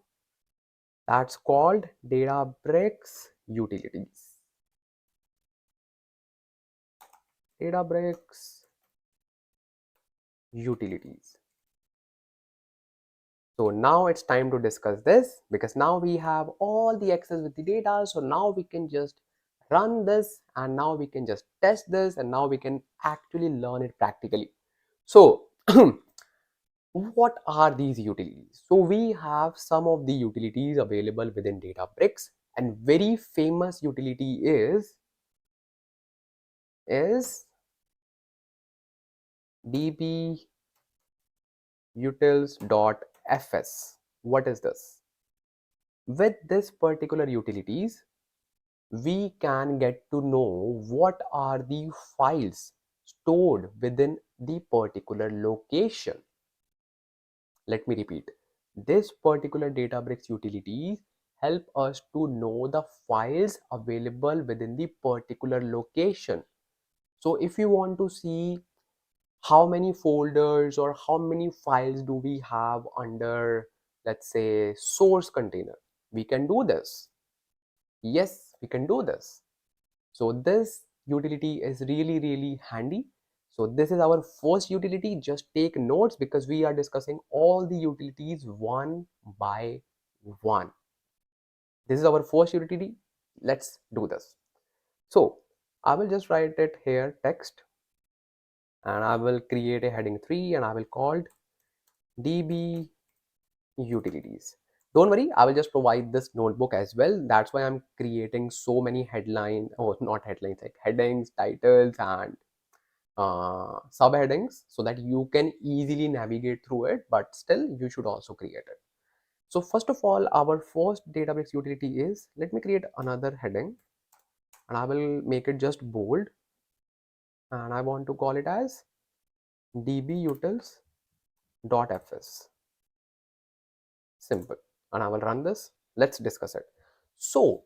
That's called Databricks Utilities. Databricks Utilities. So now it's time to discuss this, because now we have all the access with the data. So now we can just run this, and now we can just test this, and now we can actually learn it practically. So what are these utilities? So we have some of the utilities available within Databricks, and very famous utility is dbutils.fs. What is this? With this particular utilities, we can get to know what are the files stored within the particular location. Let me repeat. This particular Databricks utilities help us to know the files available within the particular location. So if you want to see how many folders or how many files do we have under, let's say, source container, we can do this. Yes, we can do this. So this utility is really handy. So this is our first utility. Just take notes, because we are discussing all the utilities one by one. This is our first utility. Let's do this. So I will just write it here, text, and I will create a heading 3, and I will call DB Utilities. Don't worry, I will just provide this notebook as well. That's why I'm creating so many headlines, or not headlines, like headings, titles, and subheadings, so that you can easily navigate through it, but still you should also create it. So first of all, our first Databricks utility is, let me create another heading, and I will make it just bold, and I want to call it as dbutils.fs. Simple. And I will run this. Let's discuss it. So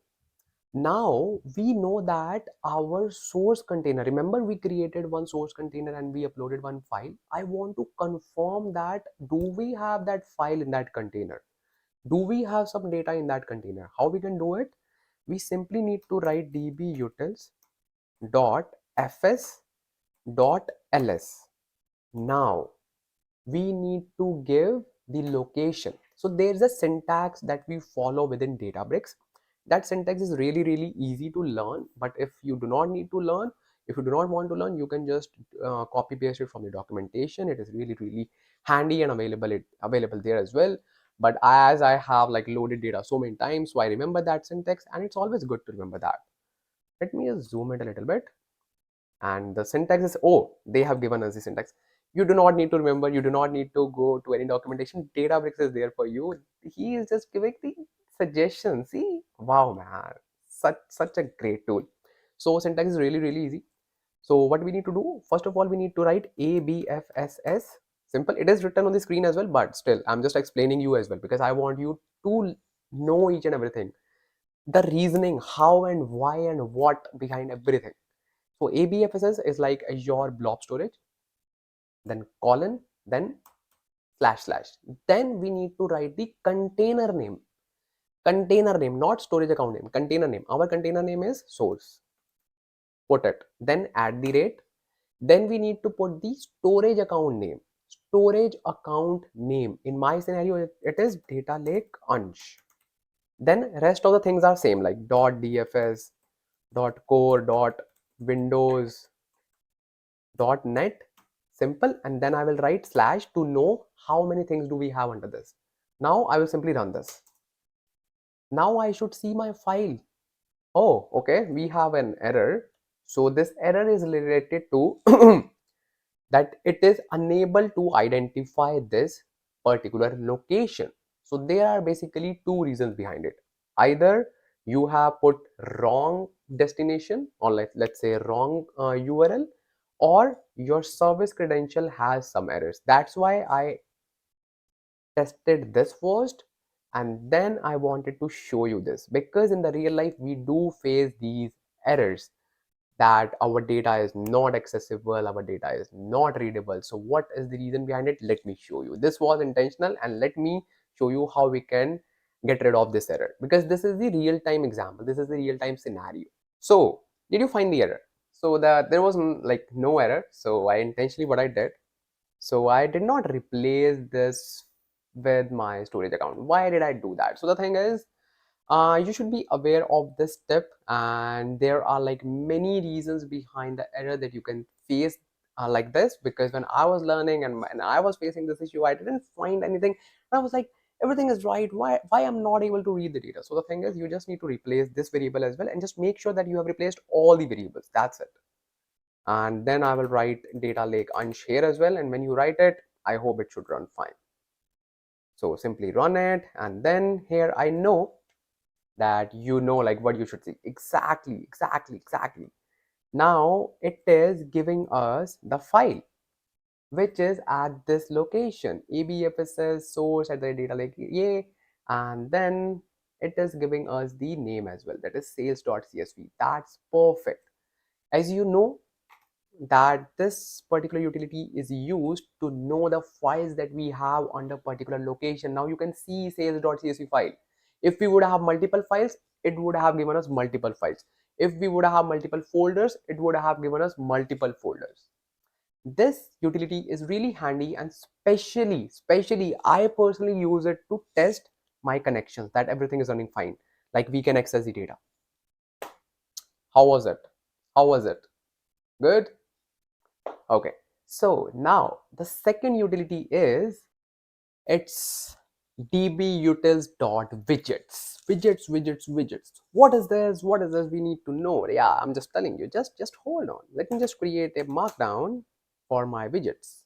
now we know that our source container, remember we created one source container and we uploaded one file. I want to confirm that, do we have that file in that container? Do we have some data in that container? How we can do it? We simply need to write dbutils.fs.ls. Now we need to give the location. So there's a syntax that we follow within Databricks. That syntax is really easy to learn, but if you do not need to learn, if you do not want to learn, you can just copy paste it from the documentation. It is really handy and available there as well. But as I have like loaded data so many times, so I remember that syntax, and it's always good to remember that. Let me just zoom it a little bit. And the syntax is, oh, they have given us the syntax. You do not need to remember, you do not need to go to any documentation. Databricks is there for you. He is just giving the suggestions. See, wow, man, such a great tool. So syntax is really easy. So what we need to do, first of all, we need to write ABFSS. Simple. It is written on the screen as well, but still I'm just explaining you as well, because I want you to know each and everything, the reasoning, how and why and what behind everything. So ABFSS is like Azure blob storage, then colon, then // Then we need to write the container name. Container name, not storage account name, container name. Our container name is source. Put it. Then at the rate. Then we need to put the storage account name. Storage account name. In my scenario, it is Data Lake Ansh. Then rest of the things are same, like .dfs, .core, .windows, .net. Simple. And then I will write / to know how many things do we have under this. Now I will simply run this. Now I should see my file. Oh, okay, we have an error. So this error is related to that it is unable to identify this particular location. So there are basically two reasons behind it. Either you have put wrong destination, or let's say wrong URL, or your service credential has some errors. That's why I tested this first, and then I wanted to show you this, because in the real life we do face these errors that our data is not accessible, our data is not readable. So what is the reason behind it? Let me show you. This was intentional, and let me show you how we can get rid of this error, because this is the real-time example, this is the real-time scenario. So did you find the error? So that there was like no error. So I intentionally, what I did, so I did not replace this with my storage account. Why did I do that? So the thing is, you should be aware of this tip, and there are like many reasons behind the error that you can face like this. Because when I was learning and I was facing this issue, I didn't find anything. And I was like, everything is right. Why I'm not able to read the data? So the thing is, you just need to replace this variable as well, and just make sure that you have replaced all the variables. That's it. And then I will write data lake Ansh here as well. And when you write it, I hope it should run fine. So simply run it, and then here I know that you know like what you should see. Exactly. Now it is giving us the file which is at this location, ABFS source at the data lake, yeah. And then it is giving us the name as well, that is sales.csv. That's perfect. As you know that this particular utility is used to know the files that we have under particular location. Now you can see sales.csv file. If we would have multiple files, it would have given us multiple files. If we would have multiple folders, it would have given us multiple folders. This utility is really handy, and especially I personally use it to test my connections that everything is running fine, like we can access the data. How was it? Good. Okay, so now the second utility is, it's dbutils.widgets. Widgets. What is this? We need to know. Yeah, I'm just telling you. Just hold on. Let me just create a markdown for my widgets.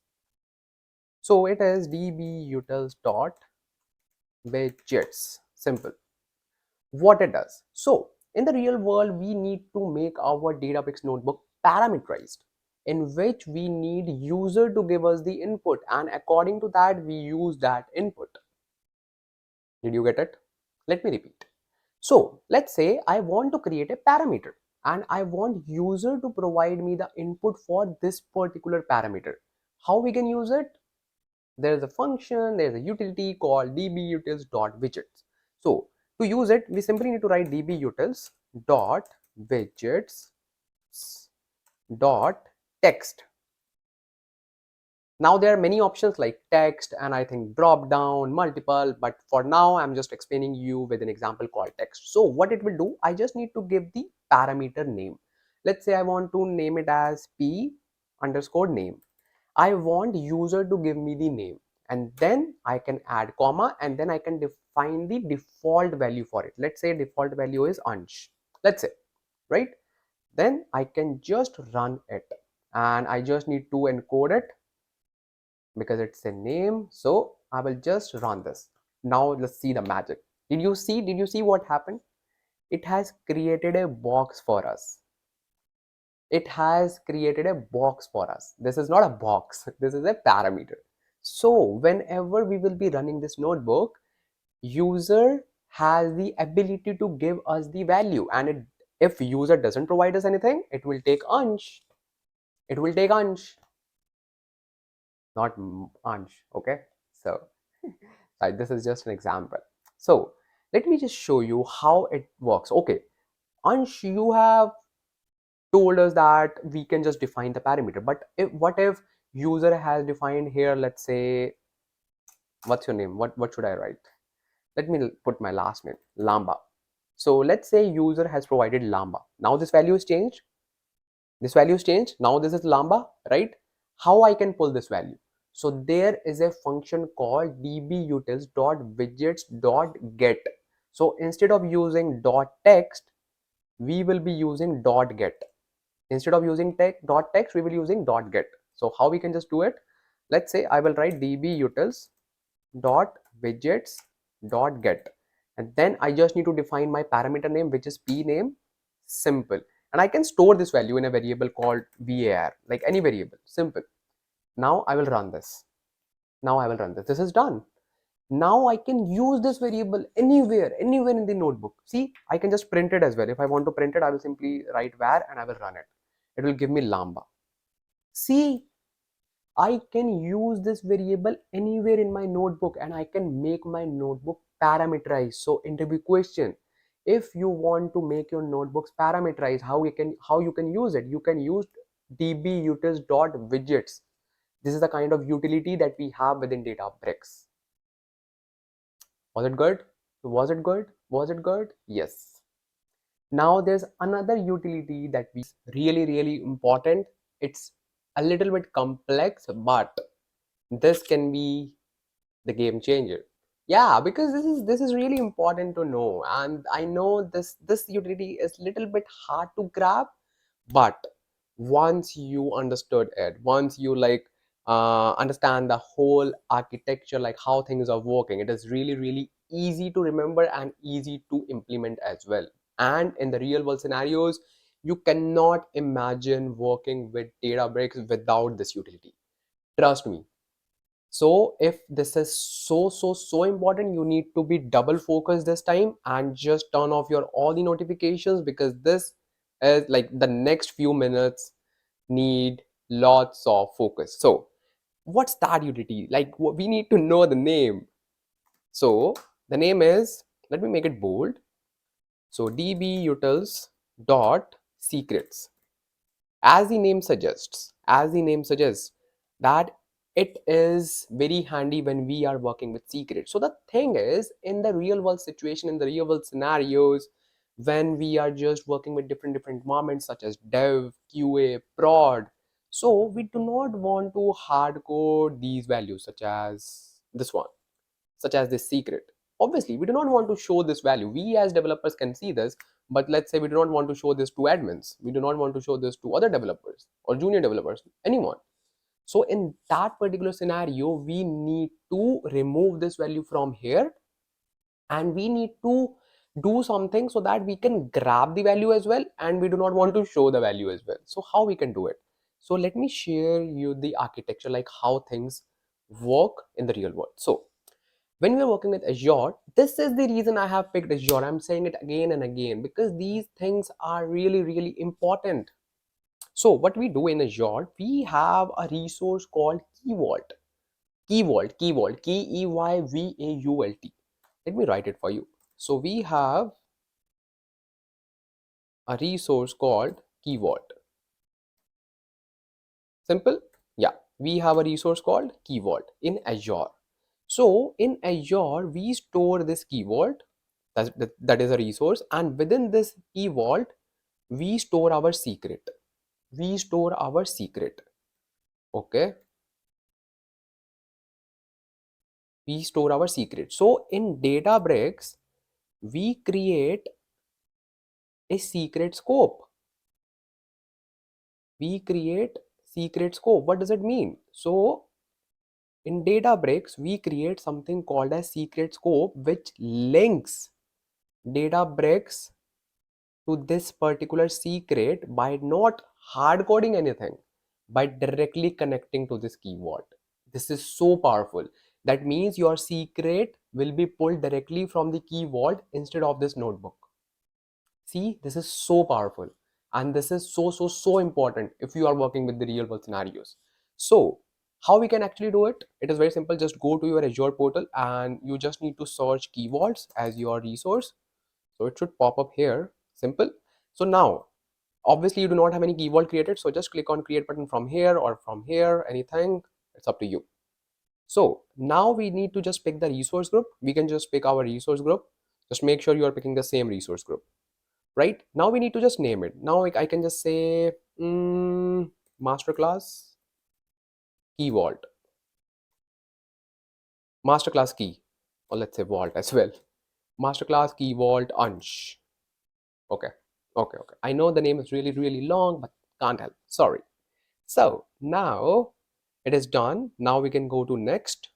So it is dbutils.widgets. Simple. What it does. So in the real world, we need to make our Databricks notebook parameterized, in which we need user to give us the input, and according to that we use that input. Did you get it? Let me repeat. So let's say I want to create a parameter, and I want user to provide me the input for this particular parameter. How we can use it? There's a function, there's a utility called dbutils.widgets. So to use it, we simply need to write dbutils.widgets.text. Now there are many options like text and I think drop down, multiple, but for now I'm just explaining you with an example called text. So what it will do, I just need to give the parameter name. Let's say I want to name it as p_name. I want user to give me the name, and then I can add comma, and then I can define the default value for it. Let's say default value is Ansh, let's say, right? Then I can just run it, and I just need to encode it because it's a name. So I will just run this. Now let's see the magic. Did you see what happened? It has created a box for us. It has created a box for us. This is not a box, this is a parameter. So whenever we will be running this notebook, user has the ability to give us the value, and if user doesn't provide us anything, it will take Ansh. Not Ansh. Okay, so this is just an example. So let me just show you how it works. Okay, Ansh, you have told us that we can just define the parameter, but what if user has defined here, let's say, what's your name, what should I write? Let me put my last name, Lamba. So let's say user has provided Lamba. Now this value is changed. Now this is Lamba, right? How I can pull this value? So there is a function called dbutils.widgets.get. So instead of using .text, we will be using .get. Instead of using .text, we will using .get. So how we can just do it? Let's say I will write dbutils.widgets.get, and then I just need to define my parameter name, which is p name. Simple. And I can store this value in a variable called var, like any variable. Simple. Now I will run this. This is done. Now I can use this variable anywhere in the notebook. See, I can just print it as well. If I want to print it, I will simply write var and I will run it. It will give me Lamba. See, I can use this variable anywhere in my notebook, and I can make my notebook parameterized. So interview question, if you want to make your notebooks parameterized, how you can use it? You can use dbutils.widgets. This is the kind of utility that we have within Databricks. Was it good? Was it good? Was it good? Yes. Now there's another utility that we really important. It's a little bit complex, but this can be the game changer. Yeah, because this is really important to know, and I know this utility is little bit hard to grab, but once you understood it, once you like understand the whole architecture, like how things are working, it is really easy to remember and easy to implement as well. And in the real world scenarios, you cannot imagine working with Databricks without this utility. Trust me. So if this is so important, you need to be double focused this time and just turn off your all the notifications, because this is like the next few minutes need lots of focus. So what's that utility? Like we need to know the name. So the name is, let me make it bold. So dbutils dot secrets. As the name suggests, that it is very handy when we are working with secrets. So the thing is, in the real world situation, in the real world scenarios, when we are just working with different environments such as dev, qa, prod, so we do not want to hard code these values, such as this one, such as this secret. Obviously, we do not want to show this value. We as developers can see this, but let's say we do not want to show this to admins. We do not want to show this to other developers or junior developers, anyone. So in that particular scenario, we need to remove this value from here, and we need to do something so that we can grab the value as well, and we do not want to show the value as well. So how we can do it? So let me share you the architecture, like how things work in the real world. So when we're working with Azure, this is the reason I have picked Azure. I'm saying it again and again because these things are really important. So what we do in Azure, we have a resource called Key Vault. Keyvault. Let me write it for you. So we have a resource called Key Vault. Simple? Yeah, we have a resource called Key Vault in Azure. So in Azure, we store this Key Vault. That is a resource, and within this Key Vault, we store our secret. We store our secret. Okay, we store our secret. So in Databricks, we create a secret scope. We create secret scope. What does it mean? So in Databricks, we create something called a secret scope, which links Databricks to this particular secret by not hard coding anything, by directly connecting to this Key Vault. This is so powerful. That means your secret will be pulled directly from the Key Vault instead of this notebook. See, this is so powerful, and this is so important if you are working with the real world scenarios. So how we can actually do it? It is very simple. Just go to your Azure portal and you just need to search Key Vaults as your resource. So it should pop up here. Simple. So now obviously you do not have any Key Vault created, so just click on create button from here or from here, anything. It's up to you. So now we need to just pick the resource group. We can just pick our resource group. Just make sure you are picking the same resource group. Right now we need to just name it. Now I can just say Masterclass Key Vault. Masterclass key, or let's say vault as well. Masterclass key vault Ansh. Okay, okay. I know the name is really, really long, but can't help. Sorry. So now it is done. Now we can go to next.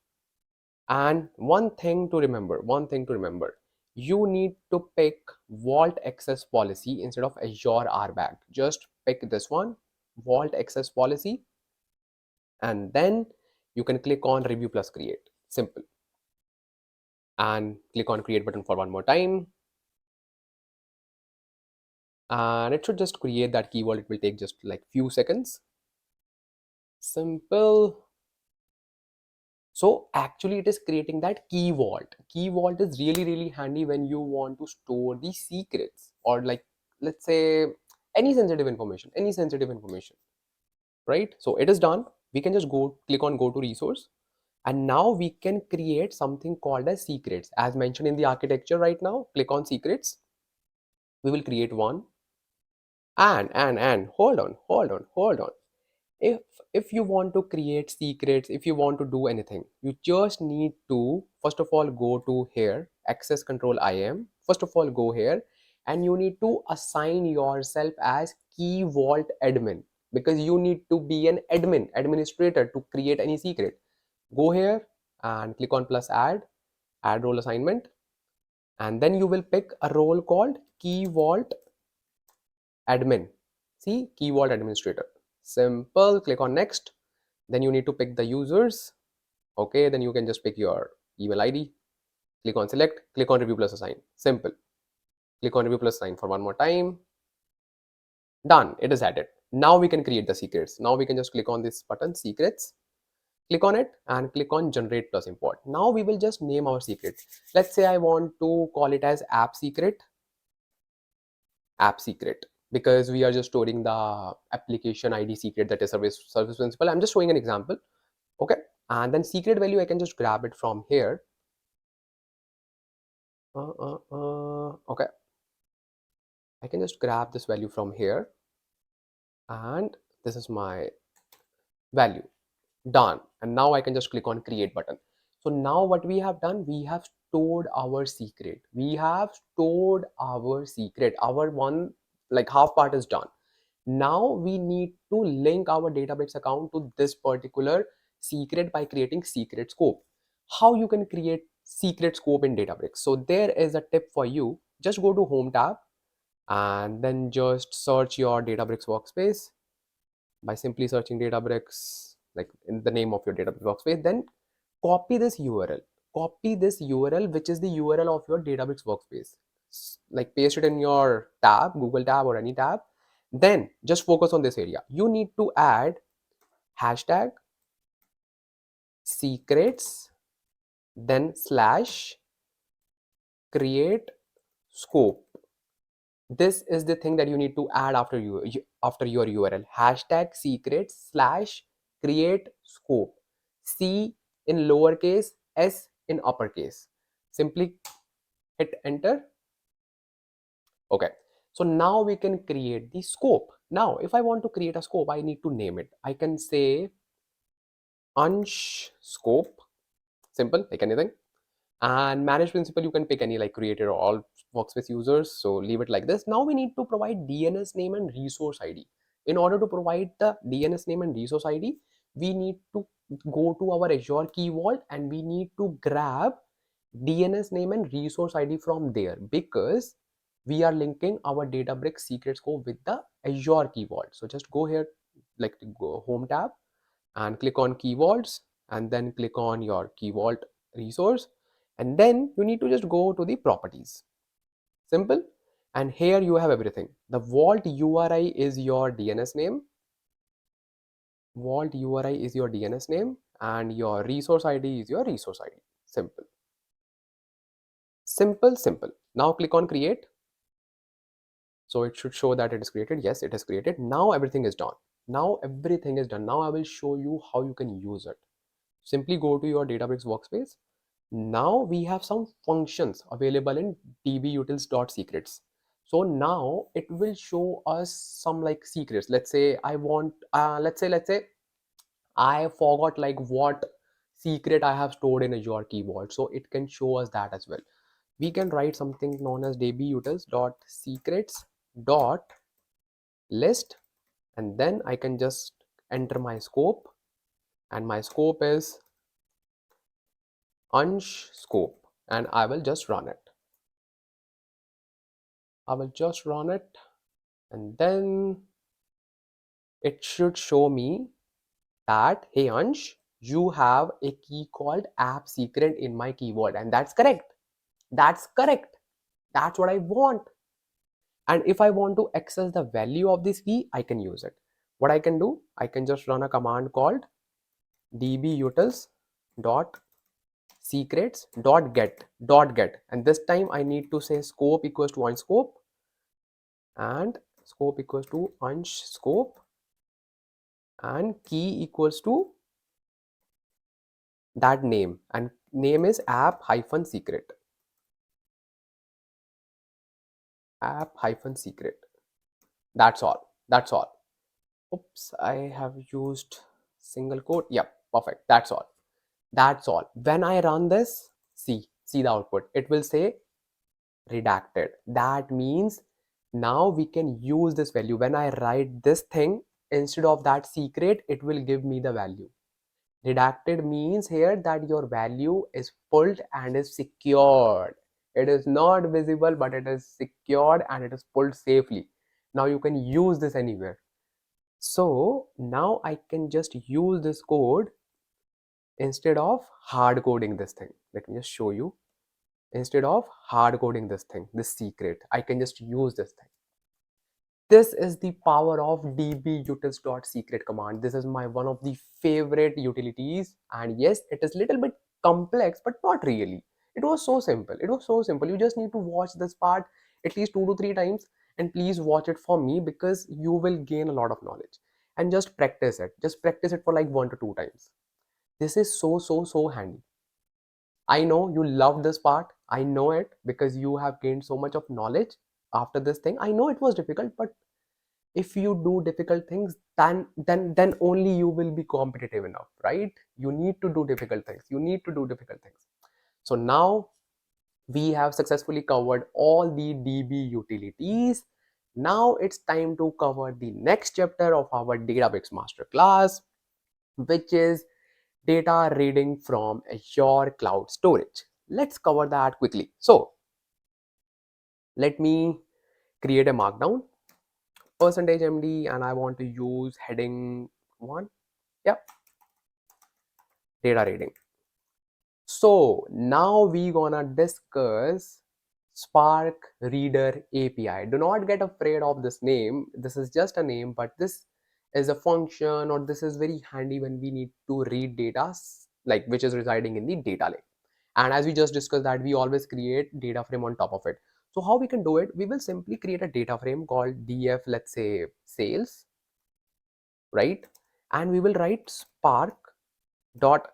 And one thing to remember, you need to pick Vault Access Policy instead of Azure RBAC. Just pick this one, Vault Access Policy, and then you can click on Review plus Create. Simple. And click on Create button for one more time. And it should just create that key vault. It will take just like few seconds. Simple. So actually it is creating that key vault. Key vault is really, really handy when you want to store the secrets, or like, let's say any sensitive information, right? So it is done. We can just click on go to resource, and now we can create something called as secrets as mentioned in the architecture. Right now, click on secrets. We will create one. And hold on. if if you want to create secrets, if you want to do anything, you just need to first of all go to here, access control IAM. First of all, go here, and you need to assign yourself as key vault admin, because you need to be an administrator to create any secret. Go here and click on plus add role assignment, and then you will pick a role called key vault admin. See, key vault administrator. Simple. Click on next. Then you need to pick the users. Okay, then you can just pick your email ID. Click on select. Click on review plus assign. Simple. Click on review plus assign for one more time. Done. It is added. Now we can create the secrets. Now we can just click on this button, secrets. Click on it and click on generate plus import. Now we will just name our secret. Let's say I want to call it as app secret, because we are just storing the application ID secret, that is service principal. I'm just showing an example. Okay, and then secret value I can just grab it from here. Okay, I can just grab this value from here, and this is my value. Done. And now I can just click on create button. So now what we have done, we have stored our secret. Our one, like, half part is done. Now we need to link our Databricks account to this particular secret by creating secret scope. How you can create secret scope in Databricks? So there is a tip for you. Just go to home tab and then just search your Databricks workspace by simply searching Databricks, like in the name of your Databricks workspace. Then copy this URL, which is the URL of your Databricks workspace. Like, paste it in your tab, Google tab or any tab. Then just focus on this area. You need to add hashtag secrets, then slash create scope. This is the thing that you need to add after your URL. Hashtag secrets slash create scope. C in lowercase, S in uppercase. Simply hit enter. Okay, so now we can create the scope. Now if I want to create a scope, I need to name it. I can say Ansh scope. Simple, like anything. And manage principal, you can pick any, like created or all workspace users. So leave it like this. Now we need to provide DNS name and resource ID. In order to provide the DNS name and resource ID, we need to go to our Azure Key Vault and we need to grab DNS name and resource ID from there, because we are linking our Databricks secret scope with the Azure Key Vault. So just go here, like go home tab and click on Key Vaults, and then click on your Key Vault resource, and then you need to just go to the properties. Simple. And here you have everything. The vault URI is your DNS name. And your resource ID is your resource ID. Simple. Simple. Now click on create. So it should show that it is created. Yes, it is created. Now everything is done. Now I will show you how you can use it. Simply go to your Databricks workspace. Now we have some functions available in dbutils.secrets. So now it will show us some like secrets. Let's say I want, let's say I forgot like what secret I have stored in Azure Key Vault. So it can show us that as well. We can write something known as dbutils dot secrets dot list, and then I can just enter my scope, and my scope is Ansh scope, and I will just run it. I will just run it, and then it should show me that, hey Ansh, you have a key called app secret in my keyword, and that's correct. That's correct. That's what I want. And if I want to access the value of this key, I can use it. What I can do, I can just run a command called dbutils dot secrets dot get, and this time I need to say scope equals to unscope and scope equals to unsh scope and key equals to that name, and name is app hyphen secret. App hyphen secret. That's all. That's all. Oops, I have used single quote. Yep, perfect. That's all. That's all. When I run this, see the output. It will say redacted. That means now we can use this value. When I write this thing, instead of that secret, it will give me the value. Redacted means here that your value is pulled and is secured. It is not visible, but it is secured and it is pulled safely. Now you can use this anywhere. So now I can just use this code instead of hard coding this thing. Let me just show you. Instead of hard coding this thing, this secret, I can just use this thing. This is the power of dbutils.secret command. This is my one of the favorite utilities, and yes, it is little bit complex, but not really. It was so simple. It was so simple. You just need to watch this part at least 2 to 3 times, and please watch it for me because you will gain a lot of knowledge. And just practice it. Just practice it for like 1 to 2 times. This is so handy. I know you love this part. I know it because you have gained so much of knowledge after this thing. I know it was difficult, but if you do difficult things, then only you will be competitive enough, right? You need to do difficult things. You need to do difficult things. So now we have successfully covered all the DB utilities. Now it's time to cover the next chapter of our Databricks masterclass, which is data reading from Azure cloud storage. Let's cover that quickly. So let me create a markdown percentage MD, and I want to use heading 1. Yep, data reading. So now we gonna discuss Spark Reader API. Do not get afraid of this name. This is just a name, but this is a function, or this is very handy when we need to read data like which is residing in the data lake. And as we just discussed that we always create data frame on top of it. So how we can do it? We will simply create a data frame called df, let's say sales, right? And we will write Spark dot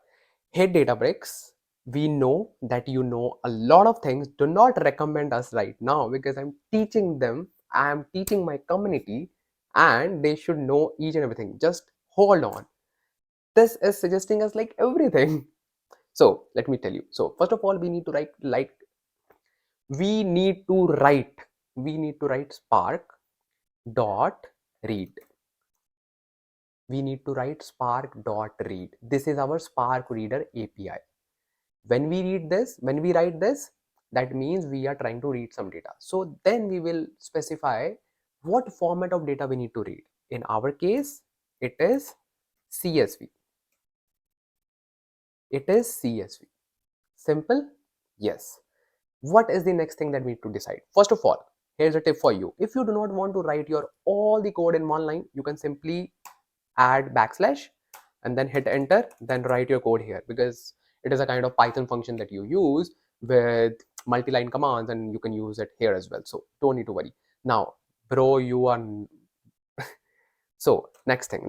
hey Databricks, we know that you know a lot of things. Do not recommend us right now because I'm teaching them. I am teaching my community and they should know each and everything. Just hold on. This is suggesting us like everything. So let me tell you. So first of all, we need to write we need to write Spark dot read. We need to write Spark dot read. This is our Spark Reader API. When we write this, that means we are trying to read some data. So then we will specify what format of data we need to read. In our case, it is CSV. It is CSV. Simple? Yes. What is the next thing that we need to decide? First of all, here's a tip for you. If you do not want to write your all the code in one line, you can simply add backslash and then hit enter, then write your code here, because it is a kind of Python function that you use with multi-line commands, and you can use it here as well. So don't need to worry. Now, bro, you are so next thing.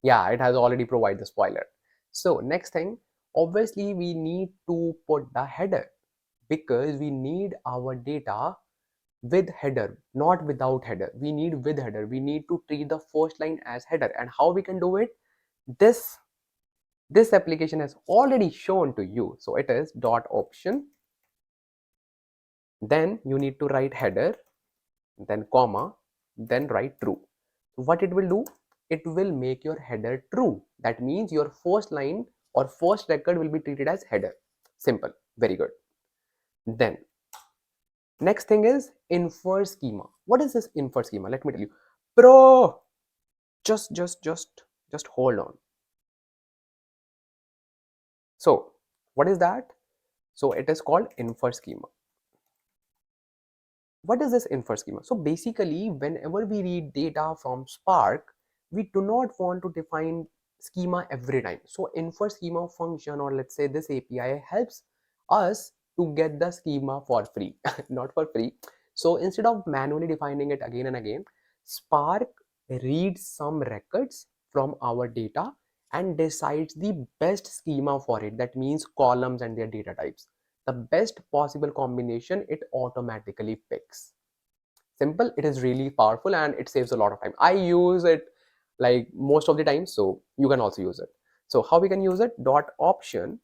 Yeah, it has already provided the spoiler. So next thing, obviously we need to put the header, because we need our data with header, not without header. We need with header. We need to treat the first line as header. And how we can do it? This This application has already shown to you. So it is dot option. Then you need to write header, then comma, then write true. So what it will do? It will make your header true. That means your first line or first record will be treated as header. Simple. Very good. Then next thing is infer schema. What is this infer schema? Let me tell you. Bro, just hold on. So what is that? So it is called infer schema. What is this infer schema? So basically, whenever we read data from Spark, we do not want to define schema every time. So infer schema function, or let's say this API, helps us to get the schema for free, not for free. So instead of manually defining it again and again, Spark reads some records from our data and decides the best schema for it. That means columns and their data types. The best possible combination it automatically picks. Simple. It is really powerful and it saves a lot of time. I use it like most of the time, so you can also use it. So how we can use it? Dot option,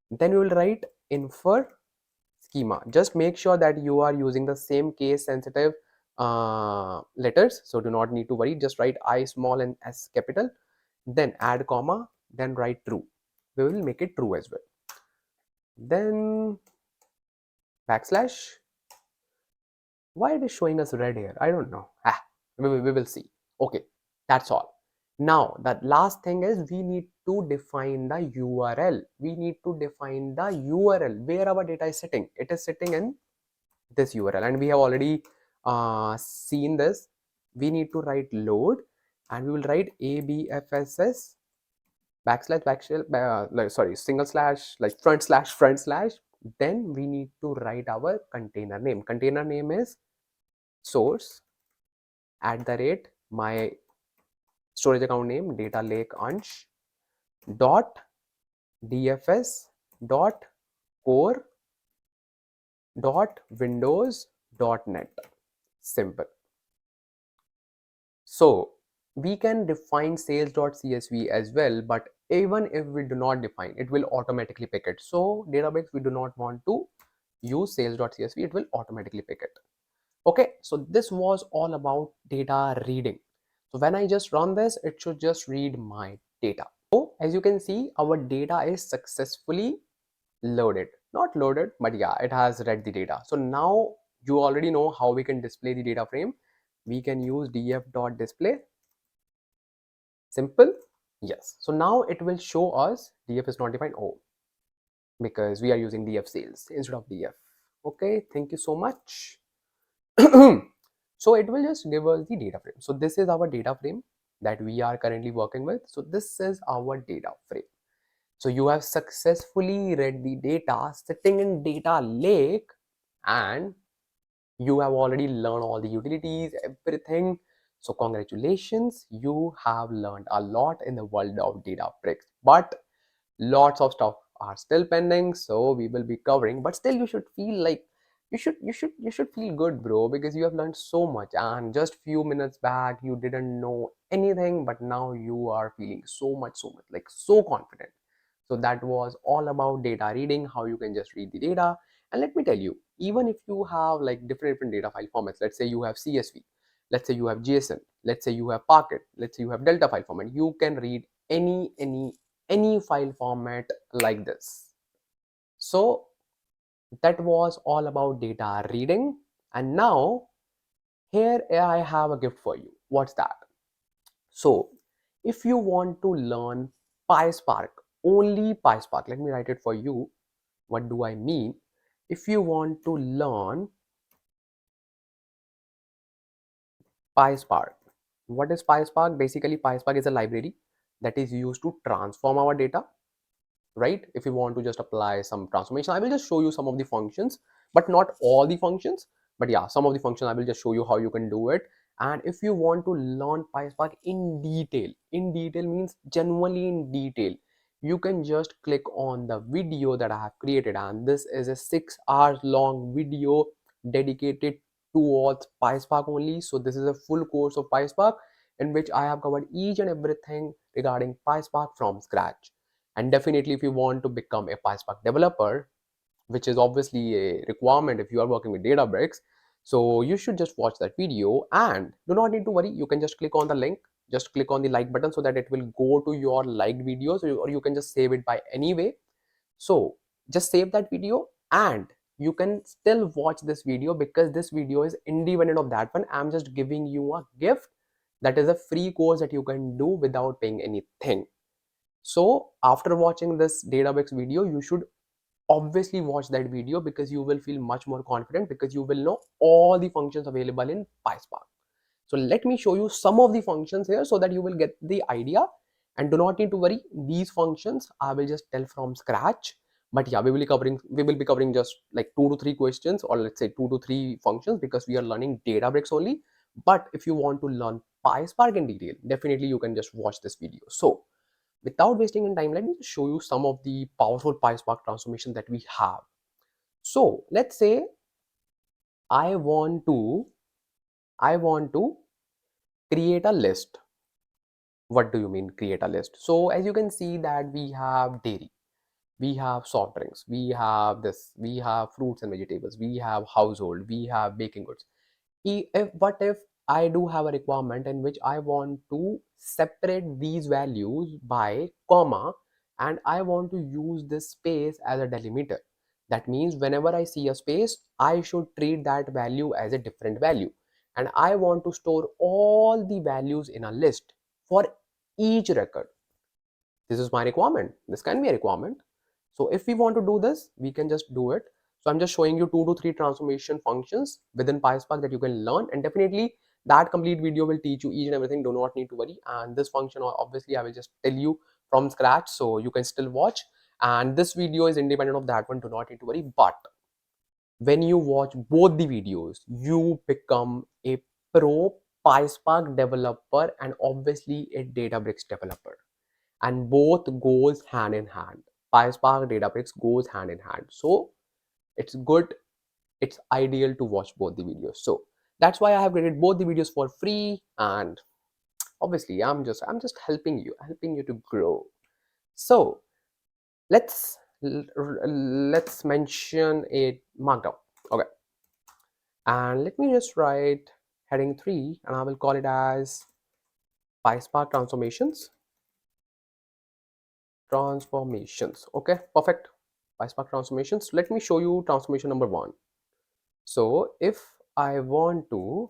then we will write infer schema. Just make sure that you are using the same case sensitive letters, so do not need to worry. Just write I small and S capital, then add comma, then write true. We will make it true as well. Then backslash. Why it is showing us red here? I don't know. We will see. Okay, that's all. Now the last thing is we need to define the URL. We need to define the URL where our data is sitting. It is sitting in this URL, and we have already seen this. We need to write load, and we will write ABFSS backslash single slash, like front slash. Then we need to write our container name. Container name is source @ my storage account name data lake Ansh dot dfs dot core dot windows dot net. Simple. So we can define sales.csv as well, but even if we do not define, it will automatically pick it. So Databricks, we do not want to use sales.csv, it will automatically pick it. Okay, so this was all about data reading. So when I just run this, it should just read my data. So as you can see, our data is successfully loaded. Not loaded, but yeah, it has read the data. So now you already know how we can display the data frame. We can use df.display. Simple. Yes. So now it will show us df is not defined. Oh, because we are using df sales instead of df. Okay, thank you so much. So it will just give us the data frame. So this is our data frame that we are currently working with. So this is our data frame. So you have successfully read the data sitting in data lake, and you have already learned all the utilities, everything. So congratulations, you have learned a lot in the world of Databricks, but lots of stuff are still pending, so we will be covering. But still, you should feel like you should feel good, bro, because you have learned so much. And just few minutes back you didn't know anything, but now you are feeling so much, like so confident. So that was all about data reading, how you can just read the data. And let me tell you, even if you have like different data file formats, let's say you have CSV, let's say you have JSON, let's say you have Parquet, let's say you have Delta file format, you can read any file format like this. So that was all about data reading. And now here I have a gift for you. What's that? So if you want to learn PySpark, only PySpark, let me write it for you. What do I mean? If you want to learn PySpark, what is PySpark? Basically, PySpark is a library that is used to transform our data, right? If you want to just apply some transformation, I will just show you some of the functions, but not all the functions. But yeah, some of the functions I will just show you how you can do it. And if you want to learn PySpark in detail means genuinely in detail, you can just click on the video that I have created. And this is a 6 hours long video dedicated towards PySpark only. So this is a full course of PySpark in which I have covered each and everything regarding PySpark from scratch. And definitely, if you want to become a PySpark developer, which is obviously a requirement if you are working with Databricks, so you should just watch that video and do not need to worry. You can just click on the link, just click on the like button so that it will go to your liked videos, or you can just save it by any way. So just save that video and you can still watch this video because this video is independent of that one. I'm just giving you a gift, that is a free course that you can do without paying anything. So after watching this Databricks video, you should obviously watch that video because you will feel much more confident, because you will know all the functions available in PySpark. So let me show you some of the functions here so that you will get the idea, and do not need to worry, these functions I will just tell from scratch. But yeah, we will be covering just like 2 to 3 questions, or let's say 2 to 3 functions, because we are learning Databricks only. But if you want to learn PySpark in detail, definitely you can just watch this video. So without wasting any time, let me just show you some of the powerful PySpark transformation that we have. So let's say I want to I want to create a list. What do you mean create a list? So as you can see that we have dairy, we have soft drinks, we have this, we have fruits and vegetables, we have household, we have baking goods. What if I do have a requirement in which I want to separate these values by comma, and I want to use this space as a delimiter? That means whenever I see a space, I should treat that value as a different value, and I want to store all the values in a list for each record. This is my requirement. This can be a requirement. So if we want to do this, we can just do it. So I'm just showing you 2 to 3 transformation functions within PySpark that you can learn, and definitely that complete video will teach you each and everything. Do not need to worry. And this function, obviously I will just tell you from scratch, so you can still watch. And this video is independent of that one. Do not need to worry. But when you watch both the videos, you become a pro PySpark developer and obviously a Databricks developer, and both goes hand in hand. PySpark Databricks goes hand in hand. So it's good, it's ideal to watch both the videos. So that's why I have created both the videos for free, and obviously I'm just helping you to grow. So let's let's mention a markdown. Okay, and let me just write heading 3, and I will call it as PySpark transformations. Okay, perfect. PySpark transformations. Let me show you transformation number 1. So if I want to,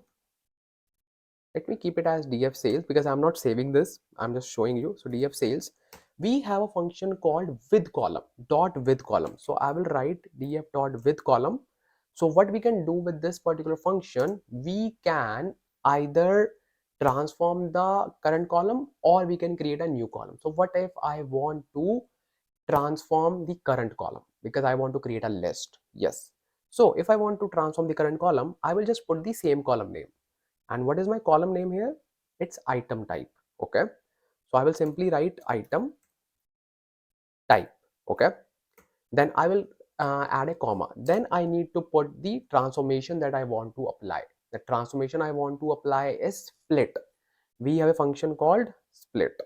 let me keep it as df sales because I'm not saving this, I'm just showing you. So df sales, we have a function called with column, dot with column. So I will write df dot with column. So what we can do with this particular function, we can either transform the current column or we can create a new column. So what if I want to transform the current column because I want to create a list? Yes. So if I want to transform the current column, I will just put the same column name. And what is my column name here? It's item type. Okay. So I will simply write item type. Okay. Then I will add a comma. Then I need to put the transformation that I want to apply. The transformation I want to apply is split. We have a function called split.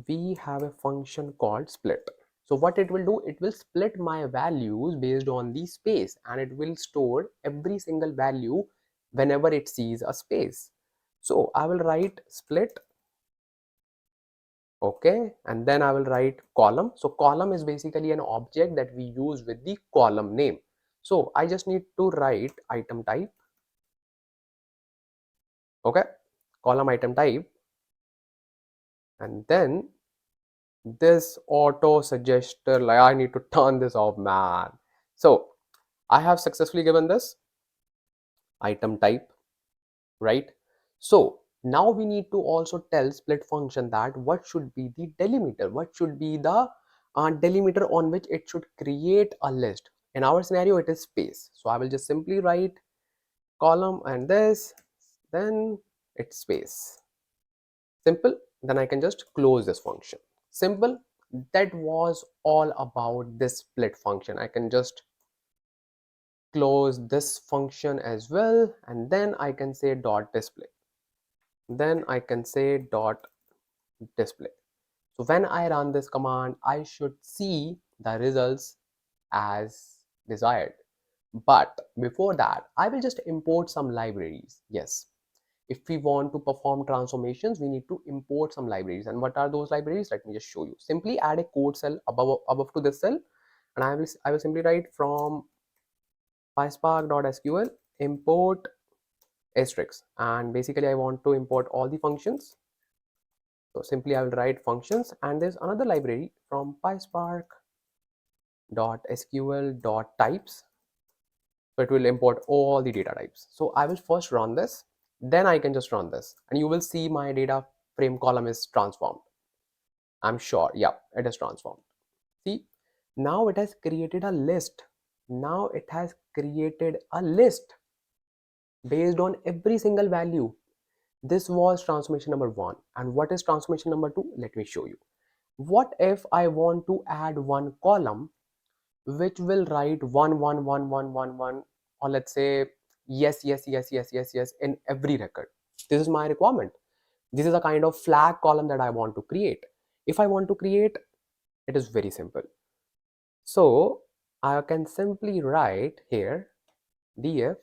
We have a function called split. So what it will do, it will split my values based on the space, and it will store every single value whenever it sees a space. So I will write split. Okay, and then I will write column. So column is basically an object that we use with the column name. So I just need to write item type. Okay, column item type, and then this auto suggester, like I need to turn this off, man. So I have successfully given this item type, right? So now we need to also tell split function that what should be the delimiter, what should be the delimiter on which it should create a list. In our scenario, it is space. So I will just simply write column and this, then it's space. Simple. Then I can just close this function. Simple. That was all about this split function. I can just close this function as well, and then I can say dot display. Then I can say dot display. So when I run this command, I should see the results as desired. But before that, I will just import some libraries. Yes, if we want to perform transformations, we need to import some libraries. And what are those libraries? Let me just show you. Simply add a code cell above to this cell, and I will simply write from PySpark.sql import asterisk, and basically I want to import all the functions. So simply I will write functions, and there's another library from PySpark.sql.types. So it will import all the data types. So I will first run this, then I can just run this, and you will see my data frame column is transformed. I'm sure, yeah, it is transformed. See, now it has created a list. Now it has created a list based on every single value. This was transformation number 1. And what is transformation number 2? Let me show you. What if I want to add one column which will write 1 1 1 1 1 1, or let's say yes yes yes yes yes yes in every record? This is my requirement. This is a kind of flag column that I want to create. If I want to create, it is very simple. So I can simply write here df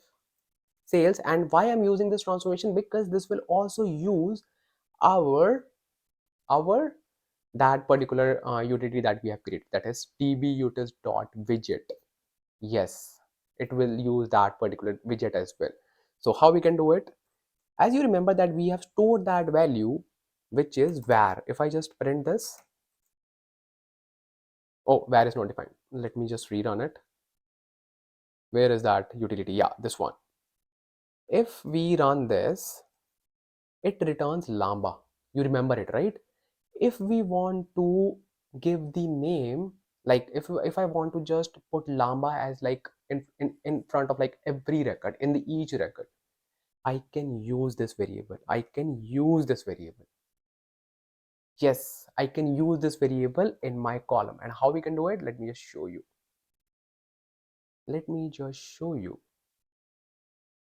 sales. And why I'm using this transformation? Because this will also use our our that particular utility that we have created, that is dbutils.widget. Yes, it will use that particular widget as well. So how we can do it? As you remember that we have stored that value, which is var. If I just print this, oh, var is not defined. Let me just rerun it. Where is that utility? Yeah, this one. If we run this, it returns Lamba. You remember it, right? If we want to give the name, like if I want to just put Lamba as like in front of like every record, in the each record, I can use this variable. I can use this variable. Yes, I can use this variable in my column. And how we can do it? Let me just show you. Let me just show you.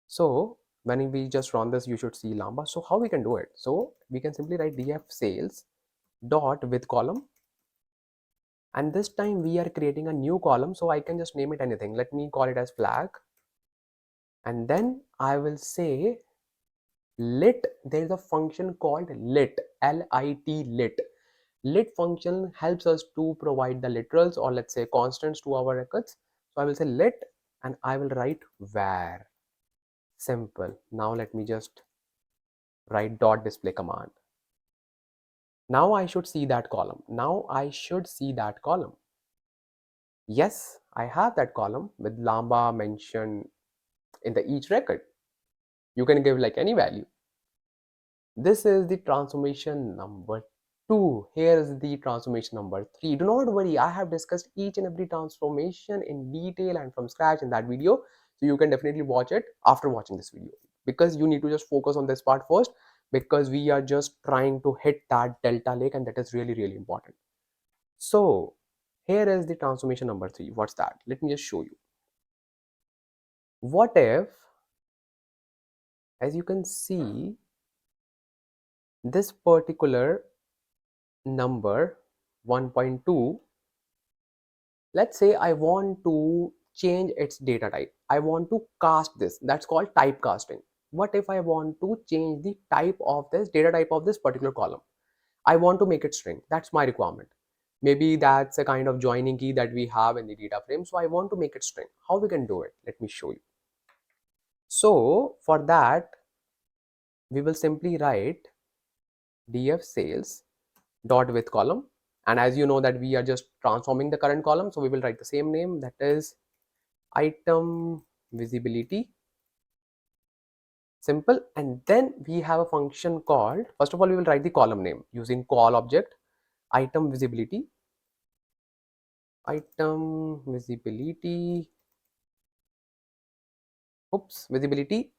So when we just run this, you should see Lamba. So how we can do it? So we can simply write df sales dot with column, and this time we are creating a new column. So I can just name it anything. Let me call it as flag, and then I will say lit. There is a function called lit, lit. Lit function helps us to provide the literals, or let's say constants, to our records. So I will say lit, and I will write var. Simple. Now let me just write dot display command. Now I should see that column. Now I should see that column. Yes, I have that column with Lamba mentioned in the each record. You can give like any value. This is the transformation number 2. Here is the transformation number 3. Do not worry, I have discussed each and every transformation in detail and from scratch in that video. So you can definitely watch it after watching this video, because you need to just focus on this part first, because we are just trying to hit that delta lake, and that is really, really important. So here is the transformation number 3. What's that? Let me just show you. What if, as you can see, this particular number 1.2, let's say I want to change its data type. I want to cast this. That's called typecasting. What if I want to change the type of this data type of this particular column? I want to make it string. That's my requirement. Maybe that's a kind of joining key that we have in the data frame. So I want to make it string. How we can do it? Let me show you. So for that, we will simply write df sales dot with column, and as you know that we are just transforming the current column, so we will write the same name, that is item visibility. Simple. And then we have a function called, first of all we will write the column name using call object, item visibility, visibility.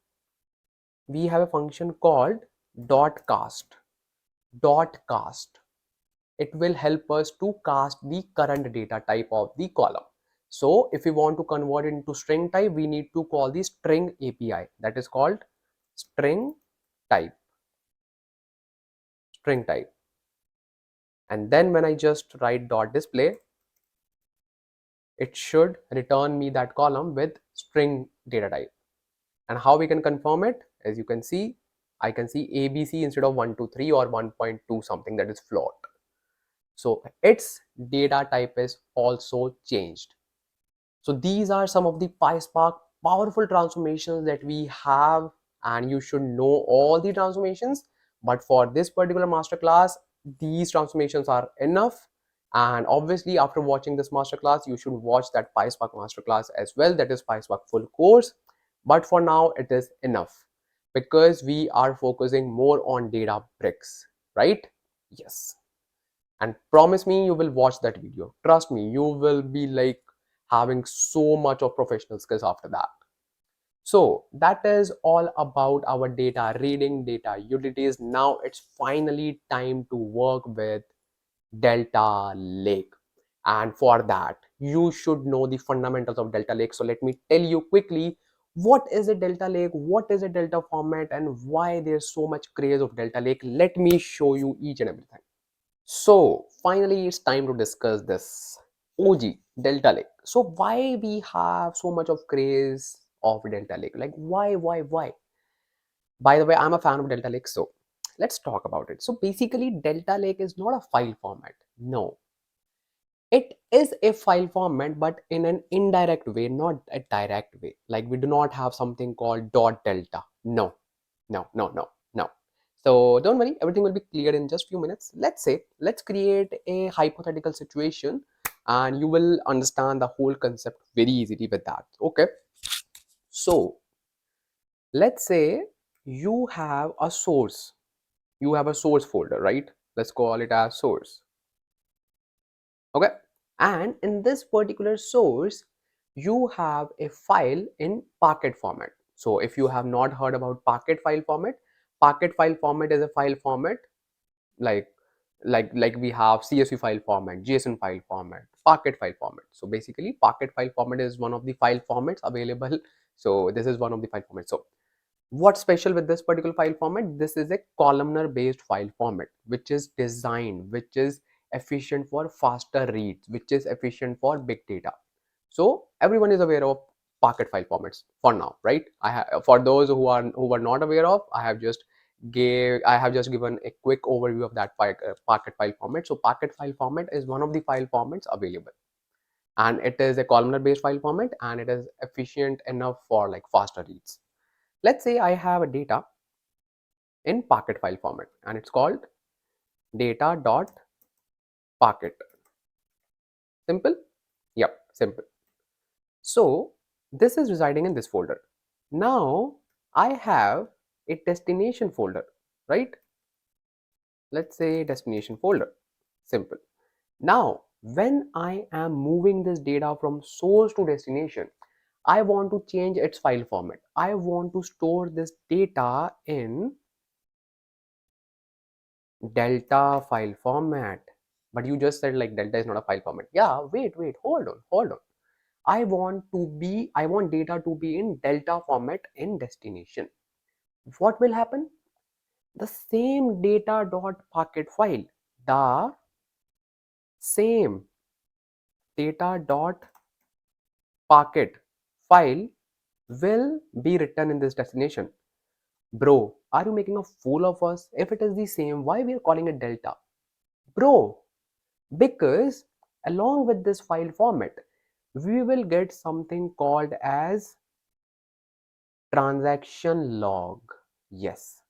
We have a function called dot cast. It will help us to cast the current data type of the column. So if we want to convert it into string type, we need to call the string API, that is called string type. And then when I just write dot display, it should return me that column with string data type. And how we can confirm it? As you can see, I can see ABC instead of 123 or 1.2 something, that is float. So its data type is also changed. So these are some of the PySpark powerful transformations that we have, and you should know all the transformations. But for this particular masterclass, these transformations are enough. And obviously, after watching this masterclass, you should watch that PySpark masterclass as well. That is PySpark full course. But for now, it is enough because we are focusing more on Databricks, right? Yes. And promise me you will watch that video. Trust me, you will be like having so much of professional skills after that. So that is all about our data reading, data utilities. Now it's finally time to work with Data Lake. And for that, you should know the fundamentals of Data Lake. So let me tell you quickly, what is a Delta Lake, what is a Delta format, and why there's so much craze of Delta Lake. Let me show you each and everything. So finally, it's time to discuss this OG Delta Lake. So why we have so much of craze of Delta Lake? Like why? By the way, I'm a fan of Delta Lake, so let's talk about it. So basically, Delta Lake is not a file format. No, it is a file format, but in an indirect way, not a direct way. Like we do not have something called dot delta. No. So don't worry, everything will be clear in just few minutes. Let's create a hypothetical situation and you will understand the whole concept very easily with that. Okay. So let's say you have a source. You have a source folder, right? Let's call it as source. Okay. And in this particular source, you have a file in Parquet format. So if you have not heard about Parquet file format is a file format like we have CSV file format, JSON file format, Parquet file format. So basically, Parquet file format is one of the file formats available. So this is one of the file formats. So what's special with this particular file format? This is a columnar based file format, which is designed, which is efficient for faster reads, which is efficient for big data. So everyone is aware of Parquet file formats for now, right? For those who were not aware of, I have just given a quick overview of that Parquet file format. So Parquet file format is one of the file formats available, and it is a columnar based file format, and it is efficient enough for like faster reads. Let's say I have a data in Parquet file format, and it's called data.parquet. Simple? Yep, simple. So this is residing in this folder. Now I have a destination folder, right? Let's say destination folder. Simple. Now, when I am moving this data from source to destination, I want to change its file format. I want to store this data in Delta file format. But you just said like Delta is not a file format. Yeah, wait, hold on. I want data to be in Delta format in destination. What will happen? The same data.parquet file, the same data.parquet file will be written in this destination. Bro, are you making a fool of us? If it is the same, why we are calling it Delta? Bro, because along with this file format, we will get something called as transaction log. Yes.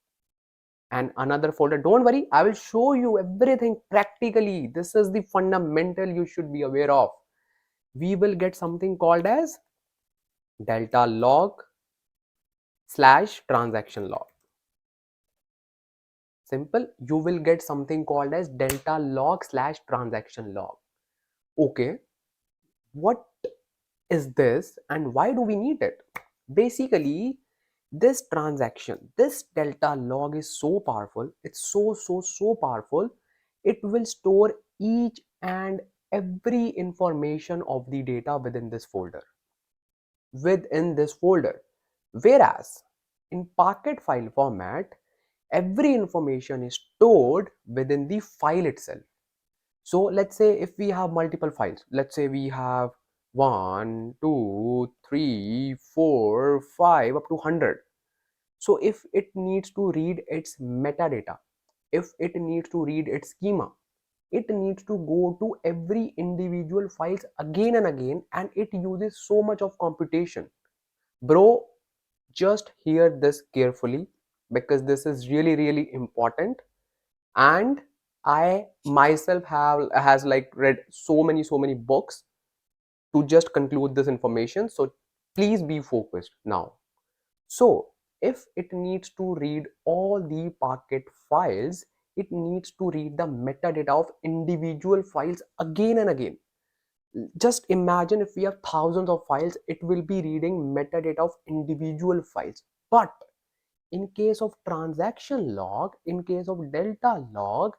And another folder. Don't worry, I will show you everything practically. This is the fundamental you should be aware of. We will get something called as delta log / transaction log. Simple. You will get something called as delta log / transaction log. Okay, what is this and why do we need it? Basically, this delta log is so powerful. It's so powerful. It will store each and every information of the data within this folder. Whereas in Parquet file format, every information is stored within the file itself. So let's say if we have multiple files, let's say we have 1, 2, 3, 4, 5 up to 100. So if it needs to read its metadata, if it needs to read its schema, it needs to go to every individual files again and again, and it uses so much of computation. Bro, just hear this carefully, because this is really really important. And I myself has like read so many books to just conclude this information, so please be focused now. So if it needs to read all the Parquet files, it needs to read the metadata of individual files again and again. Just imagine if we have thousands of files, it will be reading metadata of individual files. But in case of transaction log, in case of delta log,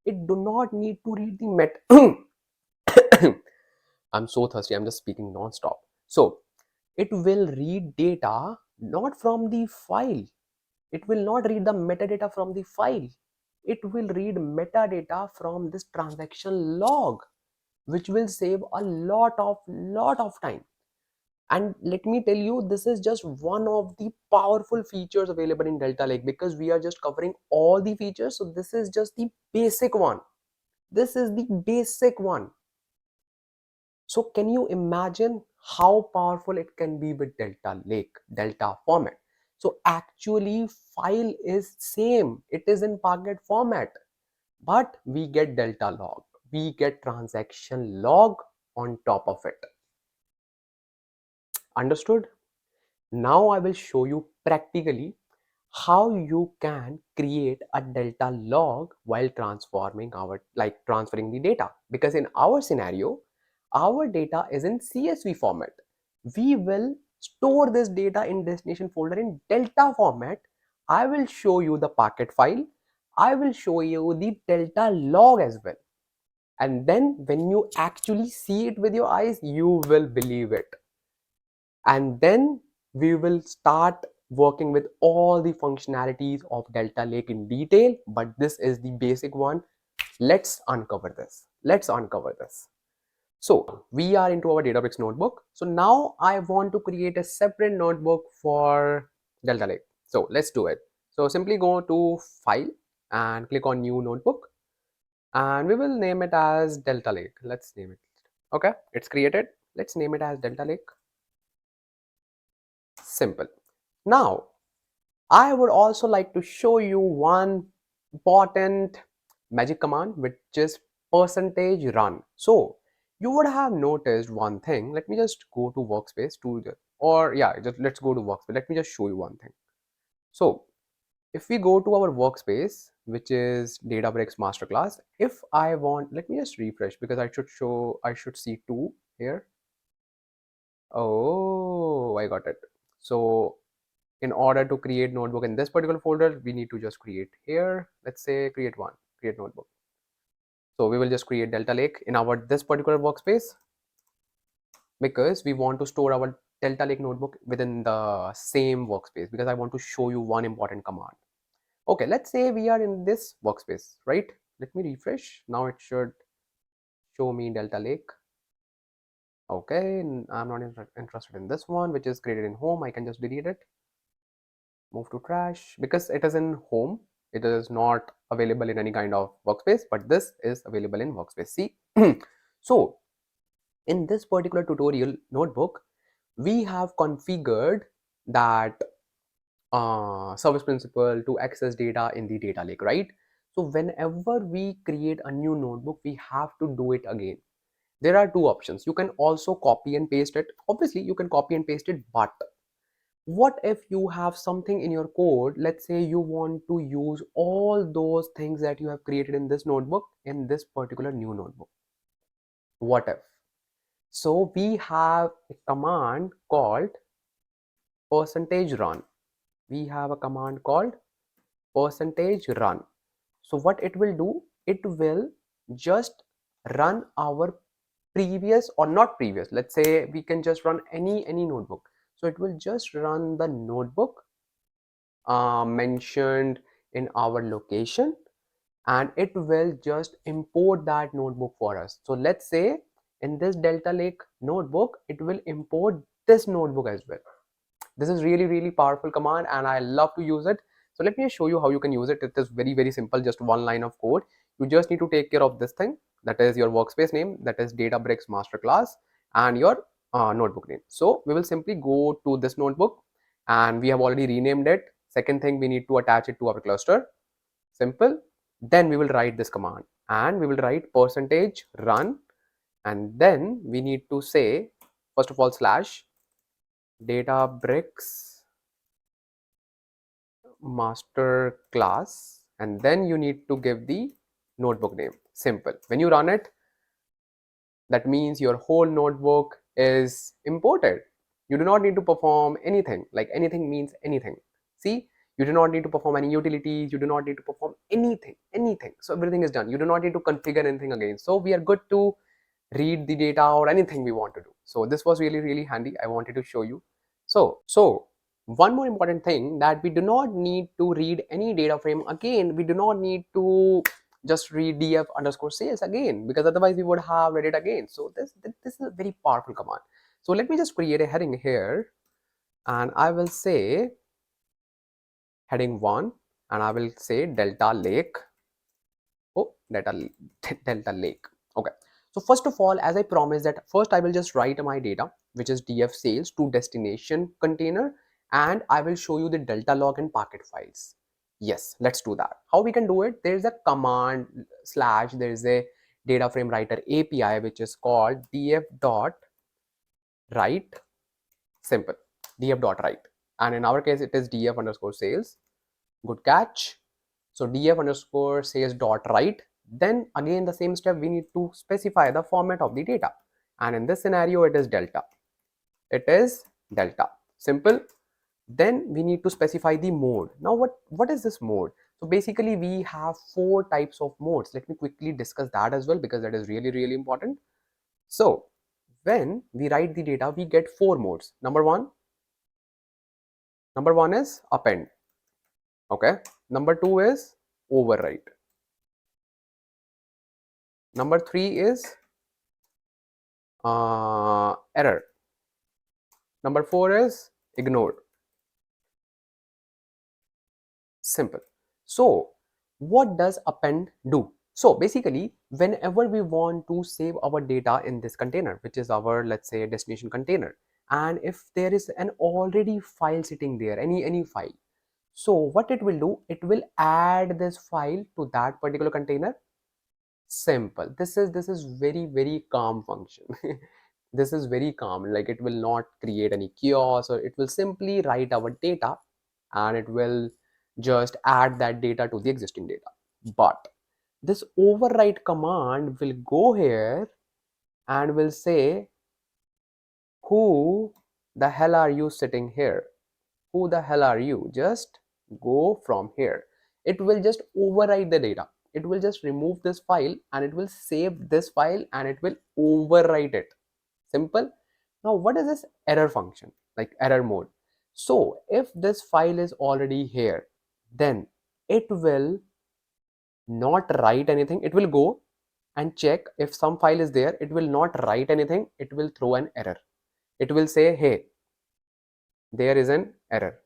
it do not need to read the I'm so thirsty, I'm just speaking non-stop. So it will read data not from the file. It will not read the metadata from the file. It will read metadata from this transaction log, which will save a lot of time. And let me tell you, this is just one of the powerful features available in Delta Lake, because we are just covering all the features. So this is just the basic one. This is the basic one. So can you imagine how powerful it can be with Delta Lake, Delta format? So actually file is same. It is in Parquet format, but we get Delta log. We get transaction log on top of it. Understood? Now I will show you practically how you can create a delta log while transforming transferring the data, because in our scenario our data is in CSV format. We will store this data in destination folder in delta format. I will show you the Parquet file, I will show you the delta log as well, and then when you actually see it with your eyes, you will believe it. And then we will start working with all the functionalities of Delta Lake in detail, but this is the basic one. Let's uncover this. So we are into our Databricks notebook. So now I want to create a separate notebook for Delta Lake. So let's do it. So simply go to File and click on New Notebook, and we will name it as Delta Lake. Let's name it. Okay, it's created. Let's name it as Delta Lake. Simple. Now I would also like to show you one important magic command, which is %run. So you would have noticed one thing. Let me just go to Workspace let's go to Workspace. Let me just show you one thing. So if we go to our Workspace, which is Databricks Masterclass, if I want, let me just refresh, because I should see two here. Oh, I got it. So in order to create notebook in this particular folder, we need to just create here. Let's say create notebook. So we will just create Delta Lake in our this particular workspace, because we want to store our Delta Lake notebook within the same workspace, because I want to show you one important command. Okay, let's say we are in this workspace, right? Let me refresh. Now it should show me Delta Lake. Okay, I'm not interested in this one, which is created in home. I can just delete it. Move to trash, because it is in home. It is not available in any kind of workspace, but this is available in workspace. See, so in this particular tutorial notebook, we have configured that service principal to access data in the data lake, right? So whenever we create a new notebook, we have to do it again. There are two options. You can also copy and paste it. Obviously you can copy and paste it, but what if you have something in your code? Let's say you want to use all those things that you have created in this notebook in this particular new notebook. What if? So we have a command called %run. We have a command called %run. So what it will do, it will just run our previous, or not previous, let's say we can just run any notebook. So it will just run the notebook mentioned in our location, and it will just import that notebook for us. So let's say in this Delta Lake notebook, it will import this notebook as well. This is really powerful command and I love to use it. So let me show you how you can use it. It is very simple, just one line of code. You just need to take care of this thing, that is your workspace name, that is Databricks Masterclass, and your notebook name. So we will simply go to this notebook and we have already renamed it. Second thing, we need to attach it to our cluster. Simple. Then we will write this command and we will write %run, and then we need to say first of all slash Databricks master class, and then you need to give the notebook name. Simple. When you run it, that means your whole notebook is imported. You do not need to perform anything. Like anything means anything. See, you do not need to perform any utilities, you do not need to perform anything. So everything is done. You do not need to configure anything again. So we are good to read the data or anything we want to do. So this was really handy. I wanted to show you. So one more important thing, that we do not need to read any data frame again. We do not need to just read df underscore sales again, because otherwise we would have read it again. So this is a very powerful command. So let me just create a heading here, and I will say heading 1, and I will say Delta Lake. Delta Lake. Okay. So first of all, as I promised, that first I will just write my data, which is df sales to destination container, and I will show you the delta log and packet files. Yes, let's do that. How we can do it? There's a command slash, there is a data frame writer API which is called df.write. Simple. df.write, and in our case it is df underscore sales. Good catch. So df underscore sales dot write. Then again the same step, we need to specify the format of the data, and in this scenario it is delta. Simple. Then we need to specify the mode. Now what is this mode? So basically we have 4 types of modes. Let me quickly discuss that as well, because that is really important. So when we write the data, we get 4 modes. Number one is append. Okay. Number 2 is overwrite. Number 3 is error. Number 4 is ignore. Simple. So what does append do? So basically, whenever we want to save our data in this container, which is our, let's say, destination container, and if there is an already file sitting there, any file, so what it will do, it will add this file to that particular container. Simple. This is very calm function. This is very calm, like it will not create any chaos, or it will simply write our data and it will just add that data to the existing data. But this overwrite command will go here and will say, who the hell are you sitting here? Who the hell are you? Just go from here. It will just overwrite the data. It will just remove this file and it will save this file and it will overwrite it. Simple. Now what is this error function, like error mode? So if this file is already here, then it will not write anything. It will go and check if some file is there. It will not write anything. It will throw an error. It will say, hey, there is an error.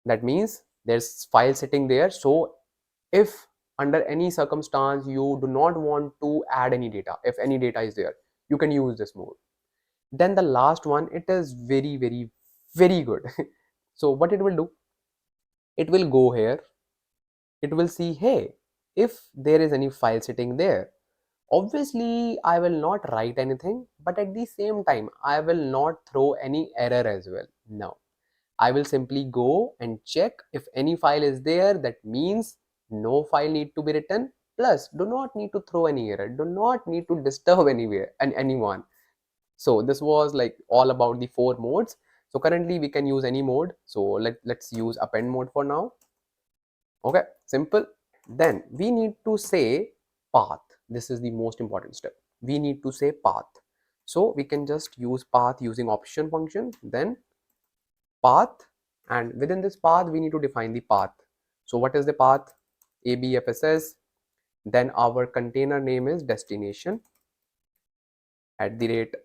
That means there's file sitting there. So if under any circumstance you do not want to add any data, if any data is there, you can use this mode. Then the last one, it is very good. So what it will do, it will go here, it will see, hey, if there is any file sitting there, obviously I will not write anything, but at the same time I will not throw any error as well. No, I will simply go and check if any file is there. That means no file need to be written, plus do not need to throw any error, do not need to disturb anywhere and anyone. So this was like all about the 4 modes. So currently we can use any mode. So let's use append mode for now. Okay, simple. Then we need to say path. This is the most important step. We need to say path. So we can just use path using option function, then path, and within this path we need to define the path. So what is the path? ABFSS. Then our container name is destination @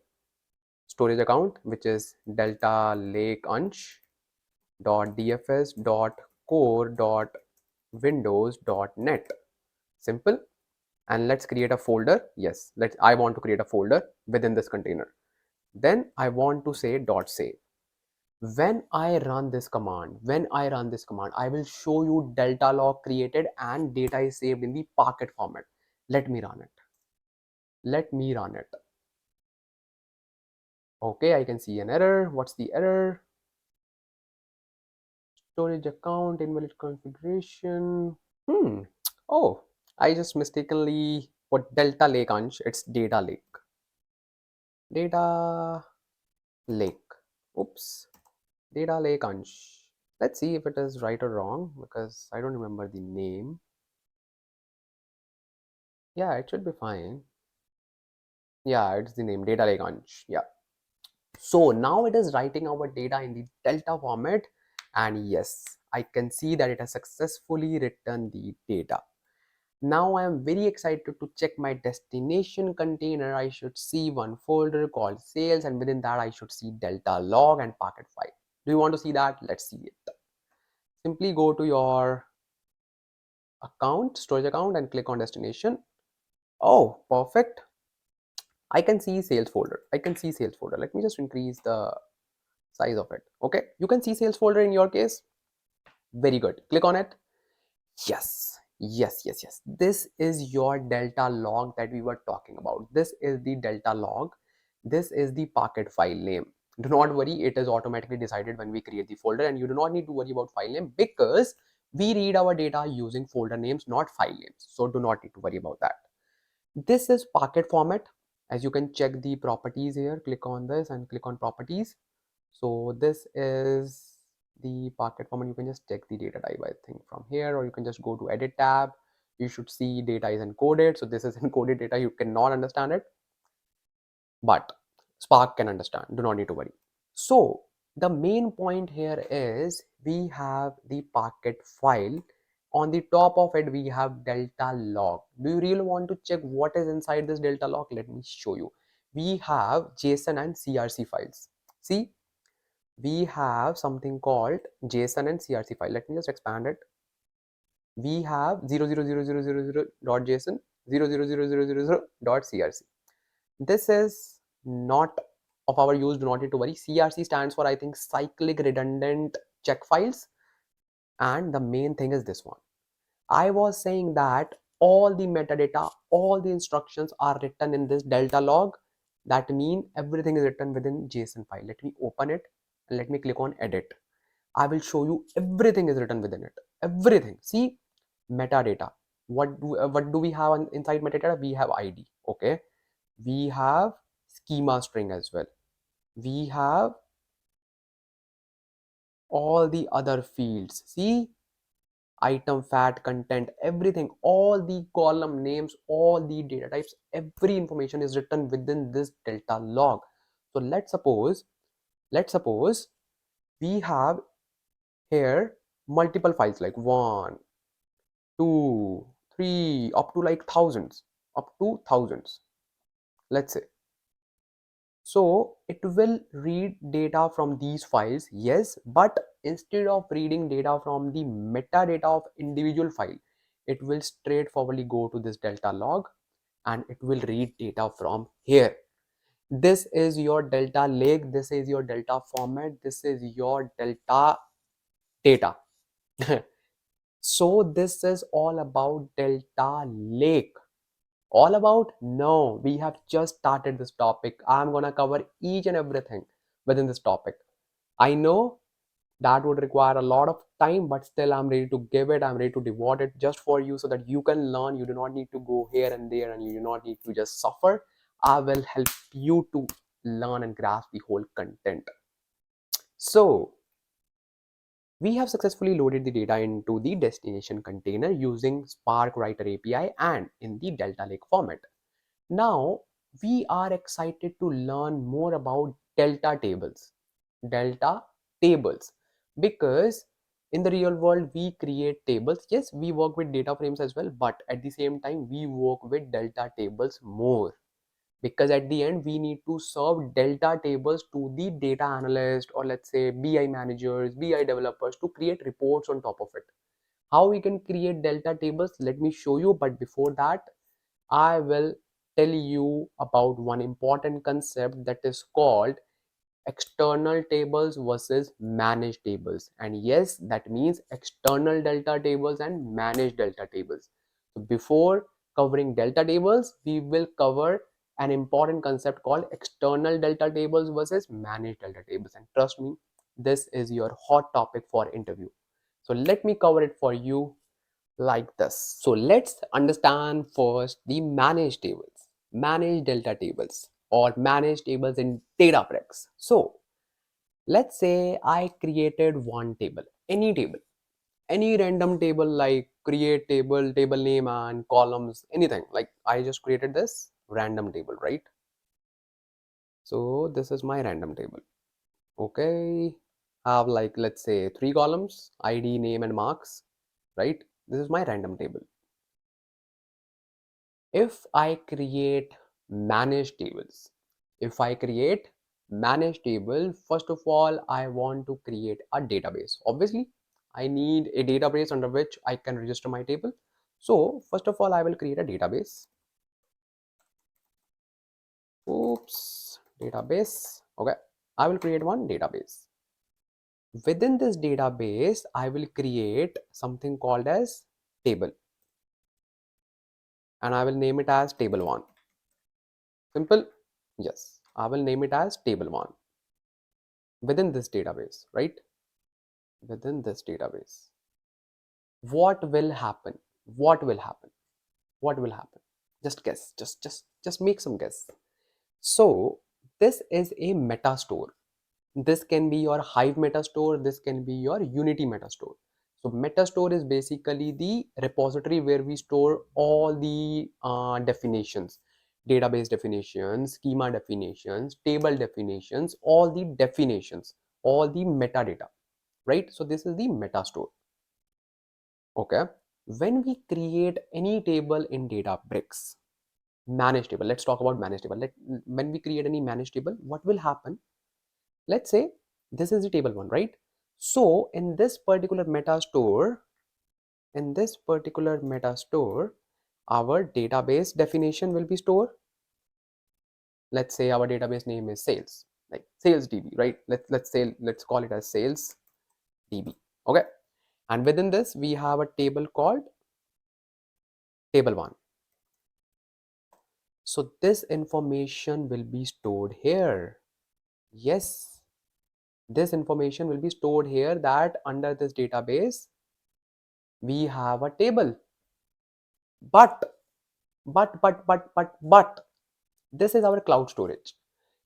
storage account, which is Delta Lake Ansh .dfs .core .windows.net. Simple. And let's create a folder. Yes, I want to create a folder within this container. Then I want to say .save. When I run this command, I will show you delta log created and data is saved in the Parquet format. Let me run it. Okay, I can see an error. What's the error? Storage account, invalid configuration. Oh, I just mistakenly put Delta Lake Ansh. It's Data Lake. Data Lake. Oops. Data Lake Ansh. Let's see if it is right or wrong because I don't remember the name. Yeah, it should be fine. Yeah, it's the name Data Lake Ansh. Yeah. So now it is writing our data in the Delta format. And yes, I can see that it has successfully written the data. Now I am very excited to check my destination container. I should see one folder called sales, and within that I should see delta log and Parquet file. Do you want to see that? Let's see it. Simply go to your account, storage account, and click on destination. Oh, perfect. I can see sales folder. Let me just increase the size of it. Okay, you can see sales folder in your case. Very good. Click on it. Yes. This is your delta log that we were talking about. This is the delta log. This is the Parquet file name. Do not worry, it is automatically decided when we create the folder, and you do not need to worry about file name because we read our data using folder names, not file names. So do not need to worry about that. This is Parquet format. As you can check the properties here, click on this and click on properties. So this is the Parquet format. You can just check the data type, I think, from here, or you can just go to edit tab. You should see data is encoded. So this is encoded data. You cannot understand it, but Spark can understand. Do not need to worry. So the main point here is we have the Parquet file. On the top of it, we have delta log. Do you really want to check what is inside this delta log? Let me show you. We have JSON and CRC files. See, we have something called JSON and CRC file. Let me just expand it. We have 0000000.json, 0000000.crc. This is not of our use. Do not need to worry. CRC stands for, I think, cyclic redundant check files. And the main thing is this one. I was saying that all the metadata, all the instructions are written in this delta log. That means everything is written within JSON file. Let me open it and let me click on edit. I will show you everything is written within it. Everything. See, metadata. What do we have inside metadata? We have ID. Okay. We have schema string as well. We have all the other fields. See, item, fat, content, everything, all the column names, all the data types, every information is written within this delta log. So let's suppose we have here multiple files like 1, 2, 3, up to like thousands, let's say. So it will read data from these files, yes, but instead of reading data from the metadata of individual file, it will straightforwardly go to this delta log and it will read data from here. This is your delta lake, this is your delta format, this is your delta data. So this is all about delta lake. All about? No, we have just started this topic. I'm gonna cover each and everything within this topic. I know that would require a lot of time, but still I'm ready to give it. I'm ready to devote it just for you so that you can learn. You do not need to go here and there and you do not need to just suffer. I will help you to learn and grasp the whole content. So we have successfully loaded the data into the destination container using Spark Writer API and in the Delta Lake format. Now we are excited to learn more about delta tables because in the real world, we create tables. Yes, we work with data frames as well, but at the same time, we work with delta tables more, because at the end we need to serve delta tables to the data analyst, or let's say BI managers, BI developers, to create reports on top of it. How we can create delta tables, let me show you. But before that, I will tell you about one important concept that is called external tables versus managed tables. And yes, that means external delta tables and managed delta tables. So before covering delta tables, we will cover an important concept called external delta tables versus managed delta tables. And trust me, this is your hot topic for interview. So let me cover it for you like this. So let's understand first the managed tables, managed delta tables, or managed tables in Databricks. So let's say I created one table, any random table, like create table, table name and columns, anything. Like I just created this random table, right? So this is my random table. Okay. Have like, let's say 3 columns, ID, name and marks, right? This is my random table. If I create managed tables, if I create managed table, first of all, I want to create a database. Obviously, I need a database under which I can register my table. So first of all, I will create a database. Oops, database. Okay, I will create one database. Within this database, I will create something called as table, and I will name it as table 1. Simple. Yes, I will name it as table 1 within this database, right? Within this database. What will happen? What will happen? What will happen? Just guess. Just make some guess. So this is a meta store. This can be your Hive meta store. This can be your Unity meta store. So meta store is basically the repository where we store all the definitions, database definitions, schema definitions, table definitions, all the definitions, all the metadata, right? So this is the meta store. Okay. When we create any table in Databricks, managed table, let's talk about managed table. When we create any managed table, what will happen? Let's say this is the table 1, right? So in this particular meta store, our database definition will be stored. Let's say our database name is sales, like sales DB, right? Let's call it as sales DB. Okay. And within this, we have a table called table 1. So this information will be stored here. Yes, this information will be stored here, that under this database, we have a table. But, but, this is our cloud storage.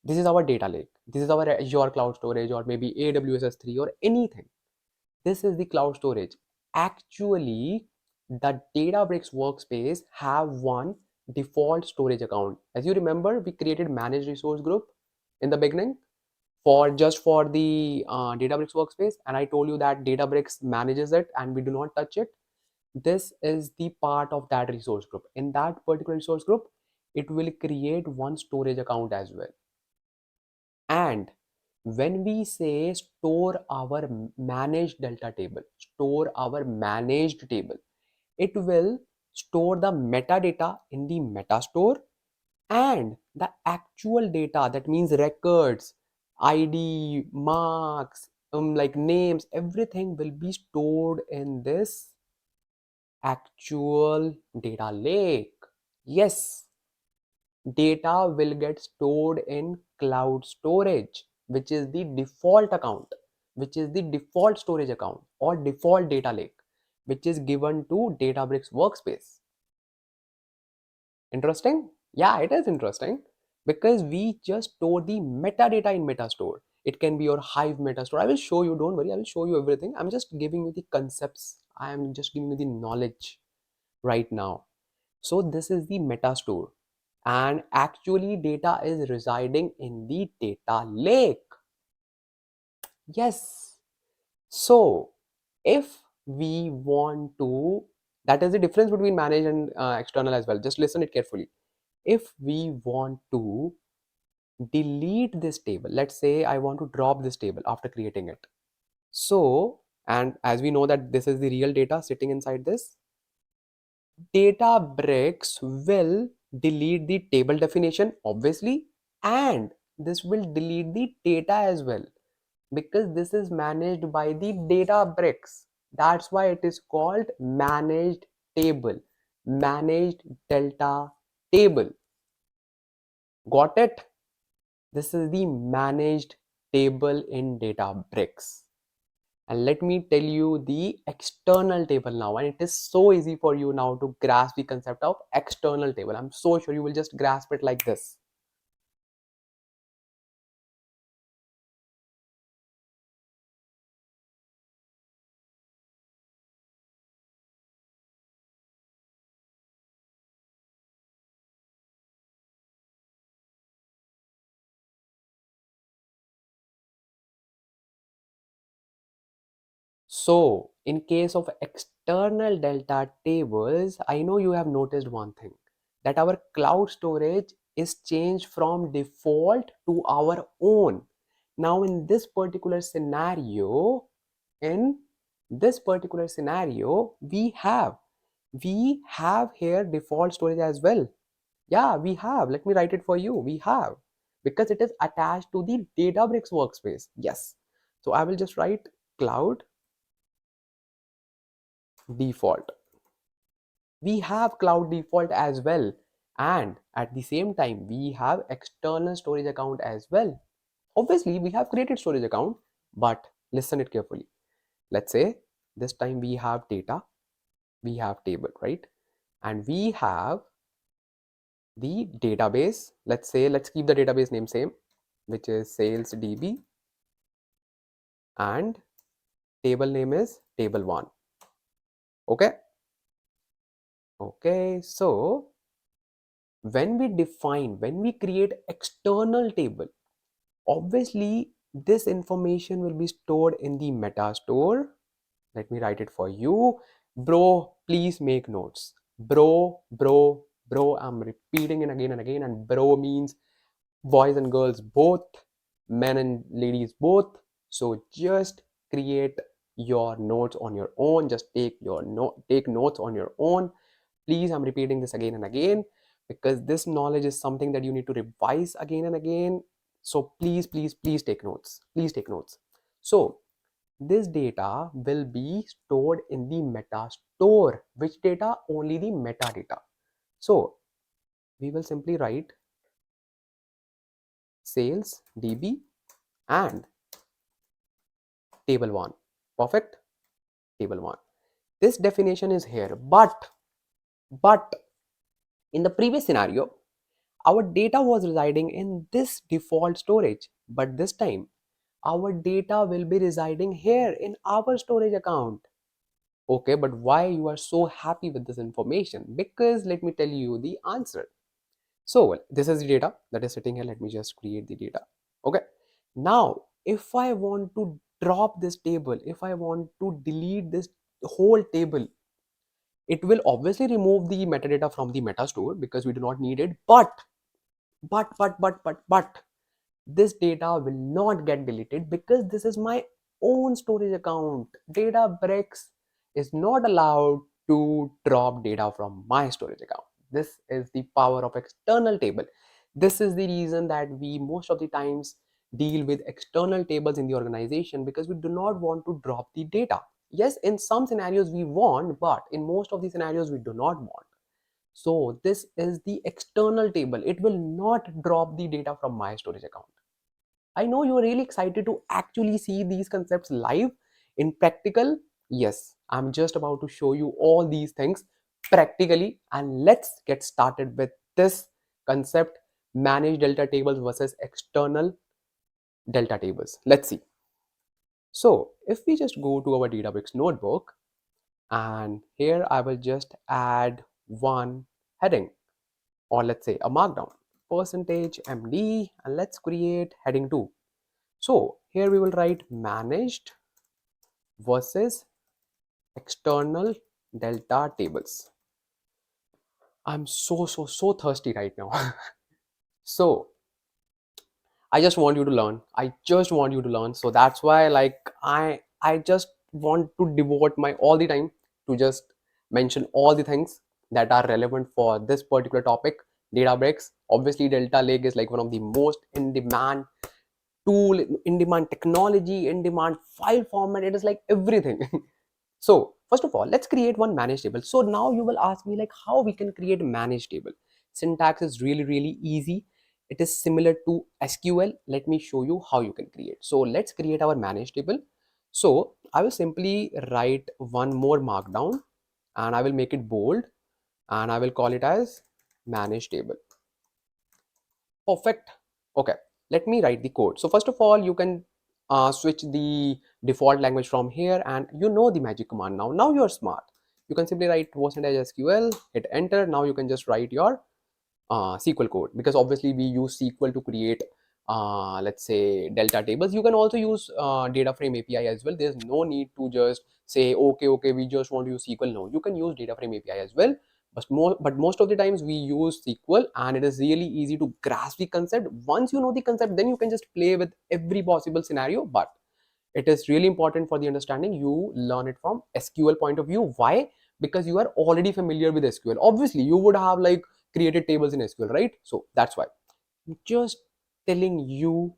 This is our data lake. This is our Azure cloud storage, or maybe AWS S3 or anything. This is the cloud storage. Actually, the Databricks Workspace have one default storage account. As you remember, we created managed resource group in the beginning for the Databricks Workspace, and I told you that Databricks manages it and we do not touch it. This is the part of that resource group. In that particular resource group, it will create one storage account as well. And when we say store our managed delta table, store our managed table, it will store the metadata in the meta store, and the actual data, that means records, ID, marks, like names, everything will be stored in this actual data lake. Yes, data will get stored in cloud storage, which is the default account, which is the default storage account or default data lake, which is given to Databricks Workspace. Interesting? Yeah, it is interesting, because we just store the metadata in metastore. It can be your Hive metastore. I will show you, don't worry, I will show you everything. I'm just giving you the concepts. I am just giving you the knowledge right now. So this is the metastore, and actually data is residing in the data lake. Yes. So if we want to, that is the difference between managed and external as well. Just listen it carefully. If we want to delete this table, let's say I want to drop this table after creating it. So, and as we know that this is the real data sitting inside this, Databricks will delete the table definition, obviously, and this will delete the data as well, because this is managed by the Databricks. That's why it is called managed table, managed delta table. Got it? This is the managed table in Databricks. And let me tell you the external table now, and it is so easy for you now to grasp the concept of external table. I'm so sure you will just grasp it like this. So in case of external delta tables, I know you have noticed one thing, that our cloud storage is changed from default to our own. Now in this particular scenario, in this particular scenario, we have here default storage as well. Yeah, we have. Let me write it for you. We have, because it is attached to the Databricks workspace. Yes. So I will just write cloud default. We have cloud default as well. And at the same time, we have external storage account as well. Obviously, we have created storage account, but listen it carefully. Let's say this time we have data, we have table, right? And we have the database. Let's say, let's keep the database name same, which is sales db, and table name is table 1. Okay. Okay. So when we create external table, obviously this information will be stored in the meta store. Let me write it for you. Bro, please make notes. Bro, I'm repeating it again and again, and bro means boys and girls both, men and ladies both. So just create your notes on your own. Just take notes on your own. Please, I'm repeating this again and again, because this knowledge is something that you need to revise again and again. So please take notes. Please take notes. So this data will be stored in the meta store. Which data? Only the metadata. So we will simply write sales db and table 1. Perfect. Table 1. This definition is here, but in the previous scenario, our data was residing in this default storage, but this time our data will be residing here in our storage account. Okay, but why you are so happy with this information? Because let me tell you the answer. So this is the data that is sitting here. Let me just create the data. Okay. Now, if I want to drop this table, if I want to delete this whole table, it will obviously remove the metadata from the meta store because we do not need it. But this data will not get deleted because this is my own storage account. Databricks is not allowed to drop data from my storage account. This is the power of external table. This is the reason that we most of the times deal with external tables in the organization, because we do not want to drop the data. Yes, in some scenarios we want, but in most of the scenarios we do not want. So this is the external table. It will not drop the data from my storage account. I know you're really excited to actually see these concepts live in practical. Yes, I'm just about to show you all these things practically, and let's get started with this concept: managed delta tables versus external delta tables. Let's see. So if we just go to our Databricks notebook, and here I will just add one heading, or let's say a markdown, percentage MD, and let's create heading 2. So here we will write managed versus external delta tables. I'm so thirsty right now. So I just want you to learn. I just want you to learn. So that's why like I just want to devote my all the time to just mention all the things that are relevant for this particular topic. Databricks. Obviously, Delta Lake is like one of the most in demand tool, in demand technology, in demand file format. It is like everything. So first of all, let's create one manage table. So now you will ask me like how we can create a manage table. Syntax is really easy. It is similar to SQL. Let me show you how you can create. So let's create our manage table. So I will simply write one more markdown and I will make it bold and I will call it as manage table. Perfect. Okay, let me write the code. So first of all, you can switch the default language from here and you know the magic command now. Now you're smart. You can simply write %SQL, hit enter. Now you can just write your SQL code, because obviously we use SQL to create let's say delta tables. You can also use data frame API as well. There's no need to just say okay we just want to use SQL. No, you can use data frame API as well, but most of the times we use SQL, and it is really easy to grasp the concept. Once you know the concept, then you can just play with every possible scenario. But it is really important for the understanding you learn it from SQL point of view. Why? Because you are already familiar with SQL. Obviously you would have like created tables in SQL, right? So that's why I'm just telling you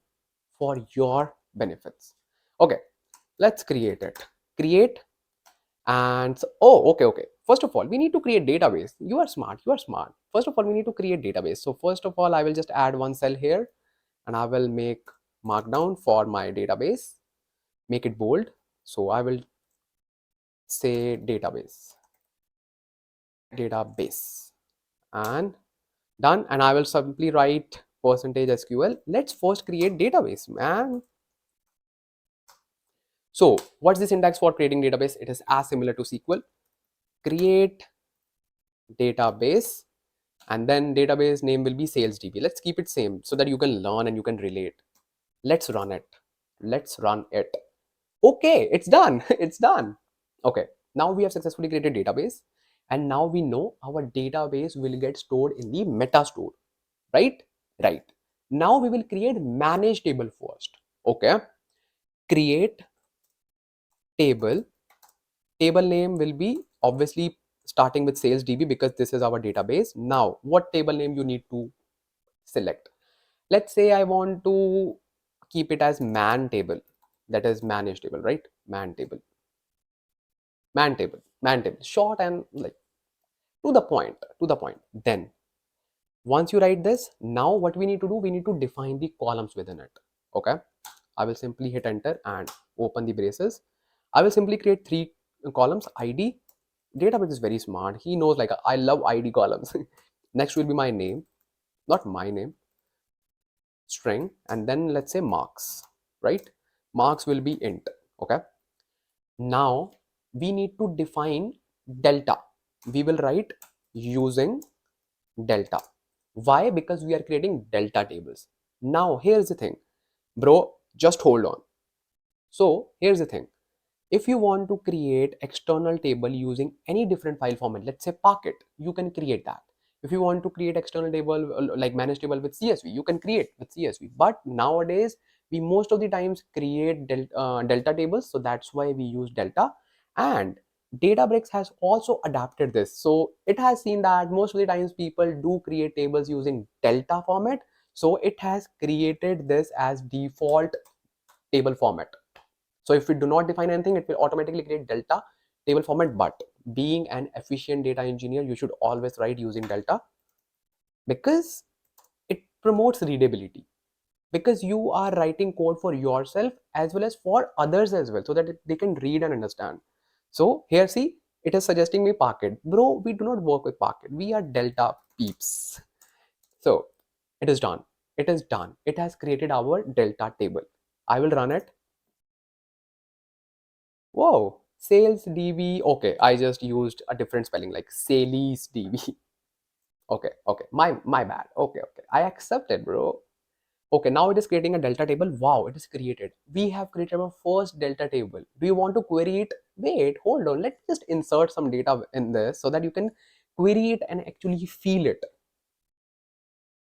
for your benefits. Okay, let's create it. Create. And so, oh, okay. First of all, we need to create database. You are smart. First of all, we need to create database. So first of all, I will just add one cell here and I will make markdown for my database, make it bold. So I will say database and done. And I will simply write %SQL. Let's first create database, man. So what's the syntax for creating database? It is as similar to SQL. Create database, and then database name will be salesdb. Let's keep it same so that you can learn and you can relate. Let's run it. Okay, it's done. It's done. Okay, now we have successfully created database, and now we know our database will get stored in the meta store, right? Right. Now we will create manage table first. Okay, create table. Table name will be obviously starting with salesdb because this is our database. Now what table name you need to select? Let's say I want to keep it as man table. That is manage table, right? Man table. Short and like to the point. Then once you write this, now what we need to do, we need to define the columns within it. Okay, I will simply hit enter and open the braces. I will simply create 3 columns. ID. Database is very smart. He knows like I love ID columns. Next will be my name, not my name, string, and then let's say marks, right? Marks will be int. Okay, now we need to define delta. We will write using delta. Why? Because we are creating delta tables. Now here's the thing, bro, just hold on. So here's the thing, if you want to create external table using any different file format, let's say Parquet, you can create that. If you want to create external table like manage table with CSV, you can create with CSV. But nowadays we most of the times create delta tables, so that's why we use delta. And Databricks has also adapted this, so it has seen that most of the times people do create tables using delta format, so it has created this as default table format. So if we do not define anything, it will automatically create delta table format. But being an efficient data engineer, you should always write using delta because it promotes readability, because you are writing code for yourself as well as for others as well, so that they can read and understand. So here, see, it is suggesting me Parquet. Bro, we do not work with Parquet. We are delta peeps. So it is done. It is done. It has created our delta table. I will run it. Whoa, sales DB. Okay, I just used a different spelling like sales DB. Okay, my bad. Okay, I accept it, bro. Okay, now it is creating a delta table. Wow, it is created. We have created our first delta table. Do you want to query it? wait, hold on, let's just insert some data in this so that you can query it and actually feel it.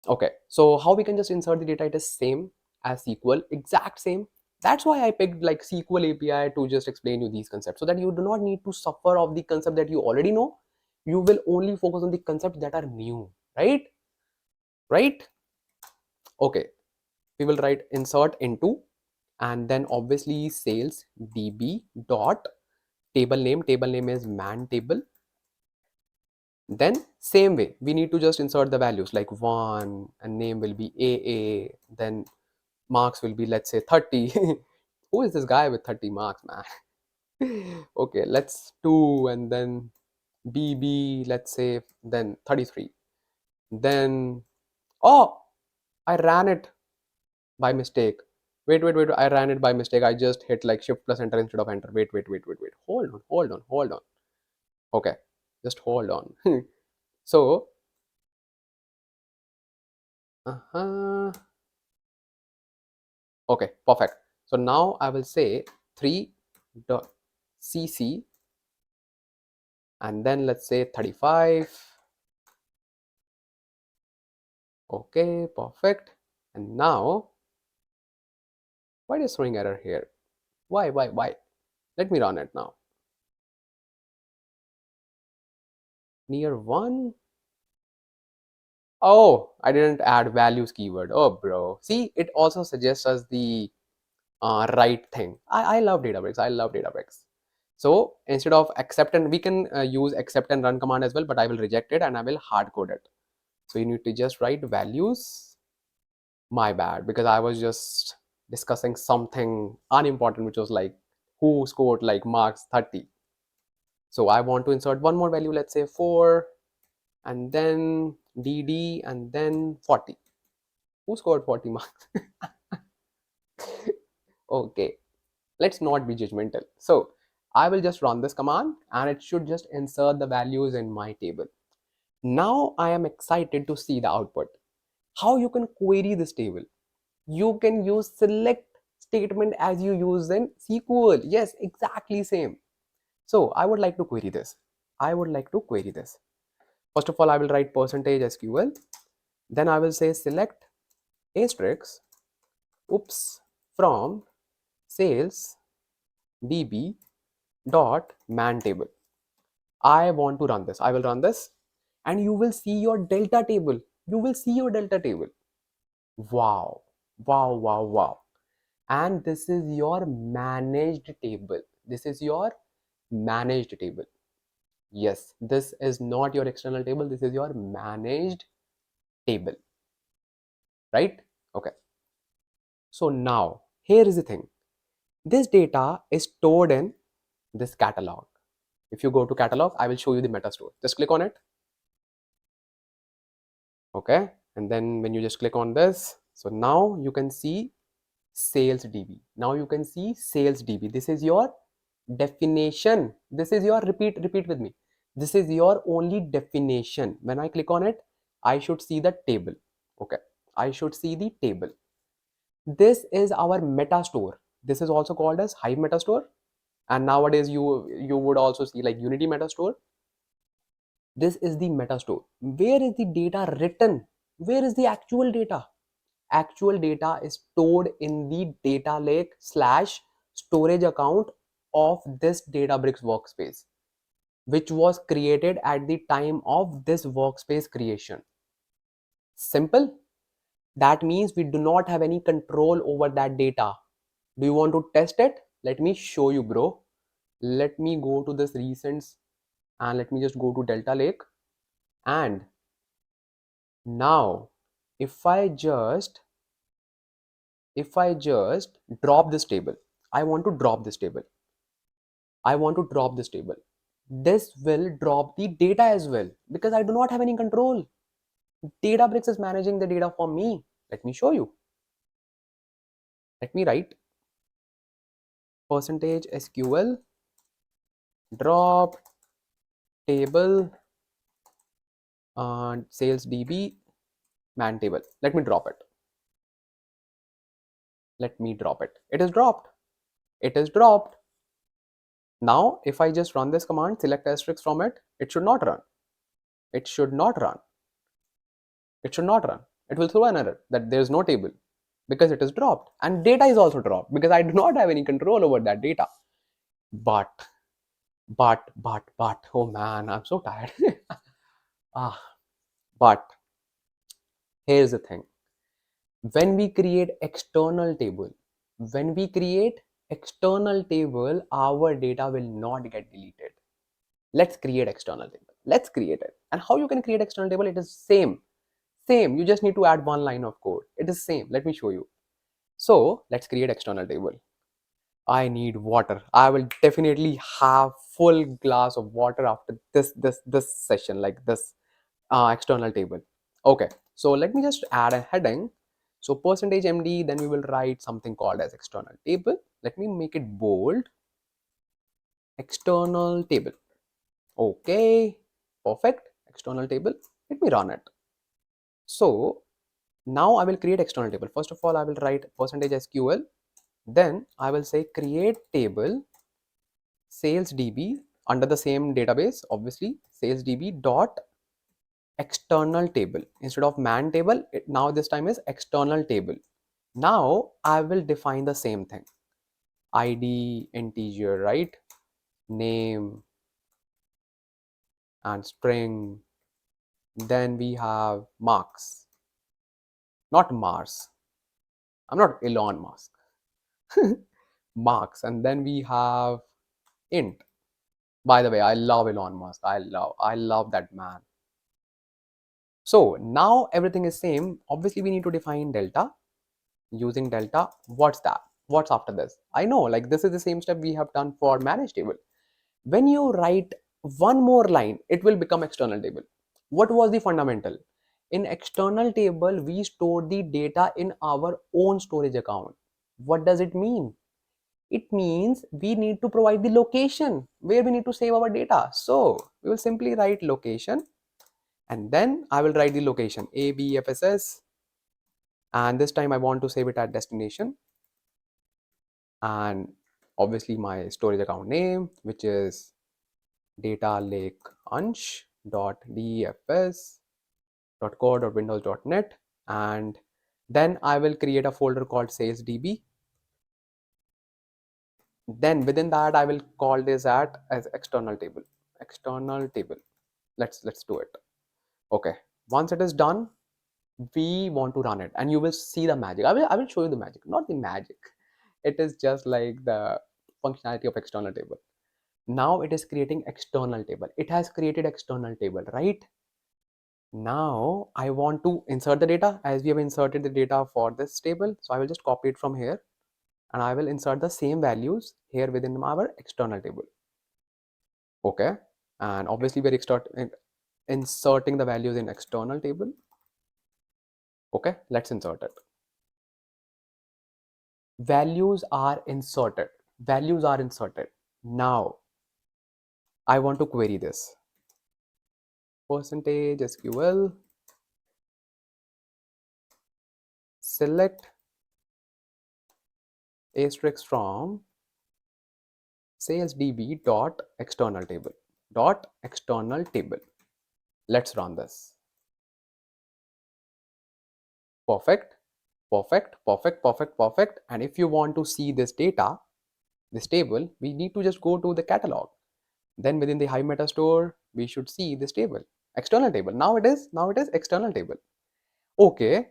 Okay, so how we can just insert the data? It is same as SQL, exact same. That's why I picked like SQL API to just explain you these concepts, so that you do not need to suffer of the concept that you already know. You will only focus on the concepts that are new, right? Right? Okay, we will write insert into, and then obviously sales db dot table name is man table. Then same way we need to just insert the values like 1, and name will be AA, then marks will be, let's say, 30. Who is this guy with 30 marks, man? Okay, let's 2, and then BB, let's say, then 33. Then, oh, I ran it by mistake. Wait, I ran it by mistake. I just hit like shift plus enter instead of enter. Wait. Hold on. Okay, just hold on. So, okay, perfect. So now I will say 3.cc, and then let's say 35. Okay, perfect. And now, why is throwing error here? Why? Let me run it now. Near 1. Oh, I didn't add values keyword. Oh, bro. See, it also suggests us the right thing. I love Databricks. I love Databricks. So instead of accept, and we can use accept and run command as well, but I will reject it and I will hard code it. So you need to just write values. My bad, because I was just discussing something unimportant, which was like who scored like marks 30. So I want to insert one more value, let's say 4, and then DD, and then 40. Who scored 40 marks? Okay, let's not be judgmental. So I will just run this command and it should just insert the values in my table. Now I am excited to see the output. How you can query this table? You can use select statement as you use in SQL. Yes, exactly same. So I would like to query this. First of all, I will write percentage SQL. Then I will say select asterisk, oops, from sales db dot man table. I want to run this. I will run this, and you will see your delta table. Wow, wow. And this is your managed table. Yes, this is not your external table. This is your managed table, right? Okay. So now here is the thing. This data is stored in this catalog. If you go to catalog, I will show you the meta store. Just click on it. Okay. And then when you just click on this, so now you can see sales DB. This is your definition. This is your repeat with me. This is your only definition. When I click on it, I should see the table. Okay. I should see the table. This is our meta store. This is also called as Hive meta store. And nowadays you would also see like Unity meta store. This is the meta store. Where is the data written? Where is the actual data? Actual data is stored in the data lake slash storage account of this Databricks workspace, which was created at the time of this workspace creation. Simple. That means we do not have any control over that data. Do you want to test it? Let me show you, bro. Let me go to this recents and let me just go to Delta Lake. And now if I just drop this table, I want to drop this table. This will drop the data as well because I do not have any control. Databricks is managing the data for me. Let me show you. Let me write percentage SQL drop table sales DB man table. Let me drop it. It is dropped. Now, if I just run this command, select asterisk from it, it should not run. It should not run. It should not run. It will throw an error that there is no table because it is dropped. And data is also dropped because I do not have any control over that data. But, oh man, I'm so tired. ah, but here's the thing. When we create external table, our data will not get deleted. Let's create external table. Let's create it. And how you can create external table? It is same. You just need to add one line of code. It is same. Let me show you. So let's create external table. I need water. I will definitely have full glass of water after this session, like this external table. Okay, so let me just add a heading. So percentage MD, then we will write something called as external table. Let me make it bold. External table. Okay, perfect. External table. Let me run it. So now I will create external table. First of all, I will write percentage SQL. Then I will say create table sales DB under the same database, obviously sales DB dot external table. Instead of man table, now this time is external table. Now I will define the same thing. ID integer, right? Name and string. Then we have marks, not Mars. I'm not Elon Musk. Marks. And then we have int. By the way, I love Elon Musk. I love that man. So now everything is same. Obviously, we need to define delta. Using delta, what's that? What's after this? I know, like this is the same step we have done for manage table. When you write one more line, it will become external table. What was the fundamental? In external table, we store the data in our own storage account. What does it mean? It means we need to provide the location where we need to save our data. So we will simply write location, and then I will write the location ABFSS, and this time I want to save it at destination, and obviously my storage account name, which is Data Lake Ansh .dfs.core.windows.net, and then I will create a folder called salesdb. Then within that I will call this as external table. Let's do it. Okay, once it is done, we want to run it, and you will see the magic. I will show you the magic, not the magic. It is just like the functionality of external table. Now it is creating external table. It has created external table, right? Now I want to insert the data, as we have inserted the data for this table. So I will just copy it from here, and I will insert the same values here within our external table. Okay, and obviously we're inserting the values in external table. Okay, let's insert it. Values are inserted. Now I want to query this. Percentage SQL, select asterisk from salesdb dot external table. Let's run this. Perfect. And if you want to see this data, this table, we need to just go to the catalog. Then within the Hive Meta Store, we should see this table, external table. Now it is external table. Okay,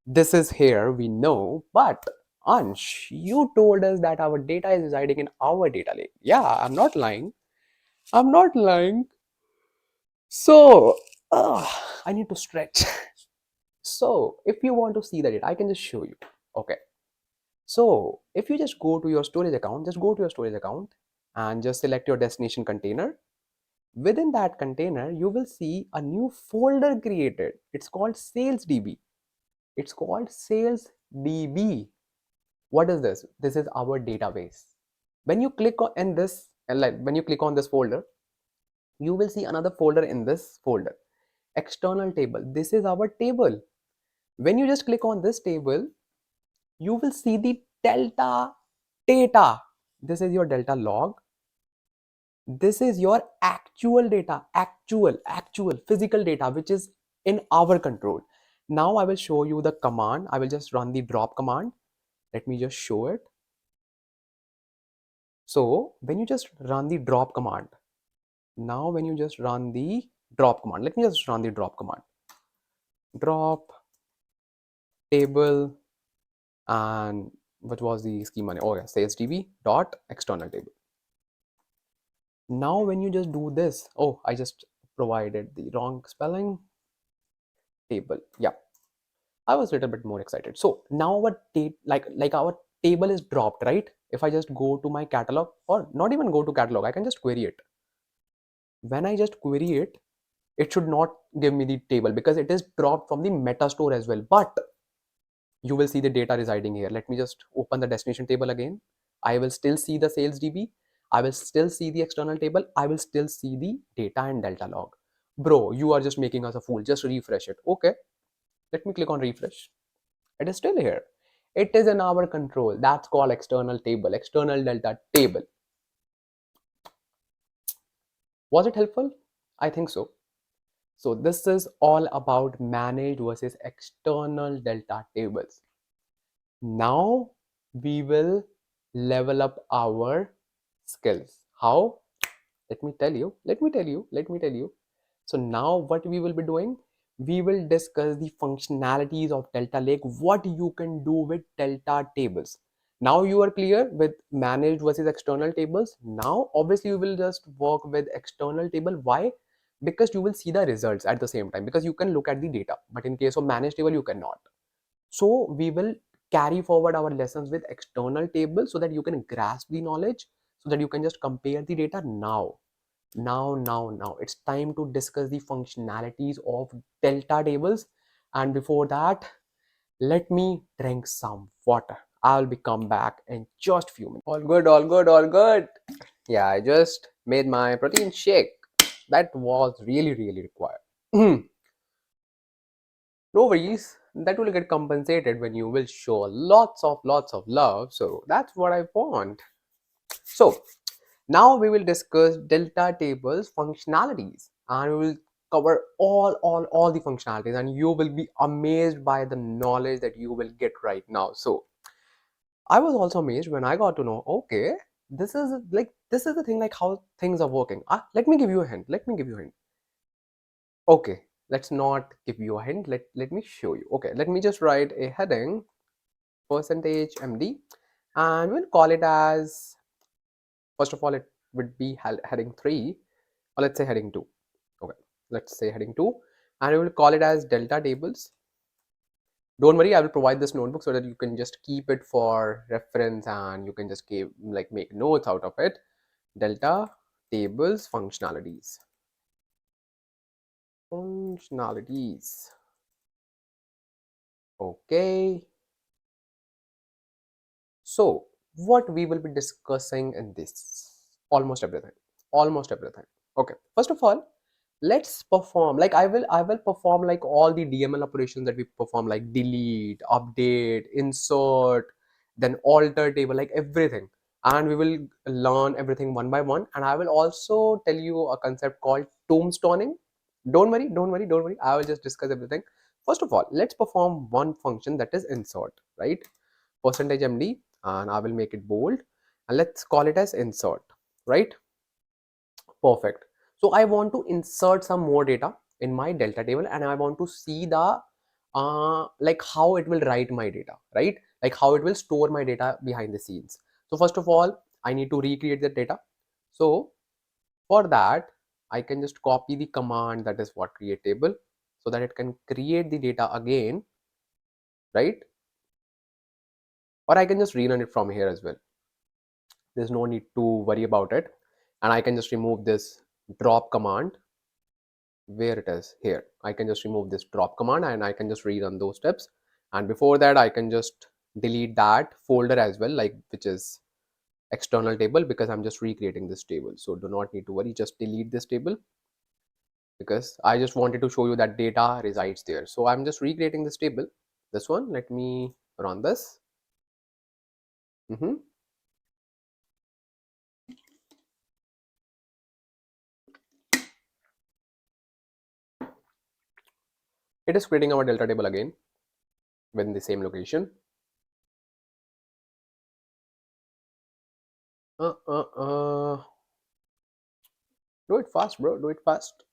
this is here, we know, but Ansh, you told us that our data is residing in our data lake. Yeah, I'm not lying. So, I need to stretch. So, if you want to see the data, I can just show you. Okay. So, if you just go to your storage account, and just select your destination container. Within that container, you will see a new folder created. It's called salesdb. What is this? This is our database. When you click on this folder, you will see another folder in this folder, external table. This is our table. When you just click on this table, you will see the delta data. This is your delta log. This is your actual data, actual physical data, which is in our control. Now I will show you the command. I will just run the drop command. Let me just show it. So when you just run the drop command, now when you just run the drop command, let me just run the drop command. Drop table, and what was the schema name? Oh yeah, sales dot external table. Now when you just do this, oh, I just provided the wrong spelling. Table, yeah, I was a little bit more excited. So now our like our table is dropped, right? If I just go to my catalog, or not even go to catalog, I can just query it. When I just query it, it should not give me the table because it is dropped from the meta store as well. But you will see the data residing here. Let me just open the destination table again. I will still see the sales DB. I will still see the external table. I will still see the data and delta log. Bro, you are just making us a fool. Just refresh it. Okay, let me click on refresh. It is still here. It is in our control. That's called external table, external delta table. Was it helpful? I think so. So this is all about managed versus external delta tables. Now we will level up our skills. How? Let me tell you. So now what we will be doing, we will discuss the functionalities of Delta Lake, what you can do with Delta tables. Now you are clear with managed versus external tables. Now obviously you will just work with external table. Why? Because you will see the results at the same time, because you can look at the data, but in case of managed table you cannot. So we will carry forward our lessons with external tables so that you can grasp the knowledge, so that you can just compare the data. Now it's time to discuss the functionalities of delta tables. And before that, let me drink some water. I'll be come back in just few minutes. All good. Yeah, I just made my protein shake. That was really required. No worries, that will get compensated when you will show lots of love. So that's what I want. So now we will discuss delta tables functionalities, and we will cover all the functionalities, and you will be amazed by the knowledge that you will get right now. So I was also amazed when I got to know, okay, this is the thing, like how things are working. Let me give you a hint. Okay, let's not give you a hint. Let me show you. Okay, let me just write a heading, percentage MD, and we'll call it as, first of all, it would be heading 3, or let's say heading 2. Okay, let's say heading 2, and we will call it as delta tables. Don't worry, I will provide this notebook so that you can just keep it for reference, and you can just make notes out of it. Delta tables functionalities. Okay, so what we will be discussing in this, almost everything. Okay, first of all, let's perform, like I will perform like all the DML operations that we perform, like delete, update, insert, then alter table, like everything. And we will learn everything one by one, and I will also tell you a concept called tombstoning. Don't worry, I will just discuss everything. First of all, let's perform one function, that is insert, right? Percentage MD, and I will make it bold, and let's call it as insert, right? Perfect. So I want to insert some more data in my delta table, and I want to see the like how it will write my data, right? Like how it will store my data behind the scenes. So first of all, I need to recreate the data. So for that, I can just copy the command, that is what, create table, so that it can create the data again, right? Or I can just rerun it from here as well. There's no need to worry about it. And I can just remove this drop command. Where it is here, I can just remove this drop command, and I can just rerun those steps. And before that, I can just delete that folder as well, like, which is external table, because I'm just recreating this table. So do not need to worry, just delete this table, because I just wanted to show you that data resides there. So I'm just recreating this table, this one. Let me run this. It is creating our delta table again within the same location. Do it fast, bro. Do it fast.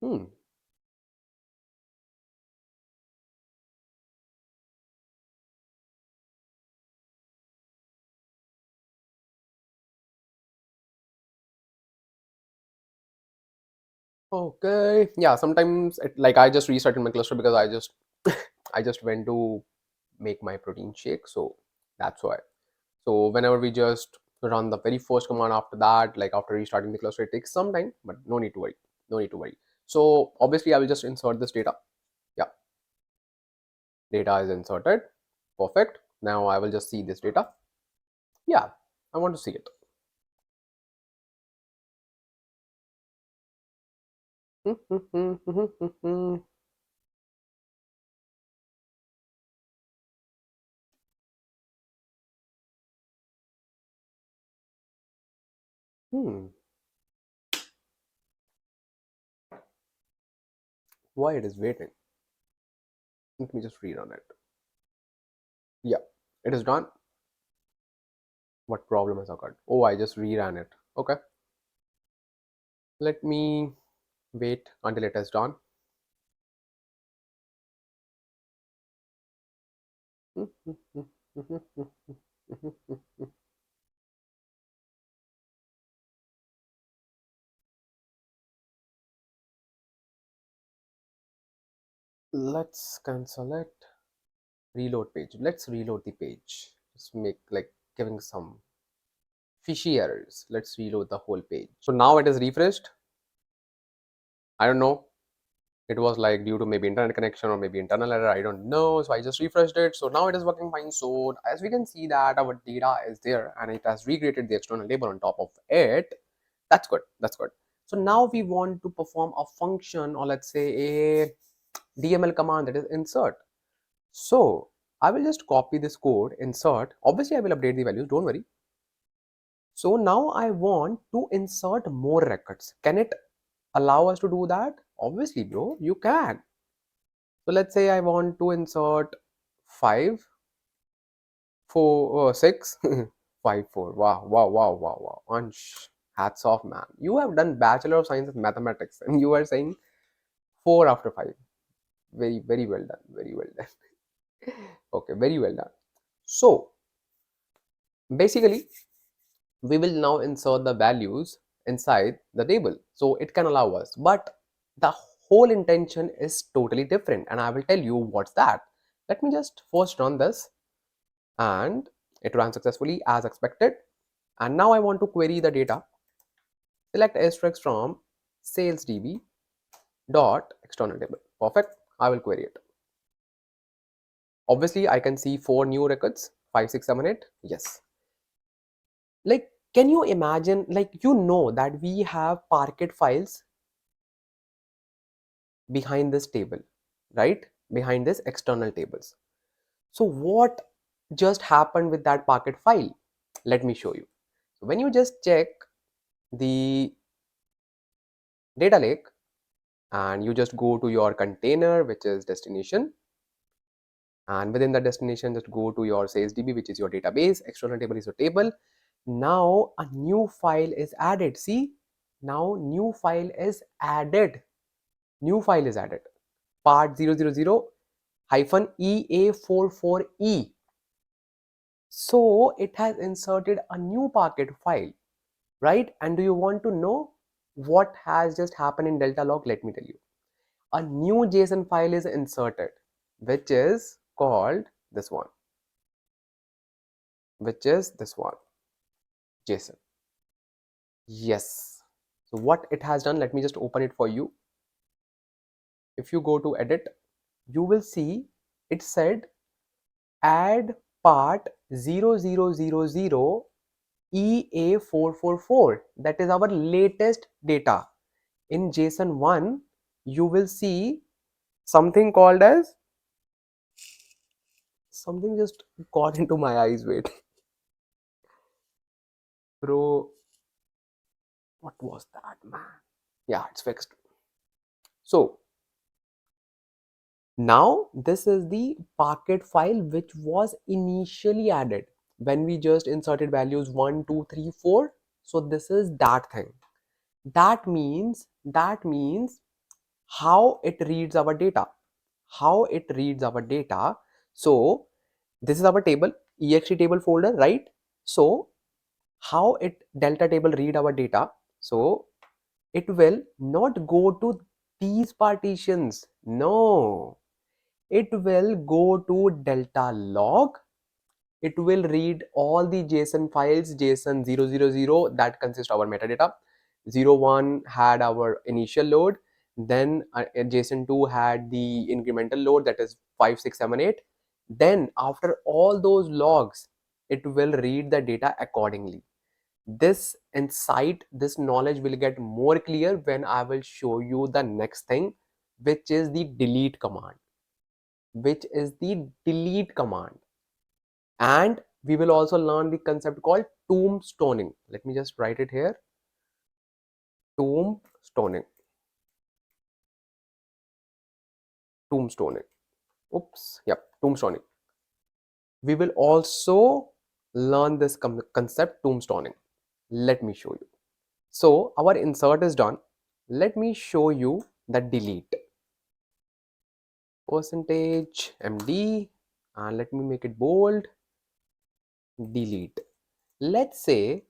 Hmm. Okay. Yeah. Sometimes like I just restarted my cluster because I just I just went to make my protein shake, so that's why. So whenever we just run the very first command after that, like after restarting the cluster, it takes some time, but no need to worry. No need to worry. So obviously I will just insert this data. Yeah, data is inserted. Perfect. Now I will just see this data. Yeah, I want to see it. Hmm. Why it is waiting? Let me just rerun it. Yeah, it is done. What problem has occurred? Oh, I just reran it. Okay. Let me wait until it is done. Let's cancel it. Reload page. Let's reload the page. Just make like giving some fishy errors. Let's reload the whole page. So now it is refreshed. I don't know. It was like due to maybe internet connection or maybe internal error. I don't know. So I just refreshed it. So now it is working fine. So as we can see that our data is there and it has recreated the external table on top of it. That's good. That's good. So now we want to perform a function, or let's say a DML command, that is insert. So I will just copy this code, insert. Obviously, I will update the values, don't worry. So now I want to insert more records. Can it allow us to do that? Obviously, bro, you can. So let's say I want to insert 5, 4, 6, 5, 4. Wow, wow, wow, wow, wow. Ansh, hats off, man. You have done Bachelor of Science of Mathematics and you are saying 4 after 5. Very, very well done. Very well done. Okay, very well done. So basically, we will now insert the values inside the table. So it can allow us, but the whole intention is totally different. And I will tell you what's that. Let me just first run this, and it ran successfully as expected. And now I want to query the data. Select asterisk from salesdb dot external table. Perfect. I will query it. Obviously, I can see 4 new records, 5, 6, 7, 8. Yes. Like, can you imagine, like, that we have Parquet files behind this table, right? Behind this external tables. So what just happened with that Parquet file? Let me show you. So when you just check the data lake and you just go to your container, which is destination, and within the destination, just go to your salesdb, which is your database. External table is your table. Now a new file is added. See, now new file is added. New file is added. Part 000 hyphen EA44E. So it has inserted a new Parquet file, right? And do you want to know what has just happened in Delta log? Let me tell you. A new JSON file is inserted, which is called this one, which is this one, JSON. Yes. So what it has done, let me just open it for you. If you go to edit, you will see it said add part 0000 EA444. That is our latest data. In JSON 1, you will see something called as, something just got into my eyes. Wait. Pro, what was that, man? Yeah, it's fixed. So now this is the packet file which was initially added when we just inserted values 1, 2, 3, 4. So this is that thing. That means how it reads our data. How it reads our data. So this is our table, ext table folder, right? So how it delta table read our data. So it will not go to these partitions. No, it will go to delta log. It will read all the JSON files, JSON 000 that consist our metadata. 01 had our initial load, then JSON 2 had the incremental load, that is 5, 6, 7, 8. Then after all those logs, it will read the data accordingly. This insight, this knowledge will get more clear when I will show you the next thing, which is the delete command. And we will also learn the concept called tombstoning. Let me just write it here. Tombstoning. Tombstoning. Oops. Yep. Tombstoning. We will also learn this concept tombstoning. Let me show you. So our insert is done. Let me show you the delete. Percentage MD, and let me make it bold. Delete. Let's say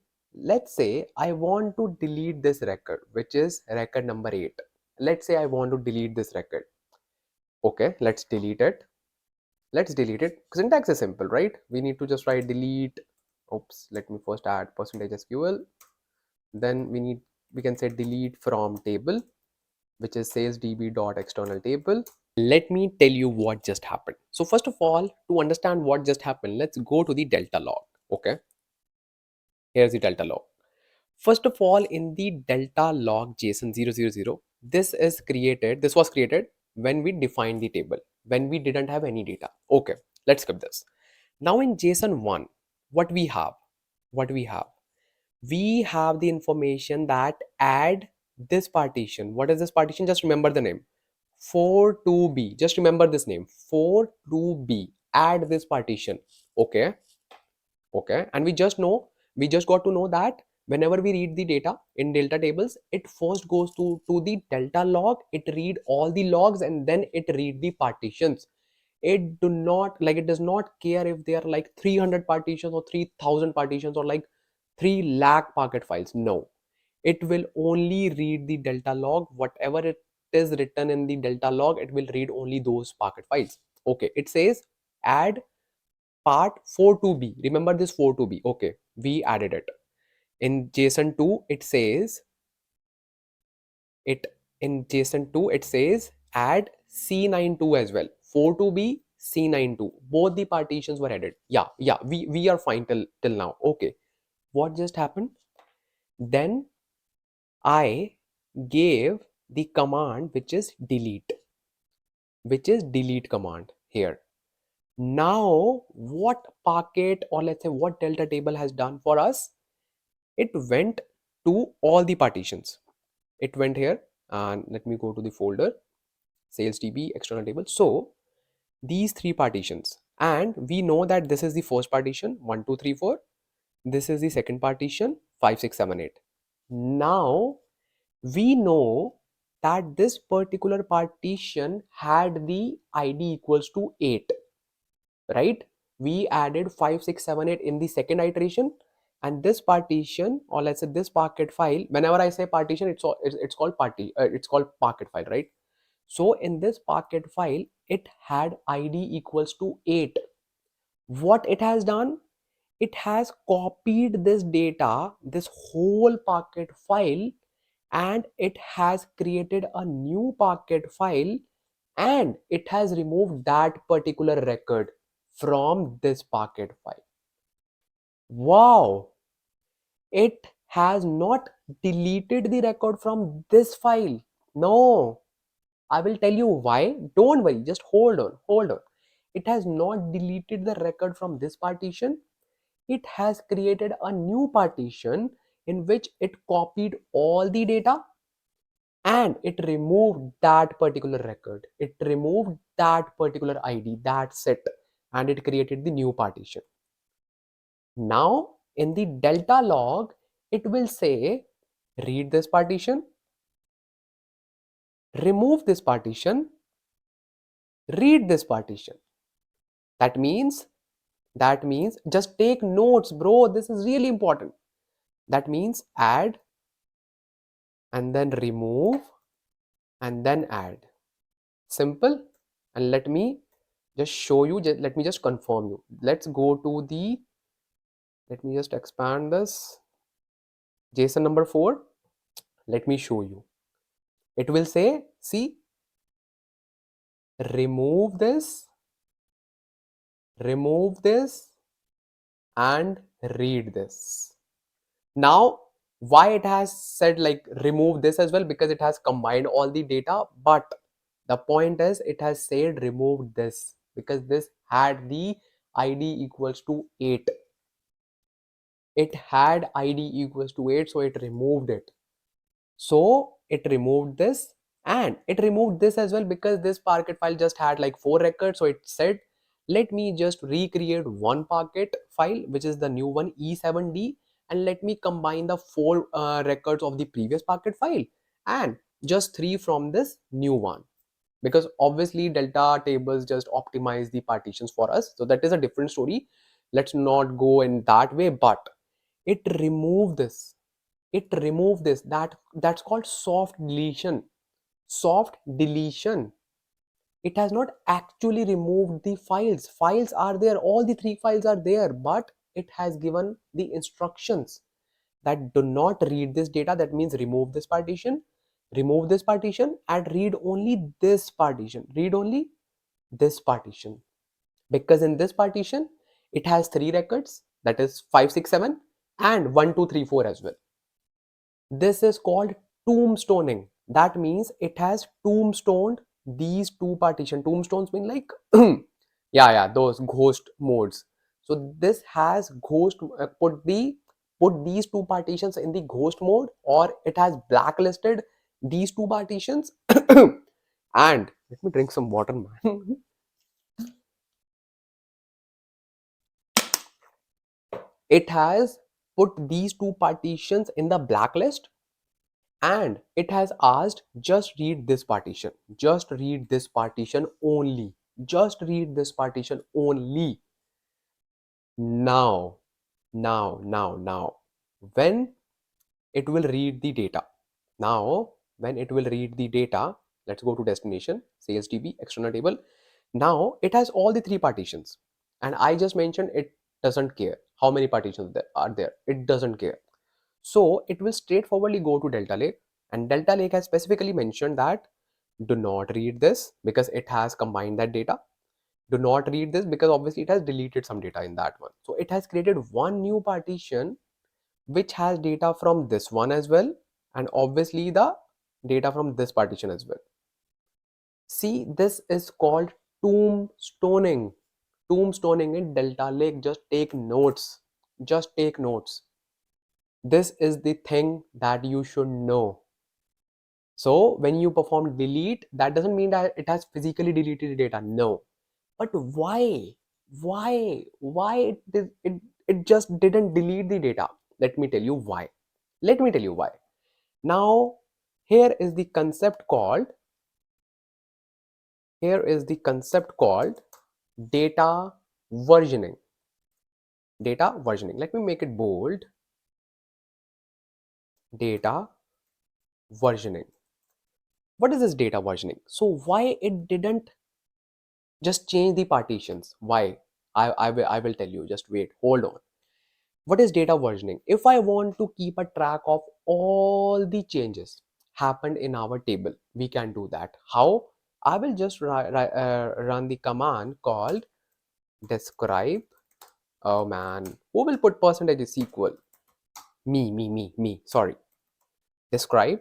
I want to delete this record, which is record number 8. Let's say I want to delete this record. Okay, let's delete it. Syntax is simple, right? We need to just write delete. Oops, let me first add percentage SQL. Then we can say delete from table, which is says db.external table. Let me tell you what just happened. So first of all, to understand what just happened, let's go to the delta log. Okay, here's the delta log. First of all, in the delta log JSON 000, this was created when we defined the table, when we didn't have any data. Okay, let's skip this. Now in JSON 1, what we have? We have the information that add this partition. What is this partition? Just remember the name. 42B. Just remember this name. 42B. Add this partition. Okay. Okay. And we just got to know that whenever we read the data in delta tables, it first goes to the delta log. It read all the logs and then it read the partitions. It does not care if they are like 300 partitions or 3000 partitions or like 3 lakh packet files. No, it will only read the delta log. Whatever it is written in the delta log, it will read only those packet files. Okay, it says add part 42B. Remember this 42B. Okay, we added it. In JSON 2, it says add C92 as well. 42B, C92. Both the partitions were added. Yeah, we are fine till now. Okay. What just happened? Then I gave the command which is delete command here. Now what packet, or let's say what delta table has done for us? It went to all the partitions. It went here, and let me go to the folder sales db external table. So these 3 partitions, and we know that this is the first partition 1 2 3 4. This is the second partition 5 6 7 8. Now we know that this particular partition had the id equals to 8, right? We added 5 6 7 8 in the second iteration, and this partition, or let's say this packet file, whenever I say partition, it's called packet file, right? So in this packet file, it had id equals to 8. What it has done? It has copied this data, this whole packet file, and it has created a new packet file, and it has removed that particular record from this packet file. Wow! It has not deleted the record from this file. No, I will tell you why. Don't worry, just hold on. It has not deleted the record from this partition. it has created a new partition in which it copied all the data and it removed that particular record. It removed that particular ID, that set, and it created the new partition. Now in the delta log, it will say, read this partition, remove this partition, read this partition. That means just take notes, bro. This is really important. That means add and then remove and then add. Simple. And let me just show you, let me just confirm you. Let's go to the, let me just expand this JSON number 4. Let me show you. It will say, see, remove this, and read this. Now why it has said like remove this as well? Because it has combined all the data, but the point is it has said remove this because this had the ID equals to 8. It had ID equals to 8, so it removed it. So it removed this and it removed this as well because this Parquet file just had like 4 records. So it said, let me just recreate one Parquet file, which is the new one E7D, and let me combine the 4 records of the previous Parquet file and just 3 from this new one. Because obviously delta tables just optimize the partitions for us. So that is a different story. Let's not go in that way, but it removed this. That's called soft deletion. It has not actually removed the files are there, all the 3 files are there, but it has given the instructions that do not read this data. That means remove this partition, and read only this partition, because in this partition it has 3 records, that is 5 6 7 and 1 2 3 4 as well. This is called tombstoning. That means it has tombstoned these 2 partition. Tombstones mean like yeah, those ghost modes. So this has ghost put these 2 partitions in the ghost mode, or it has blacklisted these 2 partitions. And let me drink some water, man. It has put these 2 partitions in the blacklist, and it has asked, just read this partition, only, now when it will read the data, let's go to destination, CSDB external table. Now it has all the 3 partitions, and I just mentioned it doesn't care how many partitions there are there, it doesn't care. So it will straightforwardly go to Delta Lake, and Delta Lake has specifically mentioned that do not read this because it has combined that data. Do not read this because obviously it has deleted some data in that one. So it has created one new partition which has data from this one as well, and obviously the data from this partition as well. See, this is called tombstoning. Tombstoning in Delta Lake. Just take notes. This is the thing that you should know. So when you perform delete, that doesn't mean that it has physically deleted data. No. But why? It just didn't delete the data? Let me tell you why. Now, here is the concept called data versioning. Let me make it bold. Data versioning. What is this data versioning? So why it didn't just change the partitions? Why? I will tell you. Just wait. Hold on. What is data versioning? If I want to keep a track of all the changes happened in our table, we can do that. How? I will just run the command called describe. Oh man, who will put percentage is equal? Me. Sorry. Describe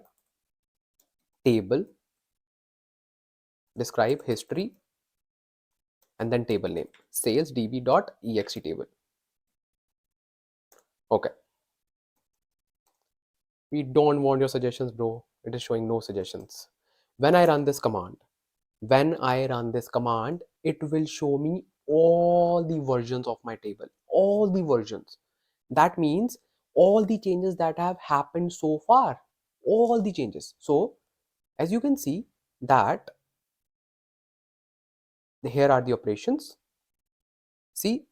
table, describe history, and then table name, sales db.ext table. Okay, we don't want your suggestions, bro. It is showing no suggestions. when i run this command when I run this command, it will show me all the versions of my table, all the versions. That means all the changes that have happened so far, all the changes. So as you can see that here are the operations. See,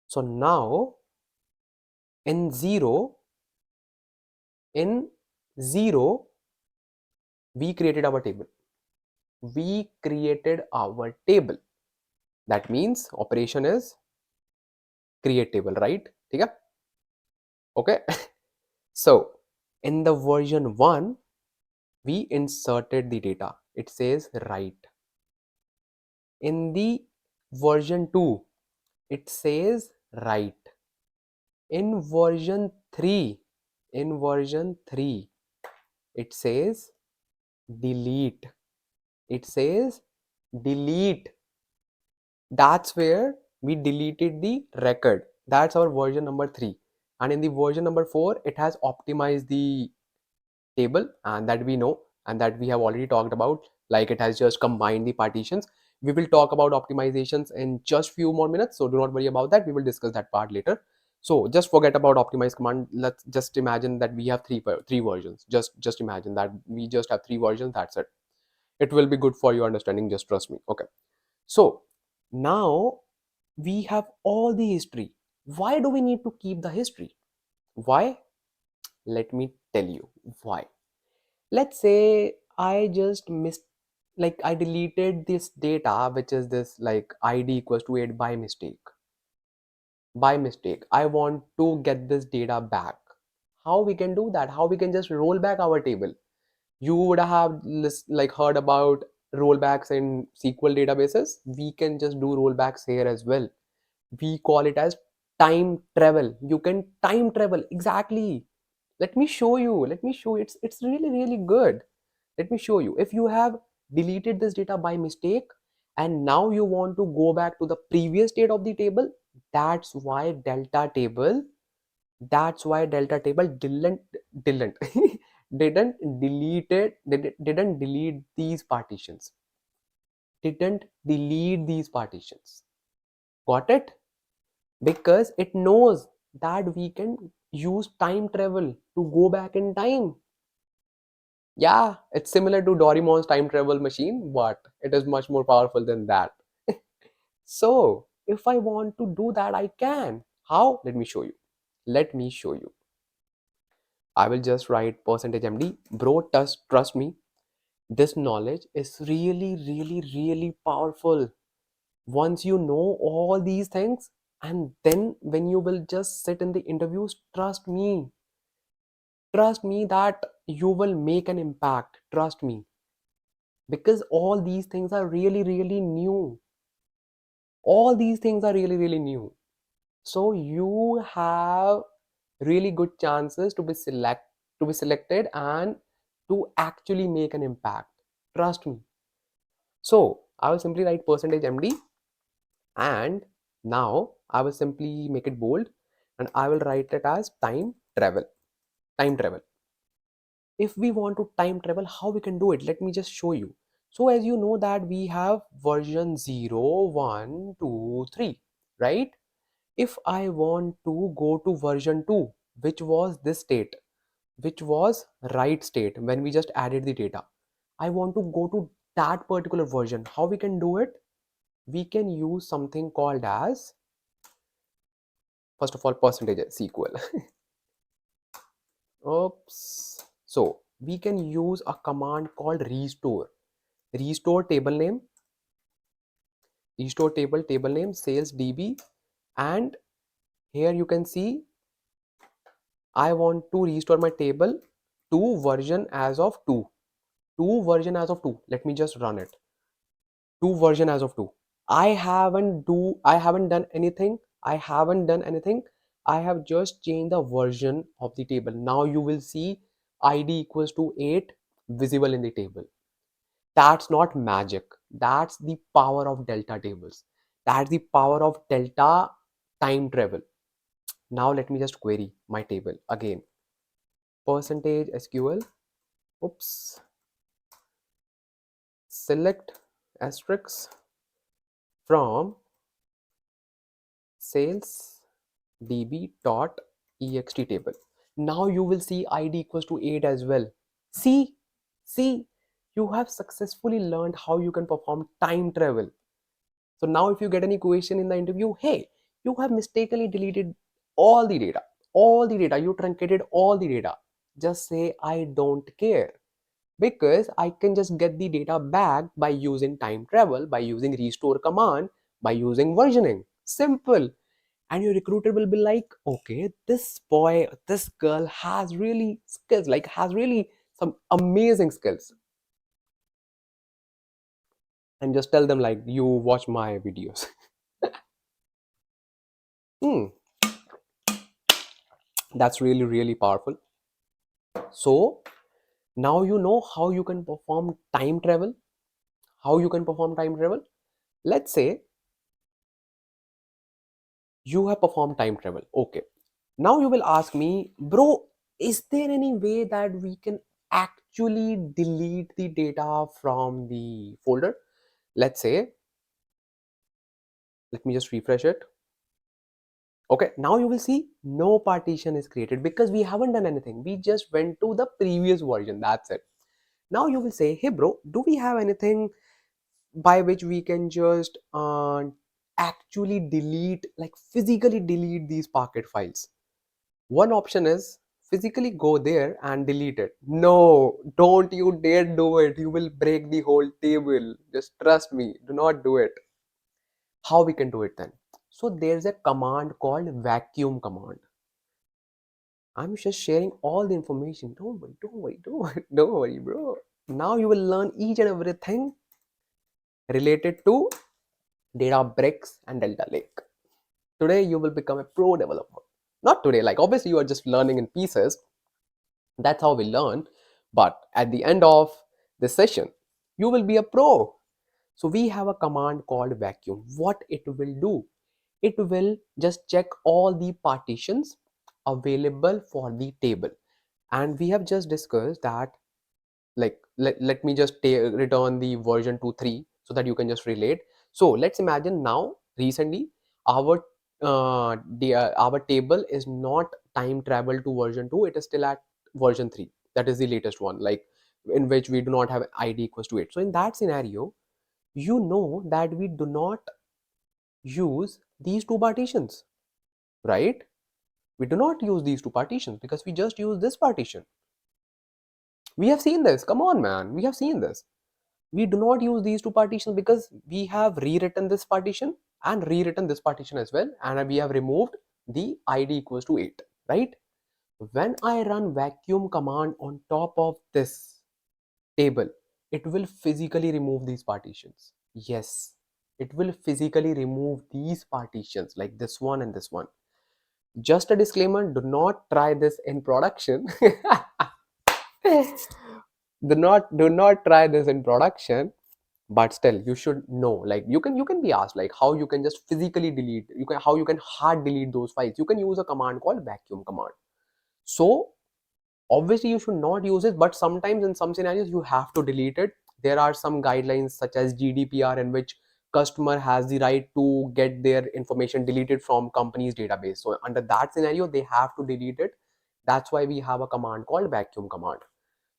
so now in in 0, we created our table. We created our table. That means operation is create table, right? Okay. So in the version 1, we inserted the data. It says write. In the version 2, it says write. In version 3, it says delete. It says delete. That's where we deleted the record. That's our version number 3. And in the version number 4, it has optimized the table, and that we know, and that we have already talked about, like it has just combined the partitions. We will talk about optimizations in just few more minutes, so do not worry about that. We will discuss that part later. So just forget about optimize command. Let's just imagine that we have three versions. Just imagine that we just have 3 versions. That's it. It will be good for your understanding, just trust me. Okay, so now we have all the history. Why do we need to keep the history? Why? Let me tell you why. Let's say I just missed, like I deleted this data, which is this like id equals to 8 by mistake. I want to get this data back. How we can do that? How we can just roll back our table? You would have like heard about rollbacks in SQL databases. We can just do rollbacks here as well. We call it as time travel. You can time travel. Exactly. Let me show you. It's really, really good. Let me show you. If you have deleted this data by mistake and now you want to go back to the previous state of the table, that's why delta table didn't didn't didn't delete these partitions. Got it? Because it knows that we can use time travel to go back in time. Yeah, it's similar to Doraemon's time travel machine, but it is much more powerful than that. So, if I want to do that, I can. How? Let me show you. Let me show you. I will just write %md. Bro, trust me, this knowledge is really, really, really powerful. Once you know all these things, and then when you will just sit in the interviews, trust me that you will make an impact. Trust me, because all these things are really, really new. All these things are really, really new. So you have really good chances to be selected and to actually make an impact. Trust me. So I will simply write %md, and now I will simply make it bold, and I will write it as time travel. Time travel. If we want to time travel, how we can do it? Let me just show you. So as you know that we have version 0, 1, 2, 3, right? If I want to go to version 2, which was this state, which was write state when we just added the data, I want to go to that particular version. How we can do it? We can use something called as, first of all, percentage SQL. Oops. So we can use a command called restore. Restore table name sales db, and here you can see I want to restore my table to version as of 2. Version as of 2. Let me just run it. Version as of 2. I haven't done anything. I have just changed the version of the table. Now you will see id equals to 8 visible in the table. That's not magic. That's the power of delta tables. That's the power of delta time travel. Now let me just query my table again. Percentage SQL. Oops. Select asterisk from sales db dot ext table. Now you will see id equals to 8 as well. See, you have successfully learned how you can perform time travel. So now if you get any question in the interview, hey, you have mistakenly deleted all the data, you truncated all the data. Just say, I don't care, because I can just get the data back by using time travel, by using restore command, by using versioning. Simple. And your recruiter will be like, okay, this boy, this girl has really skills, like has really some amazing skills. And just tell them like, you watch my videos. Hmm, that's really, really powerful. So now you know how you can perform time travel. How you can perform time travel. Let's say you have performed time travel. Okay. Now you will ask me, bro, is there any way that we can actually delete the data from the folder? Let's say, let me just refresh it. Okay, now you will see no partition is created because we haven't done anything. We just went to the previous version. That's it. Now you will say, hey, bro, do we have anything by which we can just actually delete, like physically delete these Parquet files? One option is physically go there and delete it. No, don't you dare do it. You will break the whole table. Just trust me. Do not do it. How we can do it then? So there's a command called vacuum command. I'm just sharing all the information. Don't worry, don't worry, don't worry, don't worry, bro. Now you will learn each and everything related to Databricks and Delta Lake. Today you will become a pro developer. Not today, like obviously you are just learning in pieces. That's how we learn. But at the end of this session, you will be a pro. So we have a command called vacuum. What it will do? It will just check all the partitions available for the table. And we have just discussed that, like let me just return the version to 3 so that you can just relate. So let's imagine now recently our our table is not time travel to version 2, it is still at version 3. That is the latest one, like in which we do not have id equals to 8. So in that scenario, you know that we do not use these two partitions, right? We do not use these two partitions because we just use this partition. We have seen this, come on man, we have seen this. We do not use these two partitions because we have rewritten this partition and rewritten this partition as well, and we have removed the id equals to 8, right? When I run vacuum command on top of this table, it will physically remove these partitions. Yes, it will physically remove these partitions, like this one and this one. Just a disclaimer, do not try this in production. Do not try this in production. But still you should know, like you can be asked like how you can just physically delete, how you can hard delete those files. You can use a command called vacuum command. So obviously you should not use it, but sometimes in some scenarios you have to delete it. There are some guidelines such as GDPR in which customer has the right to get their information deleted from company's database. So under that scenario they have to delete it. That's why we have a command called vacuum command.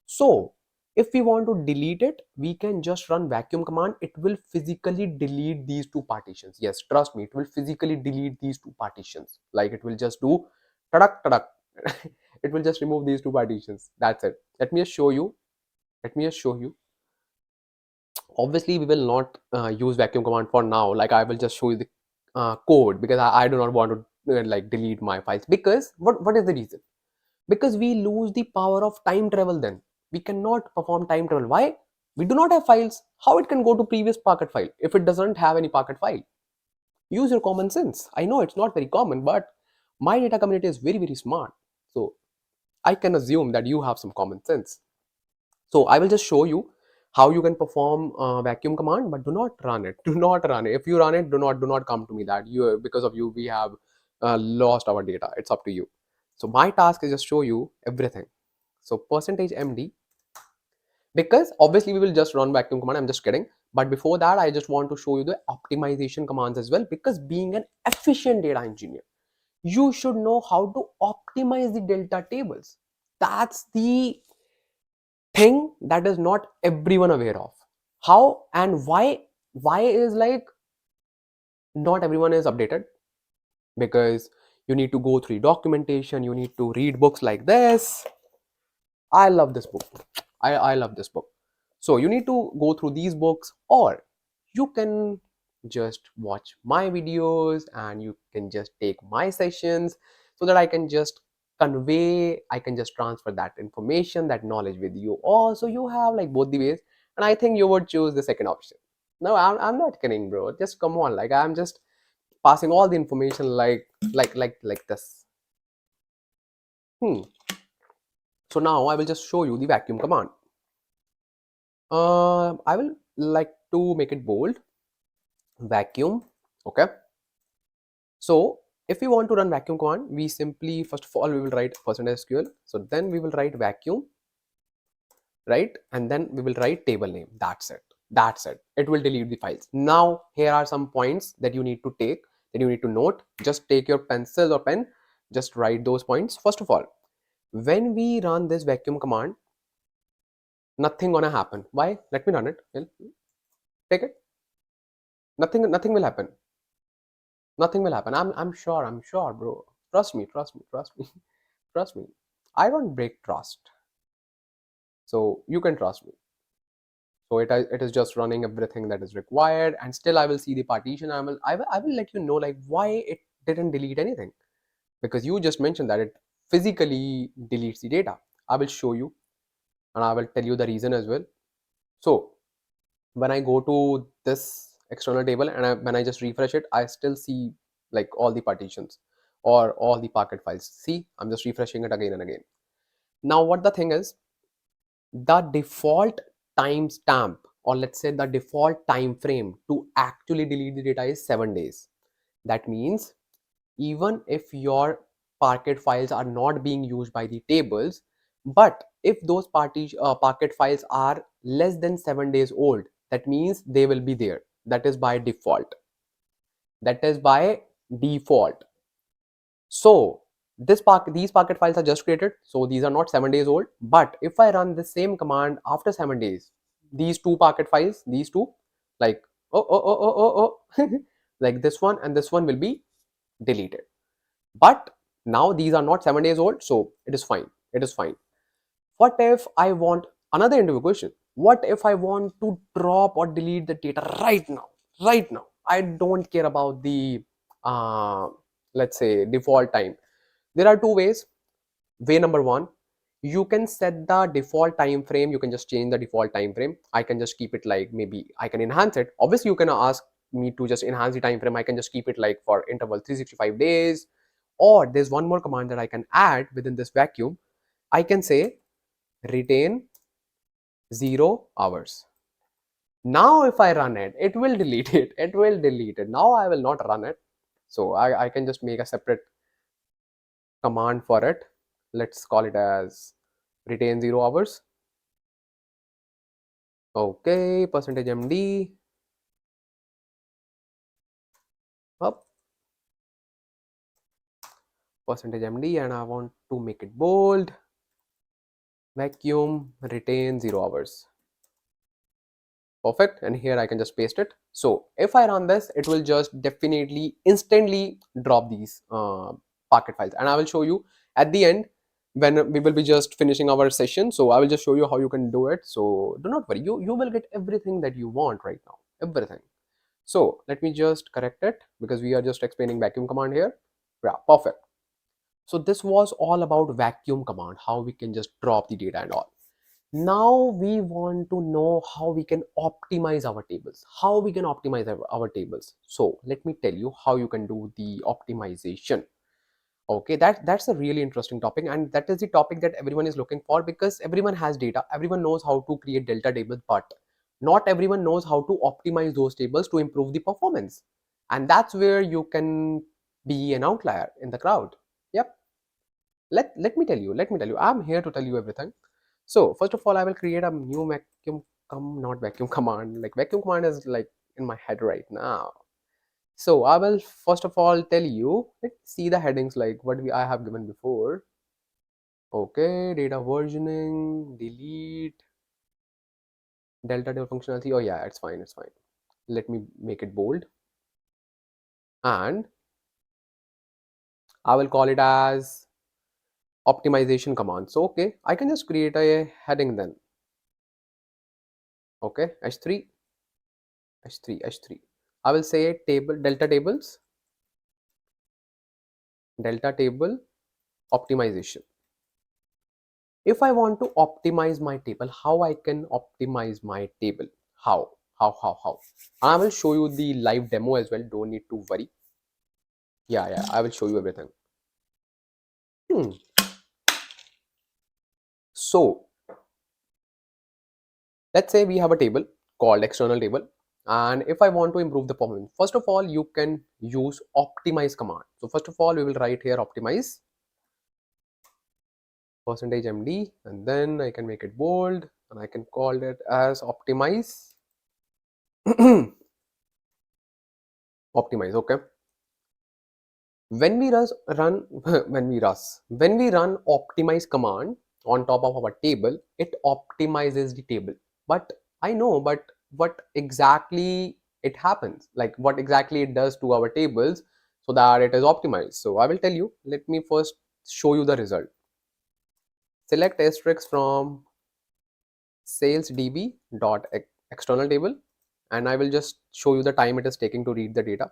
So if we want to delete it, we can just run vacuum command. It will physically delete these two partitions. Yes, trust me, it will physically delete these two partitions. Like it will just do tadak tadak. It will just remove these two partitions. That's it. Let me just show you. Let me just show you. Obviously, we will not use vacuum command for now. Like I will just show you the code because I do not want to like delete my files. Because what is the reason? Because we lose the power of time travel. Then we cannot perform time travel. Why? We do not have files. How it can go to previous Parquet file if it doesn't have any Parquet file? Use your common sense. I know it's not very common, but my data community is very, very smart. So I can assume that you have some common sense. So I will just show you. how you can perform vacuum command, but do not run it. Do not run it. If you run it, do not come to me that you, because of you we have lost our data. It's up to you. So my task is just show you everything. So percentage MD, because obviously we will just run vacuum command. I'm just kidding. But before that, I just want to show you the optimization commands as well, because being an efficient data engineer, you should know how to optimize the delta tables. That's the thing that is not everyone aware of. How and why is like not everyone is updated, because you need to go through documentation, you need to read books like this. I love this book. I love this book. So you need to go through these books, or you can just watch my videos and you can just take my sessions, so that I can just convey, I can just transfer that information, that knowledge with you all. So you have like both the ways, and I think you would choose the second option. No, I'm not kidding, bro. Just come on, like I'm just passing all the information like this. Hmm. So now I will just show you the vacuum command. I will like to make it bold. Vacuum. Okay. So if we want to run vacuum command, we simply, first of all, we will write %SQL. So then we will write vacuum, right? And then we will write table name. That's it. That's it. It will delete the files. Now, here are some points that you need to take, that you need to note. Just take your pencil or pen, just write those points. First of all, when we run this vacuum command, nothing gonna happen. Why? Let me run it. Take it. Nothing will happen. Nothing will happen. I'm sure, bro. Trust me, trust me, trust me, trust me. I don't break trust. So you can trust me. So it is just running everything that is required, and still I will see the partition. I will let you know like why it didn't delete anything, because you just mentioned that it physically deletes the data. I will show you, and I will tell you the reason as well. So when I go to this external table, and when I just refresh it, I still see like all the partitions or all the packet files. See, I'm just refreshing it again and again. Now what the thing is, the default timestamp, or let's say the default time frame to actually delete the data is 7 days. That means even if your Parquet files are not being used by the tables, but if those Parquet files are less than 7 days old, that means they will be there. That is by default. That is by default. So these Parquet files are just created, so these are not 7 days old. But if I run the same command after 7 days, these two Parquet files, these two, like like this one and this one will be deleted. But now these are not 7 days old, so it is fine. It is fine. What if I want, another interview question, what if I want to drop or delete the data right now? Right now, I don't care about the uh, let's say default time. There are two ways. Way number one, you can set the default time frame. You can just change the default time frame. I can just keep it like, maybe I can enhance it. Obviously you can ask me to just enhance the time frame. I can just keep it like for interval 365 days. Or there's one more command that I can add within this vacuum. I can say retain 0 hours. Now if I run it, it will delete it. It will delete it. Now I will not run it. So I can just make a separate command for it. Let's call it as retain 0 hours. Okay, %MD up, %MD, and I want to make it bold. Vacuum retain 0 hours. Perfect. And here I can just paste it. So if I run this, it will just definitely instantly drop these Parquet files, and I will show you at the end when we will be just finishing our session. So I will just show you how you can do it. So do not worry, you will get everything that you want right now, everything. So let me just correct it, because we are just explaining vacuum command here. Yeah, perfect. So this was all about vacuum command, how we can just drop the data and all. Now we want to know how we can optimize our tables, how we can optimize our tables. So let me tell you how you can do the optimization. Okay, that's a really interesting topic, and that is the topic that everyone is looking for, because everyone has data, everyone knows how to create delta tables, but not everyone knows how to optimize those tables to improve the performance. And that's where you can be an outlier in the crowd. Yep. Let me tell you, I'm here to tell you everything. So first of all, I will create a new vacuum, not vacuum command. Like vacuum command is like in my head right now. So I will first of all tell you, let's see the headings like what I have given before. Okay, data versioning, delete, delta table functionality. Oh yeah, it's fine, it's fine. Let me make it bold. And I will call it as optimization command. So okay, I can just create a heading then. Okay, h3, h3, h3. I will say table, delta table optimization. If I want to optimize my table, how I can optimize my table? How? How? I will show you the live demo as well. Don't need to worry. Yeah, I will show you everything. So let's say we have a table called external table. And if I want to improve the performance, first of all, you can use optimize command. So first of all, we will write here optimize %md, and then I can make it bold and I can call it as optimize. Optimize, okay. When we run when we run optimize command on top of our table, it optimizes the table. But I know, but what exactly it happens, like what exactly it does to our tables so that it is optimized. So I will tell you. Let me first show you the result. Select asterisk from sales db dot external table, and I will just show you the time it is taking to read the data.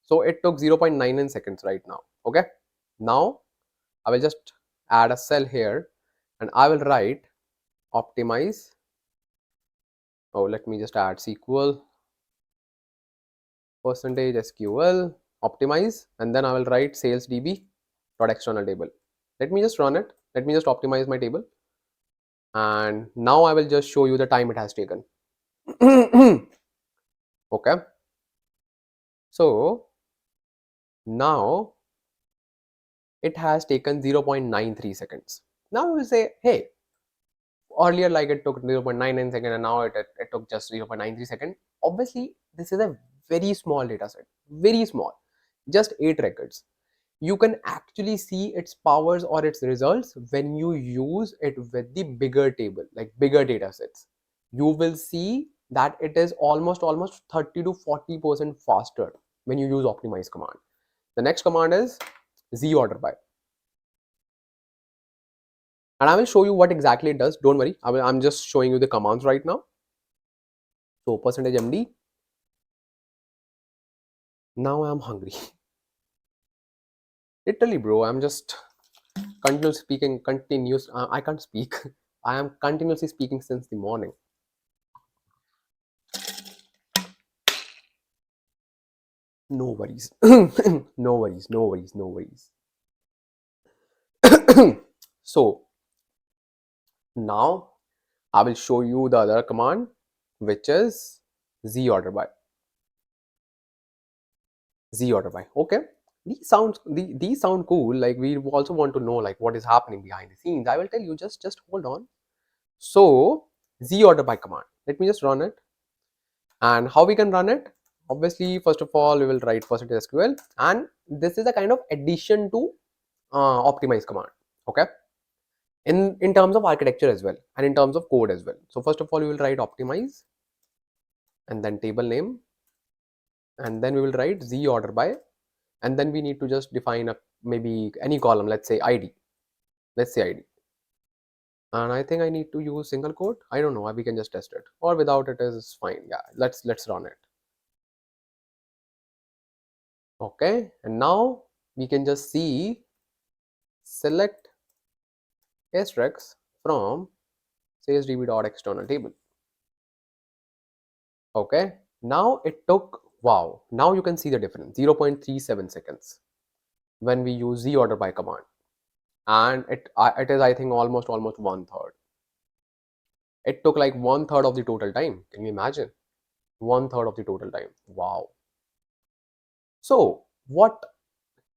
So it took 0.99 seconds right now. Okay, now I will just add a cell here and I will write optimize. Oh, let me just add SQL %SQL optimize, and then I will write sales db dot external table. Let me just run it. Let me just optimize my table, and now I will just show you the time it has taken. Okay, so now it has taken 0.93 seconds. Now we will say, hey, earlier like it took 0.99 second and now it took just 0.93 second. Obviously, this is a very small data set, very small, just 8 records. You can actually see its powers or its results when you use it with the bigger table, like bigger data sets. You will see that it is almost 30 to 40% faster when you use optimize command. The next command is ZORDER by. And I will show you what exactly it does. Don't worry, I'm just showing you the commands right now. So %md. Now I'm hungry. Literally, bro, I'm just continuously speaking. I can't speak. I am continuously speaking since the morning. No worries. No worries. No worries. No worries. So now I will show you the other command, which is zorder by. ZORDER by. Okay, these sound cool. Like we also want to know like what is happening behind the scenes. I will tell you. Just hold on. So ZORDER by command. Let me just run it. And how we can run it? Obviously, first of all, we will write %SQL, and this is a kind of addition to optimize command. Okay, in terms of architecture as well, and in terms of code as well. So first of all, we will write optimize, and then table name, and then we will write ZORDER by, and then we need to just define a maybe any column. Let's say ID. Let's say ID. And I think I need to use single quote. I don't know. We can just test it, or without it is fine. Yeah, let's run it. Okay, and now we can just see select asterisk from salesdb.external table. Okay, now it took, wow, now you can see the difference, 0.37 seconds when we use zorder by command, and it is I think almost 1/3. It took like 1/3 of the total time. Can you imagine? 1/3 of the total time. Wow. So what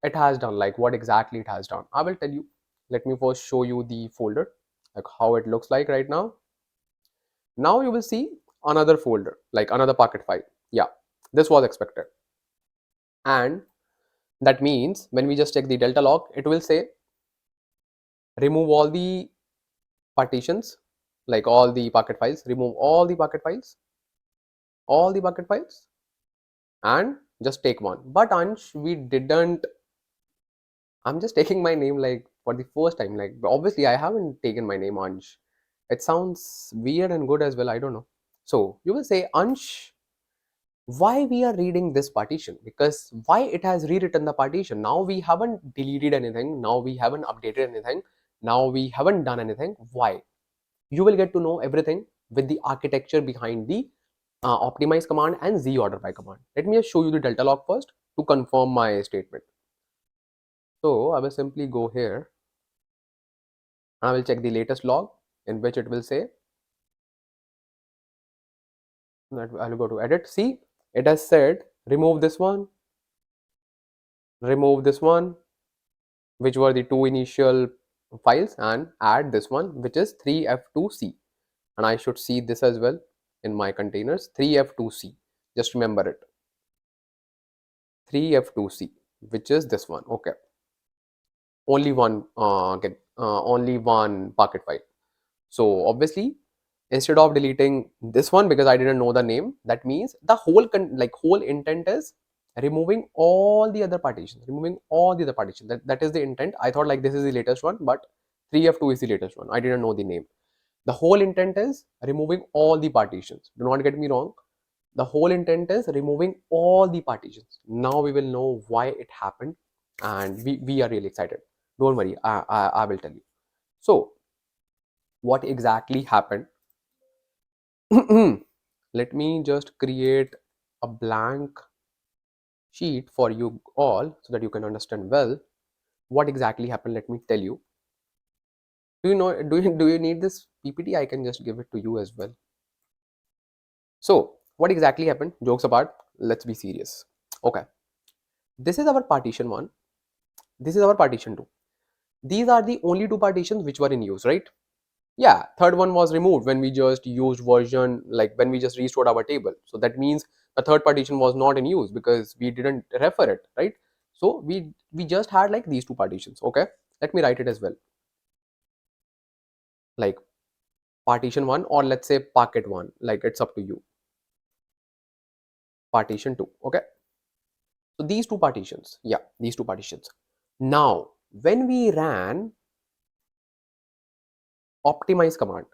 it has done, like what exactly it has done, I will tell you. Let me first show you the folder, like how it looks like right now. Now you will see another folder, like another Packet file. Yeah, this was expected. And that means when we just check the delta log, it will say remove all the partitions, like all the Packet files, remove all the Packet files, all the Packet files, and just take one. But Ansh, we didn't. I'm just taking my name like for the first time. Like obviously I haven't taken my name Ansh. It sounds weird and good as well. I don't know. So you will say Ansh, why we are reading this partition? Because why it has rewritten the partition? Now we haven't deleted anything. Now we haven't updated anything. Now we haven't done anything. Why? You will get to know everything with the architecture behind the optimize command and zorder by command. Let me just show you the delta log first to confirm my statement. So I will simply go here. I will check the latest log in which it will say that I will go to edit. See, it has said remove this one, which were the two initial files, and add this one, which is 3f2c. And I should see this as well in my containers, 3f2c. Just remember it, 3f2c, which is this one. Okay, only one only one Packet file. So obviously, instead of deleting this one because I didn't know the name, that means the whole whole intent is removing all the other partitions, removing all the other partitions. That is the intent. I thought like this is the latest one, but 3f2 is the latest one. I didn't know the name. The whole intent is removing all the partitions. Do not get me wrong. The whole intent is removing all the partitions. Now we will know why it happened, and we are really excited. Don't worry, I will tell you. So what exactly happened? Let me just create a blank sheet for you all so that you can understand well what exactly happened. Let me tell you. Do you know? Do you need this PPT? I can just give it to you as well. So what exactly happened? Jokes apart, let's be serious. Okay, this is our partition one. This is our partition two. These are the only two partitions which were in use, right? Yeah, third one was removed when we just used version, like when we just restored our table. So that means the third partition was not in use because we didn't refer it, right? So we just had like these two partitions. Okay, let me write it as well, like partition one, or let's say Packet one, like it's up to you. Partition two. Okay, so these two partitions, yeah, these two partitions. Now when we ran optimize command,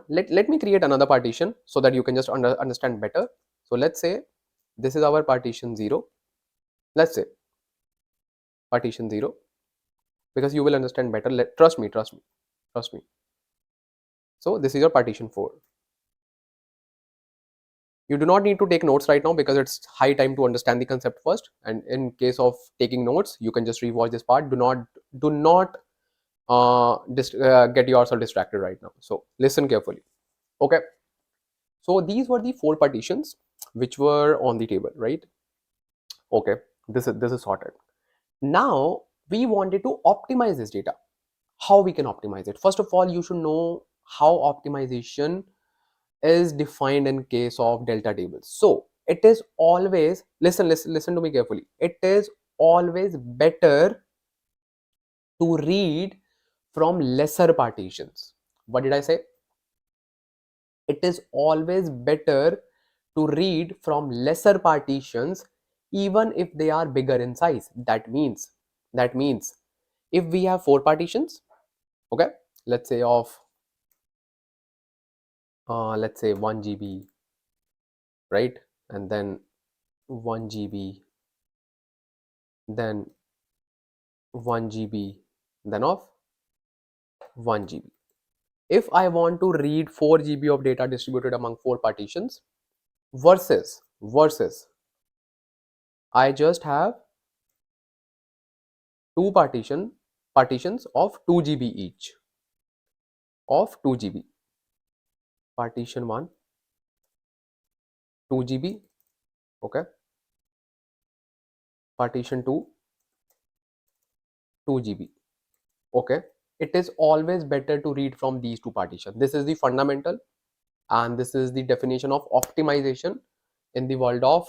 let me create another partition so that you can just understand better. So let's say this is our partition 0. Let's say partition 0, because you will understand better. Trust me, trust me, trust me. So this is your partition 4. You do not need to take notes right now because it's high time to understand the concept first, and in case of taking notes you can just rewatch this part. Do not get yourself distracted right now, so listen carefully. Okay, so these were the 4 partitions which were on the table, right? Okay, this is sorted. Now we wanted to optimize this data. How we can optimize it? First of all, you should know how optimization is defined in case of delta tables. So it is always, listen to me carefully, it is always better to read from lesser partitions. What did I say? It is always better to read from lesser partitions even if they are bigger in size. That means if we have 4 partitions, okay, let's say of let's say 1 GB, right? And then 1 GB, then 1 GB, then of 1 GB. If I want to read 4 GB of data distributed among 4 partitions versus I just have 2 partitions of 2 GB each. of 2 GB. Partition 1, 2 GB. Okay. Partition 2, 2 GB. Okay. It is always better to read from these two partitions. This is the fundamental and this is the definition of optimization in the world of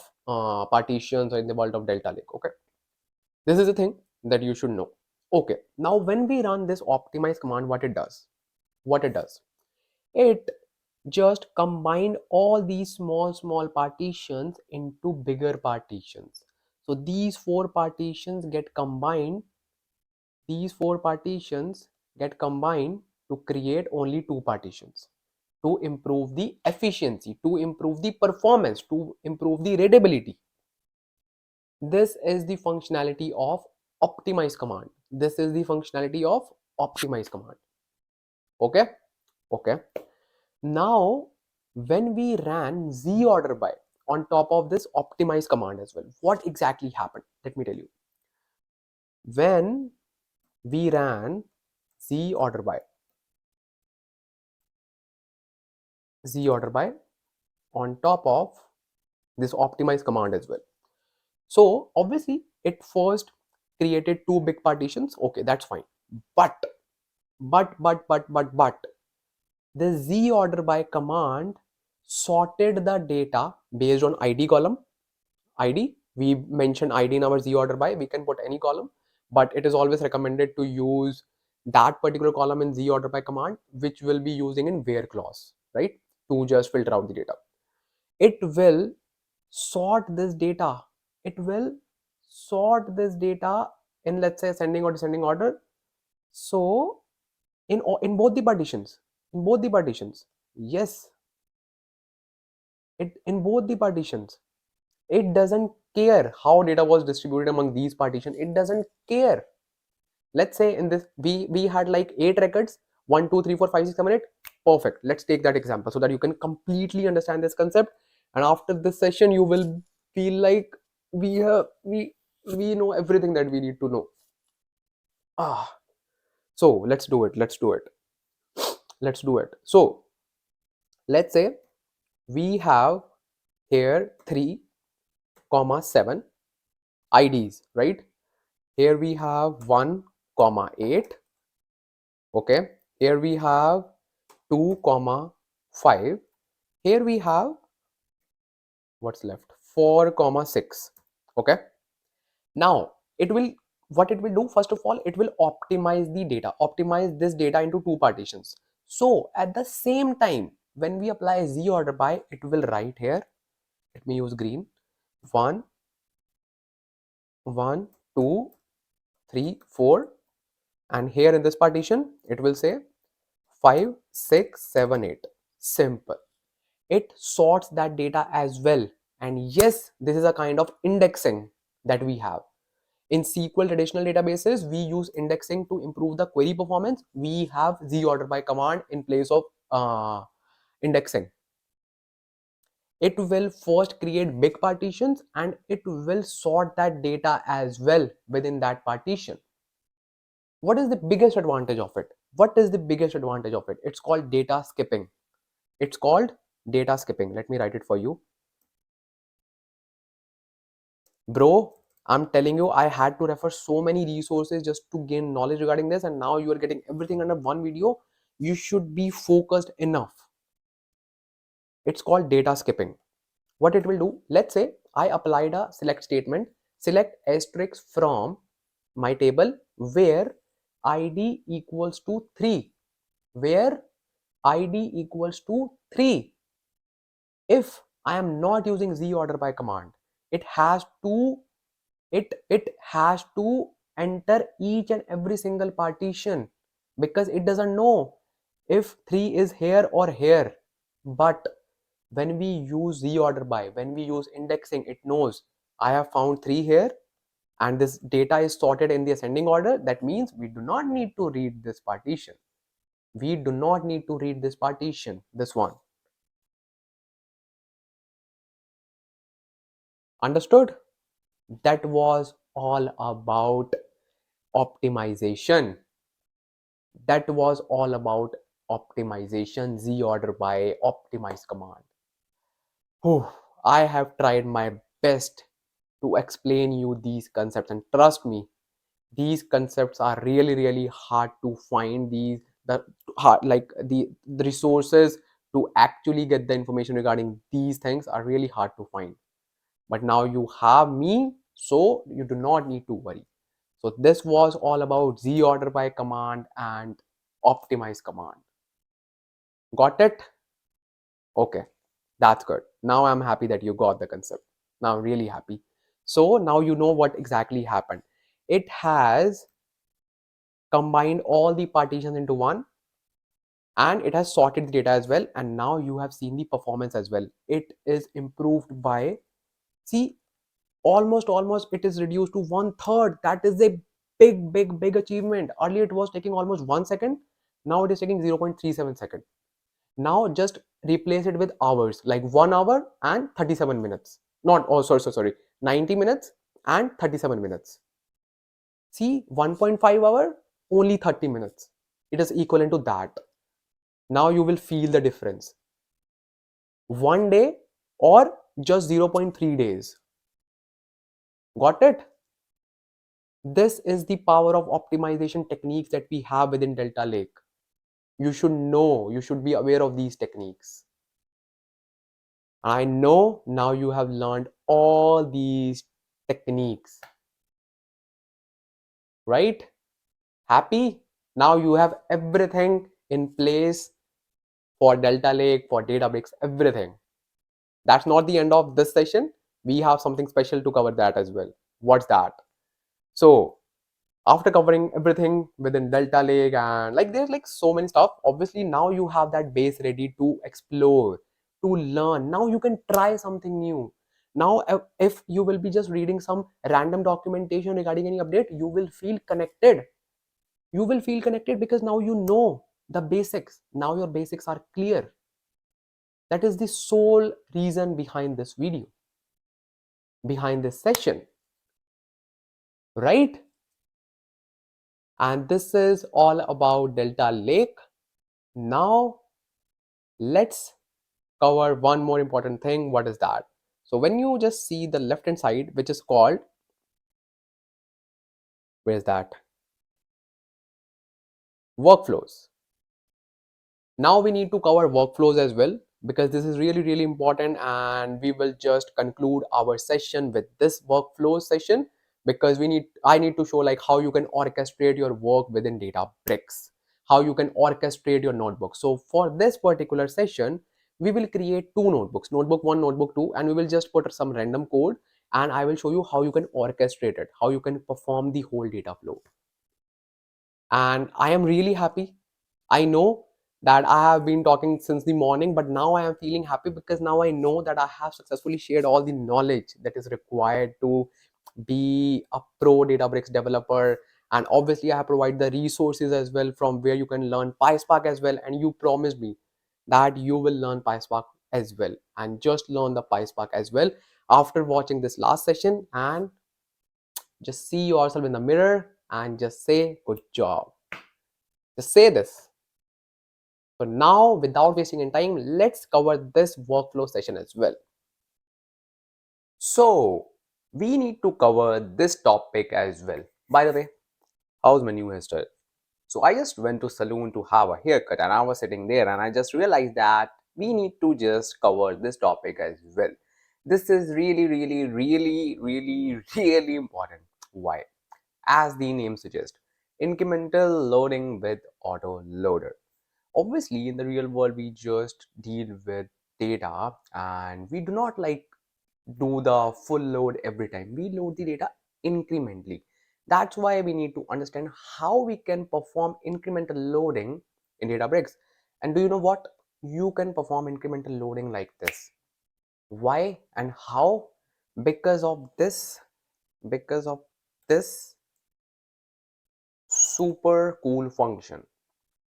partitions or in the world of Delta Lake. Okay. This is the thing that you should know. Okay. Now when we run this optimize command, what it does? It just combined all these small partitions into bigger partitions. So these four partitions get combined to create only two partitions to improve the efficiency, to improve the performance, to improve the readability. This is the functionality of optimize command. Okay. Now when we ran zorder by on top of this optimize command as well, what exactly happened? Let me tell you. When we ran zorder by on top of this optimize command as well, so obviously it first created two big partitions. Okay, that's fine, but the zorder by command sorted the data based on id column. id, we mentioned id in our zorder by, we can put any column, but it is always recommended to use that particular column in zorder by command, which will be using in where clause, right, to just filter out the data. It will sort this data in, let's say, ascending or descending order. So in both the partitions, yes, in both the partitions, it doesn't care how data was distributed among these partitions. It doesn't care. Let's say in this we had like 8 records, 1 2 3 4 5 6 7 8. Perfect. Let's take that example so that you can completely understand this concept, and after this session you will feel like we know everything that we need to know. So let's do it. So let's say we have here 3, 7 IDs, right? Here we have 1, 8. Okay. Here we have 2, 5. Here we have, what's left, 4, 6. Okay. Now what it will do, first of all, it will optimize this data into two partitions. So at the same time, when we apply zorder by, it will write here, let me use green, 1, 2, 3, 4, and here in this partition it will say 5, 6, 7, 8. Simple. It sorts that data as well. And yes, this is a kind of indexing that we have. In SQL traditional databases, we use indexing to improve the query performance. We have zorder by command in place of indexing. It will first create big partitions and it will sort that data as well within that partition. What is the biggest advantage of it? It's called data skipping. Let me write it for you. Bro, I'm telling you, I had to refer so many resources just to gain knowledge regarding this, and now you are getting everything under one video. You should be focused enough. It's called data skipping. What it will do, let's say I applied a select statement, select asterisk from my table where id equals to 3, if I am not using zorder by command, it has to enter each and every single partition, because it doesn't know if 3 is here or here. But when we use zorder by, when we use indexing, it knows I have found 3 here and this data is sorted in the ascending order. That means we do not need to read this partition. This one. Understood? That was all about optimization. optimization, ZORDER by optimize command. Whew, I have tried my best to explain you these concepts, and trust me, these concepts are really hard to find. These the hard, like the resources to actually get the information regarding these things are really hard to find. But now you have me, so you do not need to worry. So this was all about ZORDER by command and optimize command. Got it? Okay, that's good. Now I'm happy that you got the concept. Now I'm really happy. So now you know what exactly happened. It has combined all the partitions into one, and it has sorted the data as well, and now you have seen the performance as well. It is improved by, see, almost it is reduced to 1/3. That is a big achievement. Earlier it was taking almost 1 second, now it is taking 0.37 seconds. Now just replace it with hours, like 1 hour and 37 minutes. Not, oh sorry, 90 minutes and 37 minutes. See, 1.5 hour, only 30 minutes. It is equivalent to that. Now you will feel the difference. 1 day or just 0.3 days. Got it? This is the power of optimization techniques that we have within Delta Lake. You should know, you should be aware of these techniques. I know now you have learned all these techniques, right? Happy? Now you have everything in place for Delta Lake, for Databricks, everything. That's not the end of this session. We have something special to cover that as well. What's that? So after covering everything within Delta Lake, and like there's like so many stuff, obviously now you have that base ready to explore, to learn. Now you can try something new. Now if you will be just reading some random documentation regarding any update, you will feel connected. You will feel connected because now you know the basics. Now your basics are clear. That is the sole reason behind this video, behind this session, right? And this is all about Delta Lake. Now let's cover one more important thing. What is that? So when you just see the left hand side, which is called, where is that? Workflows. Now we need to cover workflows as well, because this is really important, and we will just conclude our session with this workflow session, because I need to show like how you can orchestrate your work within Databricks, how you can orchestrate your notebook. So for this particular session, we will create two notebooks, notebook 1, notebook 2, and we will just put some random code, and I will show you how you can orchestrate it, how you can perform the whole data flow. And I am really happy. I know that I have been talking since the morning, but now I am feeling happy because now I know that I have successfully shared all the knowledge that is required to be a pro Databricks developer. And obviously I have provided the resources as well from where you can learn PySpark as well. And you promised me that you will learn PySpark as well, and just learn the PySpark as well after watching this last session. And just see yourself in the mirror and just say good job. Just say this. So now, without wasting any time, let's cover this workflow session as well. So we need to cover this topic as well. By the way, how's my new hairstyle? So I just went to salon to have a haircut, and I was sitting there and I just realized that we need to just cover this topic as well. This is really important. Why? As the name suggests, incremental loading with autoloader. Obviously in the real world we just deal with data, and we do not like do the full load every time. We load the data incrementally. That's why we need to understand how we can perform incremental loading in Databricks. And do you know what? You can perform incremental loading like this. Why and how? Because of this, because of this super cool function,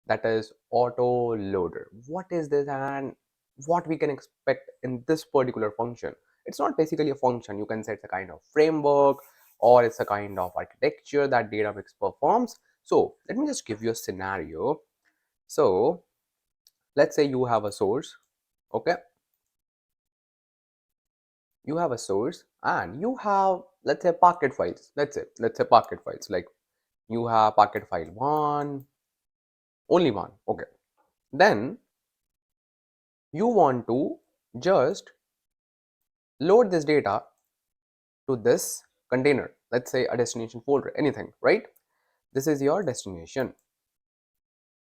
that is Autoloader. What is this and what we can expect in this particular function? It's not basically a function. You can say it's a kind of framework, or it's a kind of architecture that Databricks performs. So let me just give you a scenario. So let's say you have a source. Okay, you have a source and you have, let's say, packet files. Let's say packet files, like you have packet file 1, only one. Okay, then you want to just load this data to this container, let's say a destination folder, anything, right? This is your destination.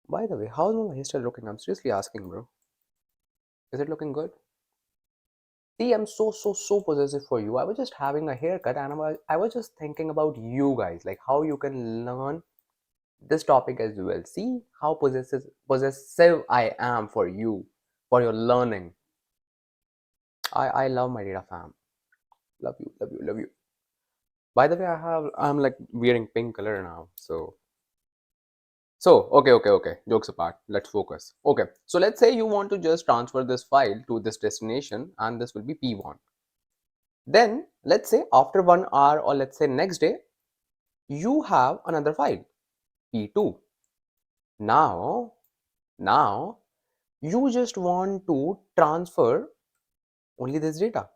By the way, how's my hairstyle looking? I'm seriously asking, bro. Is it looking good? See, I'm so possessive for you. I was just having a haircut and I was just thinking about you guys, like how you can learn this topic as well. See how possessive I am for you, for your learning. I love my data fam. Love you, love you, love you. By the way, I'm like wearing pink color now. Okay. Jokes apart, let's focus. Okay, so let's say you want to just transfer this file to this destination and this will be P1. Then let's say after 1 hour or let's say next day, you have another file, P2. Now you just want to transfer only this data.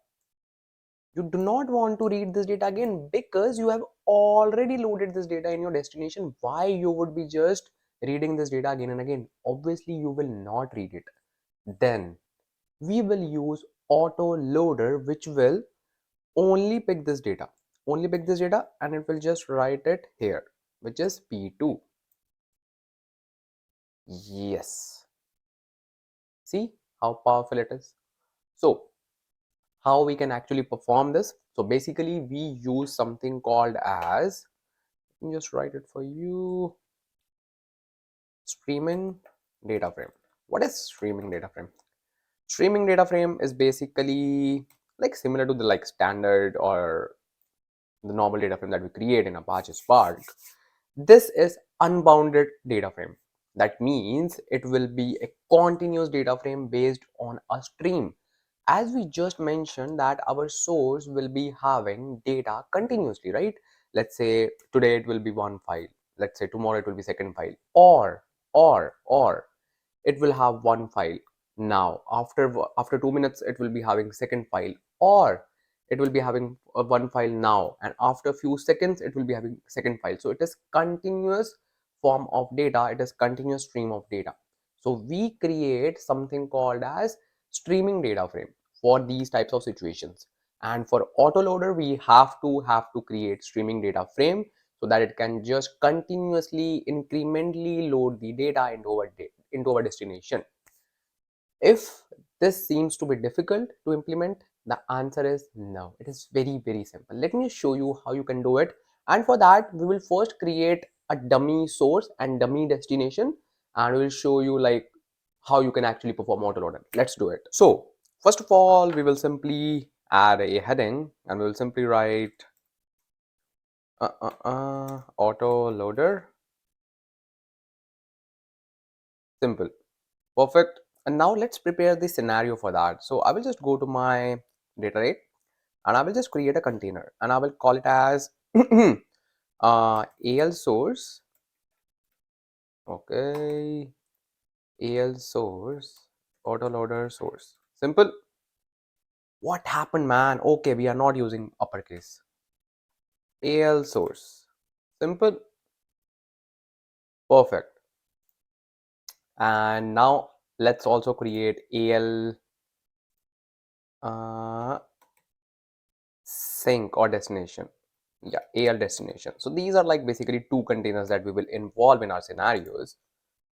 You do not want to read this data again because you have already loaded this data in your destination. Why you would be just reading this data again and again? Obviously you will not read it. Then we will use Autoloader, which will only pick this data and it will just write it here, which is P2. Yes, see how powerful it is. So how we can actually perform this? So basically we use something called as, let me just write it for you, streaming data frame. What is streaming data frame? Streaming data frame is basically like similar to the like standard or the normal data frame that we create in Apache Spark. This is unbounded data frame. That means it will be a continuous data frame based on a stream. As we just mentioned that our source will be having data continuously, right? Let's say today it will be one file. Let's say tomorrow it will be second file, or it will have one file. Now after 2 minutes it will be having second file, or it will be having one file now, and after a few seconds it will be having second file. So it is continuous form of data, it is continuous stream of data. So we create something called as streaming data frame for these types of situations. And for autoloader we have to create streaming data frame so that it can just continuously incrementally load the data into our destination. If this seems to be difficult to implement, the answer is no. It is very simple. Let me show you how you can do it. And for that, we will first create a dummy source and dummy destination, and we will show you like how you can actually perform autoloader. Let's do it. So first of all, we will simply add a heading and we will simply write autoloader. Simple. Perfect. And now let's prepare the scenario for that. So I will just go to my data lake and I will just create a container and I will call it as al source. Okay, al source autoloader source. Simple. What happened, man? Okay, we are not using uppercase. Al source. Simple. Perfect. And now let's also create al sync or destination. Yeah, al destination. So these are like basically two containers that we will involve in our scenarios.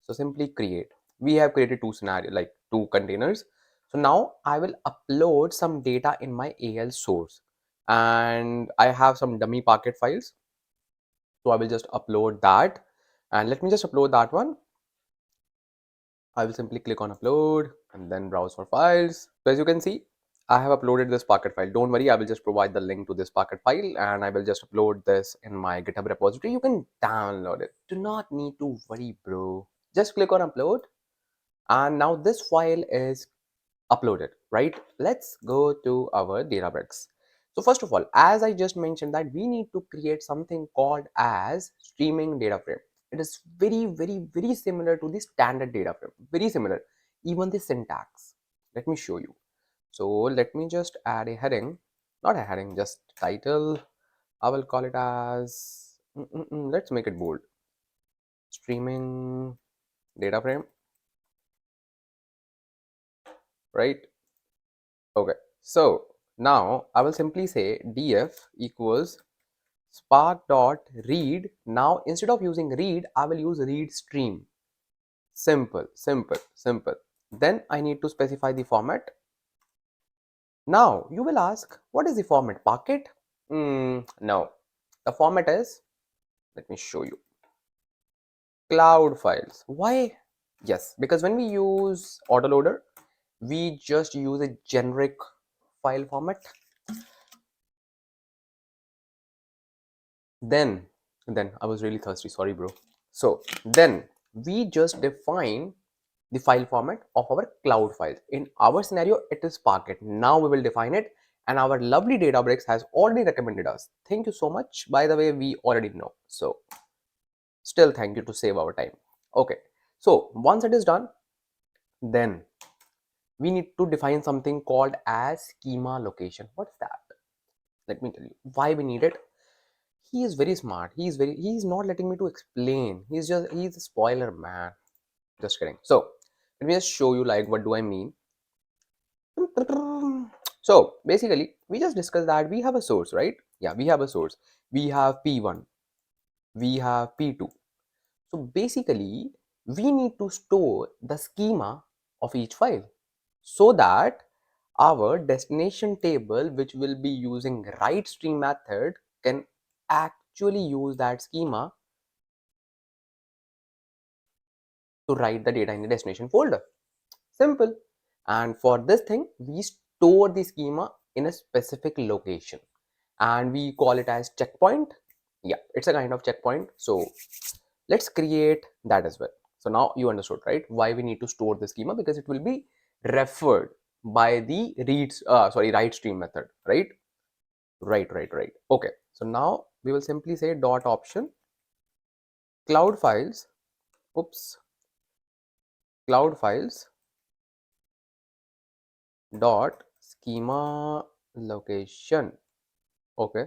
So simply create. We have created two scenario, like two containers. So now I will upload some data in my al source, and I have some dummy packet files. So I will just upload that, and let me just upload that one. I will simply click on upload and then browse for files. So as you can see, I have uploaded this Packet file. Don't worry, I will just provide the link to this Packet file and I will just upload this in my GitHub repository. You can download it. Do not need to worry, bro. Just click on upload and now this file is uploaded, right? Let's go to our Databricks. So first of all, as I just mentioned that we need to create something called as streaming data frame. It is very similar to the standard data frame, very similar. even the syntax. Let me show you. So let me just add a heading, not a heading, just title. I will call it as, let's make it bold. Streaming data frame, right? Okay. So now I will simply say df equals spark dot read. Now instead of using read, I will use read stream. Simple, simple, simple. Then I need to specify the format. Now you will ask, what is the format? Packet? No. The format is, let me show you, cloud files. Why? Yes, because when we use Autoloader, we just use a generic file format. Then I was really thirsty, sorry bro. So then we just define the file format of our cloud files. In our scenario, it is Packet. Now we will define it, and our lovely Databricks has already recommended us. Thank you so much. By the way, we already know. So still thank you to save our time. Okay. So once it is done, then we need to define something called as schema location. What's that? Let me tell you why we need it. He is very smart. He's not letting me to explain. He's a spoiler, man. Just kidding. So let me just show you, like, what do I mean. So basically we just discussed that we have a source, right? Yeah, we have a source. We have p1, we have p2. So basically we need to store the schema of each file so that our destination table, which will be using write stream method, can actually use that schema to write the data in the destination folder. Simple. And for this thing, we store the schema in a specific location and we call it as checkpoint. Yeah, it's a kind of checkpoint. So let's create that as well. So now you understood, right, why we need to store the schema, because it will be referred by the write stream method, right? Right. Okay. So now we will simply say dot option cloud files. Oops. Cloud files dot schema location. Okay,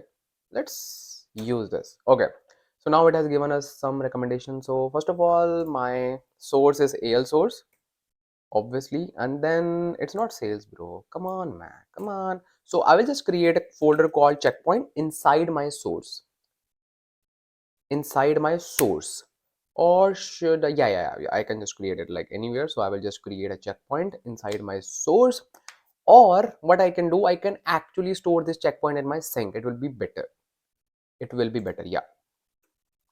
let's use this. Okay, so now it has given us some recommendations. So first of all, my source is al source, obviously, and then it's not sales, bro. Come on, man, come on. So I will just create a folder called checkpoint inside my source, or should I, yeah, I can just create it like anywhere. So I will just create a checkpoint inside my source. Or what I can do, I can actually store this checkpoint in my sink. It will be better. Yeah.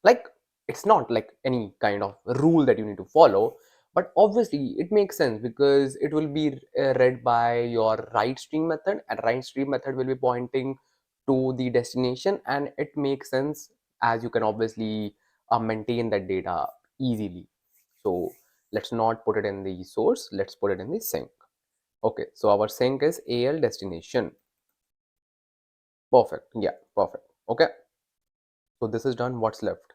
Like, it's not like any kind of rule that you need to follow, but obviously it makes sense because it will be read by your write stream method, and write stream method will be pointing to the destination, and it makes sense as you can obviously maintain that data easily. So let's not put it in the source, let's put it in the sink. Okay, so our sink is al destination. Perfect. Yeah, perfect. Okay, so this is done. What's left?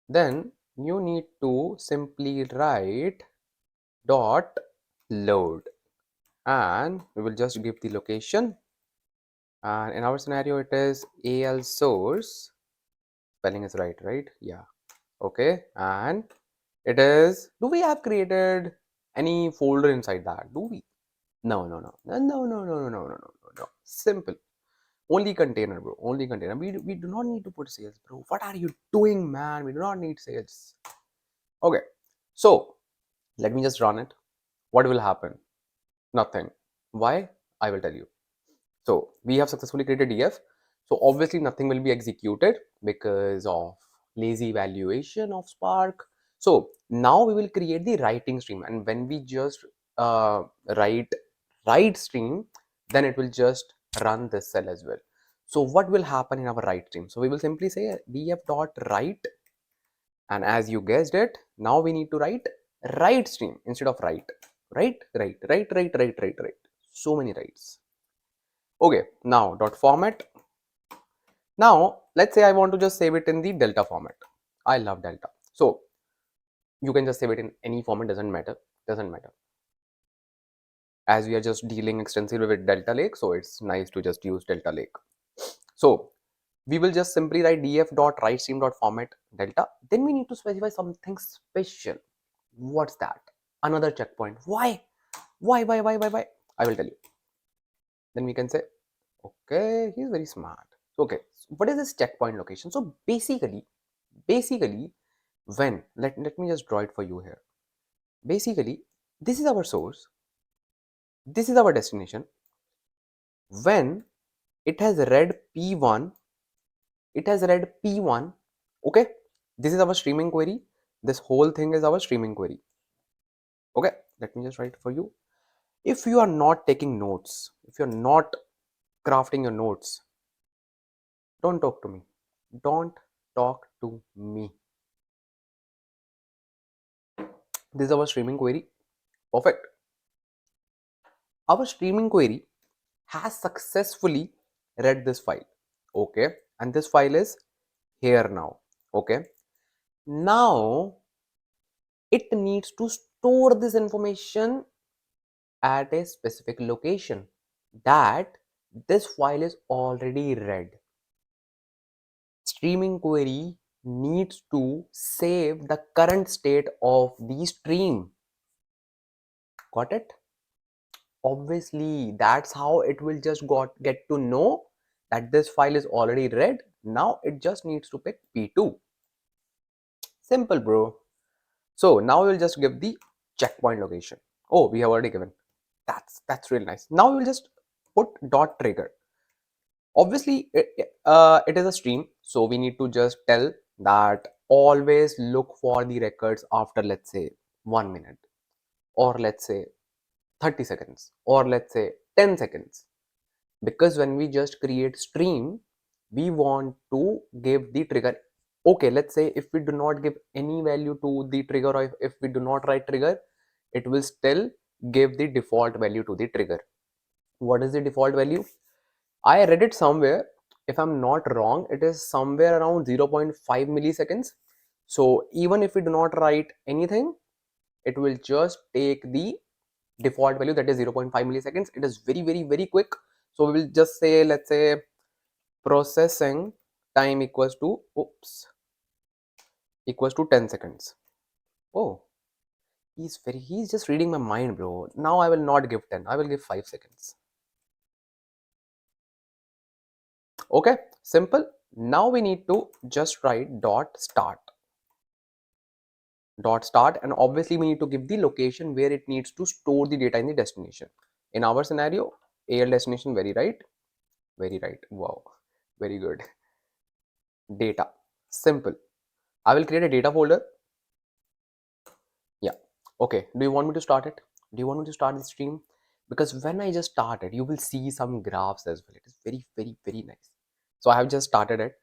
Then you need to simply write dot load, and we will just give the location, and in our scenario it is al source. Spelling is right? Yeah. Okay, and it is, do we have created any folder inside that? Do we? No. Simple. Only container, bro. Only container. We do not need to put sales, bro. What are you doing, man? We do not need sales. Okay, so let me just run it. What will happen? Nothing. Why? I will tell you. So we have successfully created df. So obviously nothing will be executed because of lazy evaluation of Spark. So now we will create the writing stream, and when we just uh, write stream, then it will just run this cell as well. So what will happen in our write stream? So we will simply say df dot write, and as you guessed it, now we need to write stream instead of write. Right. So many writes. Okay, now dot format. Now let's say I want to just save it in the delta format. I love delta. So you can just save it in any format, doesn't matter. doesn't matter. As we are just dealing extensively with Delta Lake, so it's nice to just use Delta Lake. So we will just simply write df.writestream.format delta. Then we need to specify something special. What's that? Another checkpoint. Why? Why? I will tell you. Then we can say, okay, he's very smart. Okay, so what is this checkpoint location? So basically, when, let me just draw it for you here. Basically, this is our source, this is our destination. When it has read P1, okay, this is our streaming query. This whole thing is our streaming query. Okay, let me just write for you. If you are not taking notes, if you're not crafting your notes, don't talk to me. Don't talk to me. This is our streaming query. Perfect. Our streaming query has successfully read this file. Okay, and this file is here now. Okay, now it needs to store this information at a specific location that this file is already read. Streaming query needs to save the current state of the stream. Got it? Obviously, that's how it will just get to know that this file is already read. Now it just needs to pick P2. Simple, bro. So now we'll just give the checkpoint location. Oh, we have already given. That's really nice. Now we'll just put dot trigger. Obviously, it is a stream, so we need to just tell that always look for the records after, let's say, 1 minute, or let's say 30 seconds, or let's say 10 seconds. Because when we just create stream, we want to give the trigger. Okay, let's say if we do not give any value to the trigger, or if we do not write trigger, it will still give the default value to the trigger. What is the default value? I read it somewhere. If I'm not wrong, it is somewhere around 0.5 milliseconds. So even if we do not write anything, it will just take the default value, that is 0.5 milliseconds. It is very quick. So we will just say, let's say processing time equals to equals to 10 seconds. Oh, he's just reading my mind, bro. Now I will not give 10, I will give 5 seconds. Okay, simple. Now we need to just write dot start, and obviously we need to give the location where it needs to store the data in the destination. In our scenario, AL destination. Very right, wow, very good. Data, simple. I will create a data folder. Yeah, okay. Do you want me to start it? Do you want me to start the stream? Because when I just started, you will see some graphs as well. It is very nice. So I have just started it.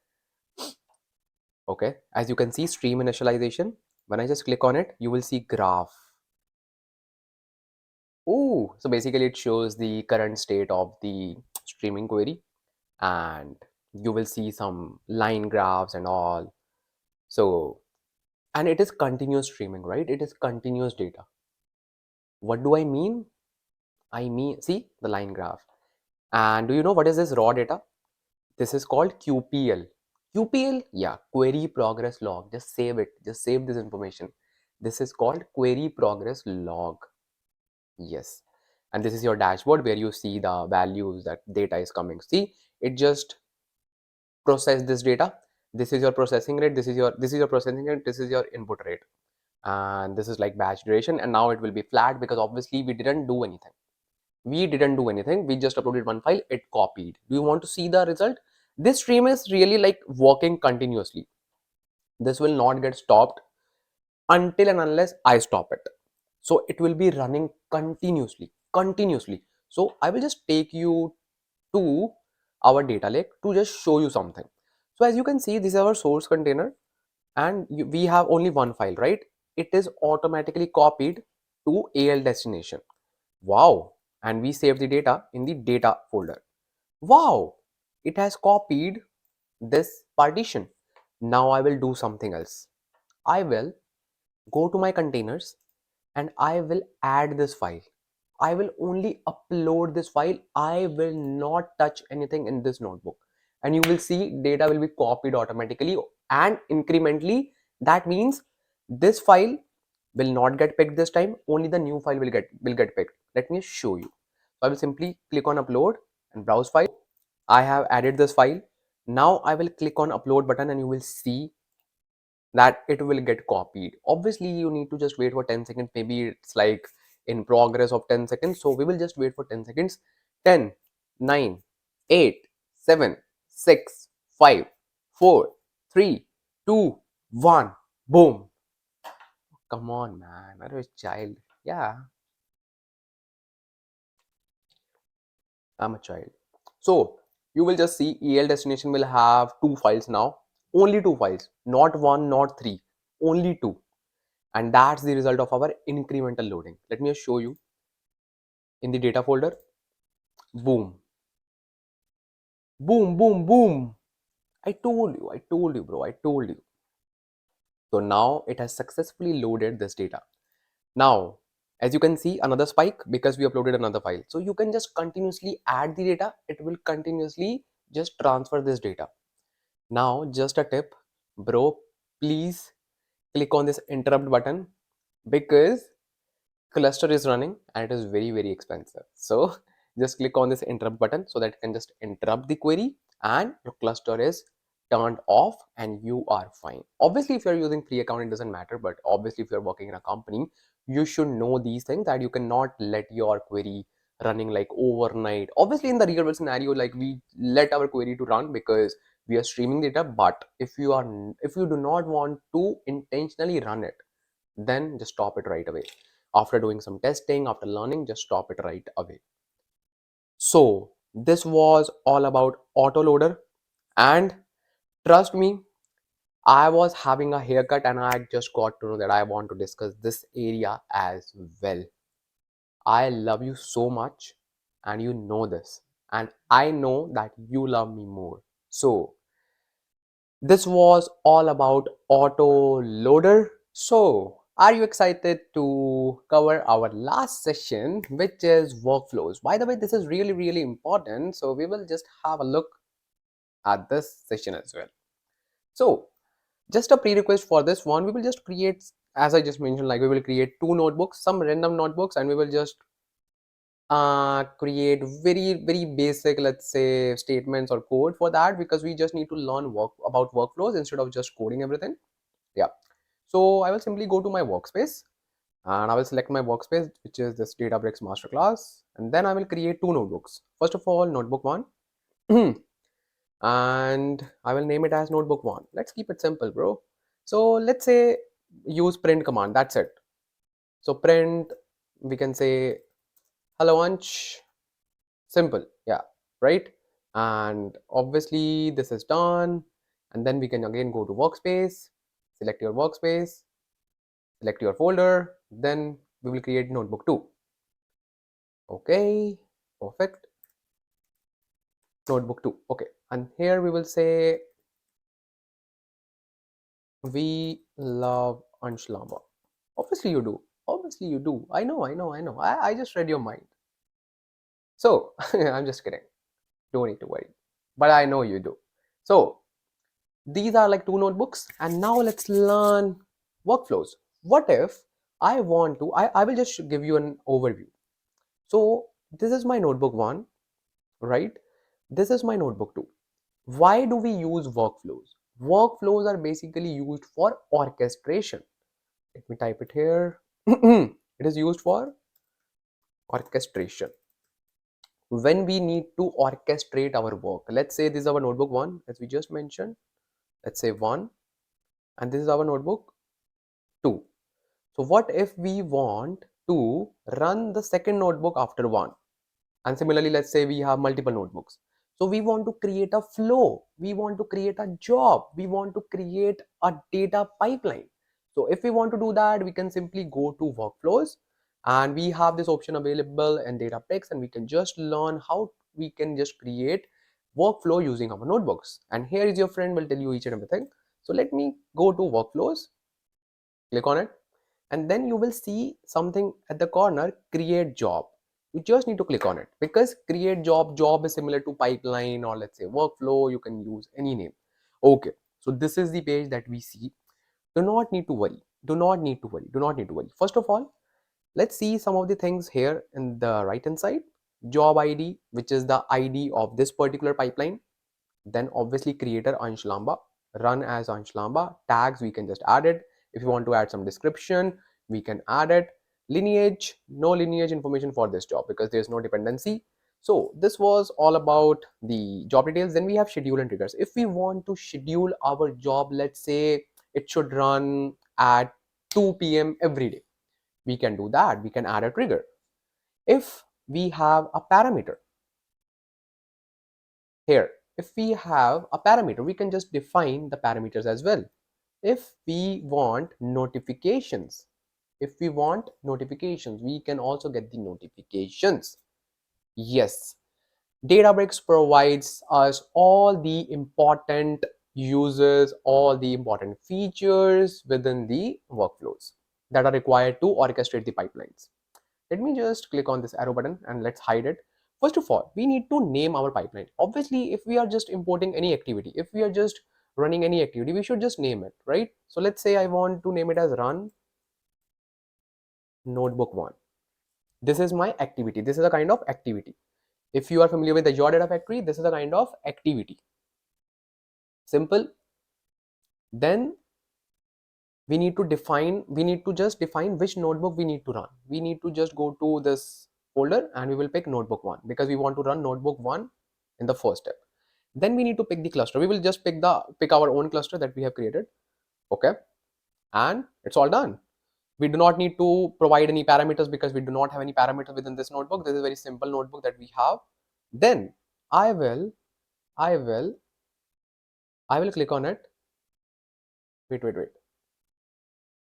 Okay, as you can see, stream initialization. When I just click on it, you will see graph. Oh, so basically it shows the current state of the streaming query, and you will see some line graphs and all. So, and it is continuous streaming, right? It is continuous data. What do I mean? I mean, see the line graph. And do you know what is this raw data? This is called QPL. QPL, yeah, query progress log. Just save it. Just save this information. This is called query progress log. Yes. And this is your dashboard where you see the values that data is coming. See, it just process this data. This is your processing rate. This is your processing rate. This is your input rate. And this is like batch duration. And now it will be flat because obviously we didn't do anything. We just uploaded one file, it copied. Do you want to see the result? This stream is really like working continuously. This will not get stopped until and unless I stop it. So it will be running continuously. So I will just take you to our data lake to just show you something. So as you can see, this is our source container, and we have only one file, right? It is automatically copied to AL destination. Wow. And we save the data in the data folder. Wow. It has copied this partition. Now I will do something else. I will go to my containers and I will add this file. I will only upload this file. I will not touch anything in this notebook. And you will see data will be copied automatically and incrementally. That means this file will not get picked this time. Only the new file will get picked. Let me show you. So I will simply click on upload and browse file. I have added this file. Now I will click on upload button and you will see that it will get copied. Obviously you need to just wait for 10 seconds. Maybe it's like in progress of 10 seconds, so we will just wait for 10 seconds. 10, 9, 8, 7, 6, 5, 4, 3, 2, 1. Boom. Come on, man, I'm a child. Yeah, I'm a child. So you will just see el destination will have two files now. Only two files, not one, not three, only two. And that's the result of our incremental loading. Let me show you. In the data folder, boom, boom, boom, boom. I told you, bro, I told you. So now it has successfully loaded this data. Now as you can see, another spike because we uploaded another file. So you can just continuously add the data. It will continuously just transfer this data. Now just a tip, bro, please click on this interrupt button, because cluster is running and it is very expensive. So just click on this interrupt button so that you can just interrupt the query and your cluster is turned off and you are fine. Obviously if you're using free account it doesn't matter, but obviously if you're working in a company you should know these things, that you cannot let your query running like overnight. Obviously in the real world scenario, like, we let our query to run because we are streaming data, but if you do not want to intentionally run it, then just stop it right away. After doing some testing, after learning, just stop it right away. So this was all about autoloader, and trust me, I was having a haircut and I just got to know that I want to discuss this area as well. I love you so much and you know this, and I know that you love me more. So this was all about autoloader. So, are you excited to cover our last session, which is workflows? By the way, this is really important. So, we will just have a look at this session as well. So, just a prerequisite for this one, we will just create, as I just mentioned, like, we will create two notebooks, some random notebooks, and we will just create very basic, let's say, statements or code for that, because we just need to learn about workflows instead of just coding everything. Yeah. So I will simply go to my workspace and I will select my workspace, which is this Databricks Masterclass, and then I will create two notebooks. First of all, notebook one, and I will name it as notebook one. Let's keep it simple, bro. So let's say use print command. That's it. So print, we can say hello Ansh. Simple, yeah, right? And obviously this is done, and then we can again go to workspace, select your workspace, select your folder, then we will create notebook 2. Okay, perfect. Notebook 2. Okay, and here we will say we love Ansh Lamba. Obviously you do. Obviously you do. I know. I just read your mind. So I'm just kidding. Don't need to worry. But I know you do. So these are like two notebooks, and now let's learn workflows. What if I want to, I will just give you an overview. So this is my notebook 1, right? This is my notebook 2. Why do we use workflows? Workflows are basically used for orchestration. Let me type it here. It is used for orchestration. When we need to orchestrate our work, let's say this is our notebook 1, as we just mentioned. Let's say 1, and this is our notebook 2. So what if we want to run the second notebook after 1? And similarly, let's say we have multiple notebooks. So we want to create a flow, we want to create a job, we want to create a data pipeline. So if we want to do that, we can simply go to workflows, and we have this option available in Databricks, and we can just learn how we can just create workflow using our notebooks. And here is your friend will tell you each and everything. So let me go to workflows, click on it, and then you will see something at the corner, create job. You just need to click on it, because create job is similar to pipeline, or let's say workflow. You can use any name. Okay, so this is the page that we see. Do not need to worry. Do not need to worry. Do not need to worry. First of all, let's see some of the things here in the right hand side. Job ID, which is the ID of this particular pipeline. Then obviously creator Ansh Lamba, run as Ansh Lamba. Tags, we can just add it. If you want to add some description, we can add it. Lineage, no lineage information for this job because there's no dependency. So this was all about the job details. Then we have schedule and triggers. If we want to schedule our job, let's say it should run at 2 p.m. every day, we can do that. We can add a trigger. If we have a parameter here, if we have a parameter, we can just define the parameters as well. If we want notifications, we can also get the notifications. Yes, Databricks provides us all the important users, all the important features within the workflows that are required to orchestrate the pipelines. Let me just click on this arrow button and let's hide it. First of all, we need to name our pipeline. Obviously, if we are just importing any activity, if we are just running any activity, we should just name it, right? So let's say I want to name it as run notebook 1. This is my activity. This is a kind of activity. If you are familiar with the Azure Data Factory, this is a kind of activity. Simple. Then we need to just define which notebook we need to run. We need to just go to this folder and we will pick notebook 1 because we want to run notebook 1 in the first step. Then we need to pick the cluster. We will just pick our own cluster that we have created. Okay, and it's all done. We do not need to provide any parameters because we do not have any parameters within this notebook. This is a very simple notebook that we have. Then I will click on it. Wait.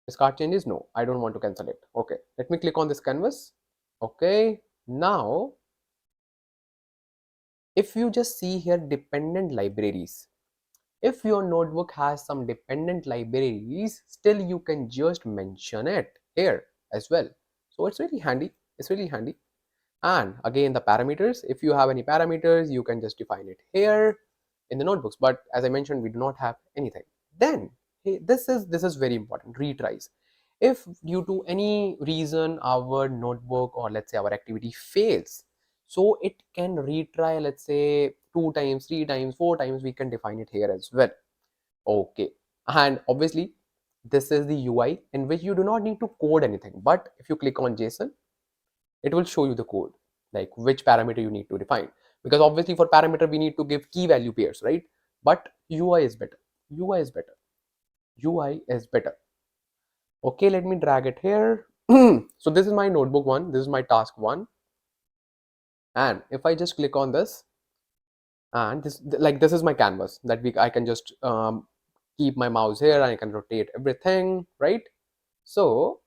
This card changes? No, I don't want to cancel it. Okay, let me click on this canvas. Okay, now if you just see here dependent libraries, if your notebook has some dependent libraries, still you can just mention it here as well. So it's really handy. And again, the parameters, if you have any parameters, you can just define it here in the notebooks. But as I mentioned, we do not have anything. Then this is very important, retries. If due to any reason our notebook or let's say our activity fails, so it can retry, let's say 2 times, 3 times, 4 times, we can define it here as well. Okay, and obviously this is the UI in which you do not need to code anything, but if you click on JSON, it will show you the code, like which parameter you need to define, because obviously for parameter we need to give key value pairs, right? But UI is better. Okay, let me drag it here. So this is my notebook 1, this is my task 1, and if I just click on this, and this is my canvas that I can just keep my mouse here and I can rotate everything, right? So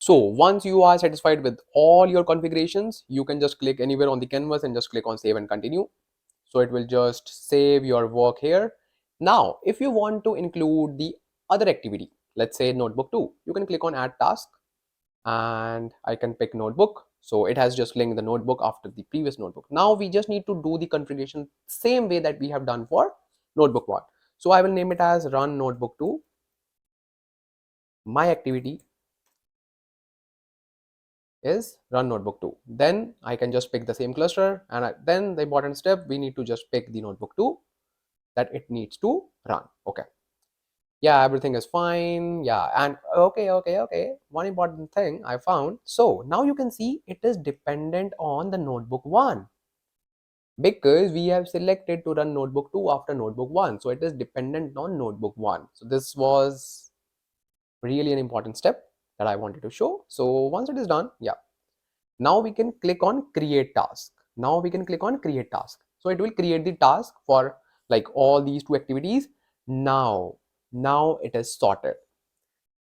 once you are satisfied with all your configurations, you can just click anywhere on the canvas and just click on save and continue. So it will just save your work here. Now, if you want to include the other activity, let's say notebook 2, you can click on add task and I can pick notebook. So it has just linked the notebook after the previous notebook. Now we just need to do the configuration same way that we have done for notebook 1. So I will name it as run notebook 2. My activity is run notebook 2. Then I can just pick the same cluster, and then the important step, we need to just pick the notebook 2 that it needs to run. Okay, yeah, everything is fine. Yeah, and okay, one important thing I found. So now you can see it is dependent on the notebook 1 because we have selected to run notebook 2 after notebook 1, so it is dependent on notebook 1. So this was really an important step that I wanted to show. So once it is done, yeah, now we can click on create task. So it will create the task for like all these 2 activities. Now it is sorted.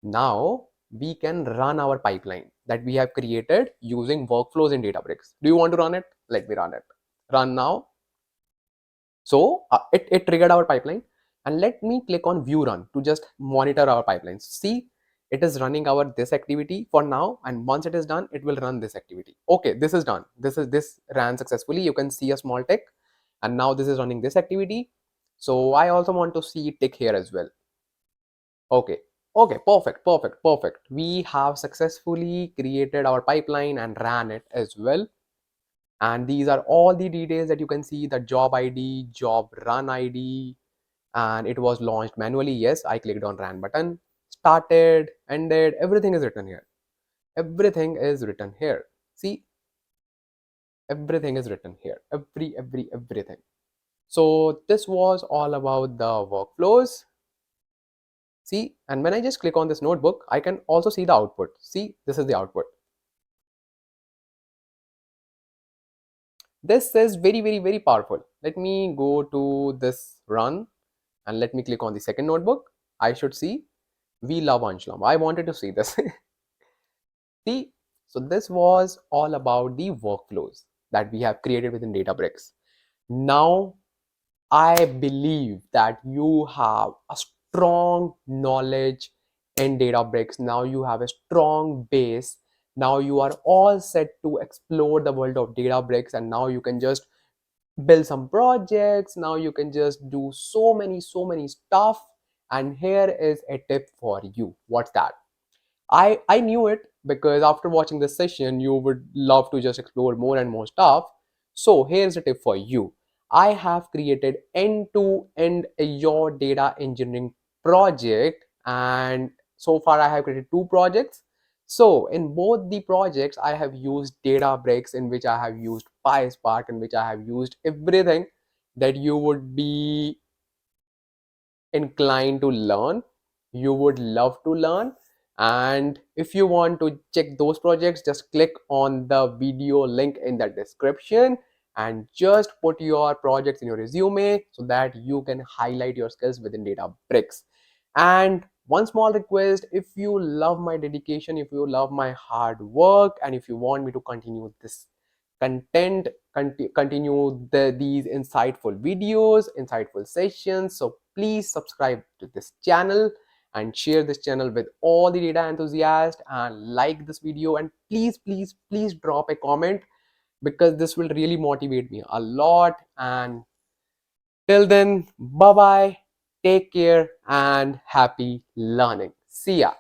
Now we can run our pipeline that we have created using workflows in Databricks. Do you want to run it? Let me run it. Run now. So it triggered our pipeline, and let me click on view run to just monitor our pipelines. See, it is running our this activity for now, and once it is done, it will run this activity. Okay, this is done. This ran successfully. You can see a small tick, and now this is running this activity. So I also want to see tick here as well. Okay. Okay, perfect, perfect, perfect. We have successfully created our pipeline and ran it as well. And these are all the details that you can see: the job ID, job run ID, and it was launched manually. Yes, I clicked on run button, started, ended, everything is written here. Everything is written here. See, everything is written here. Everything. So this was all about the workflows. See, and when I just click on this notebook, I can also see the output. See, this is the output. This is very powerful. Let me go to this run and let me click on the second notebook. I should see we love Ansh Lamba. I wanted to see this. See, so this was all about the workflows that we have created within Databricks. Now, I believe that you have a strong knowledge in Databricks. Now you have a strong base. Now you are all set to explore the world of Databricks, and now you can just build some projects. Now you can just do so many stuff. And here is a tip for you. What's that? I knew it because after watching this session, you would love to just explore more and more stuff. So here's a tip for you. I have created end-to-end Azure data engineering project, and so far I have created two projects. So in both the projects, I have used Databricks, in which I have used PySpark, in which I have used everything that you would be inclined to learn, you would love to learn. And if you want to check those projects, just click on the video link in the description and just put your projects in your resume so that you can highlight your skills within Databricks. And one small request: if you love my dedication, if you love my hard work, and if you want me to continue this content, continue these insightful videos, insightful sessions, so please subscribe to this channel and share this channel with all the data enthusiasts, and like this video, and please drop a comment, because this will really motivate me a lot. And till then, bye bye, take care, and happy learning. See ya.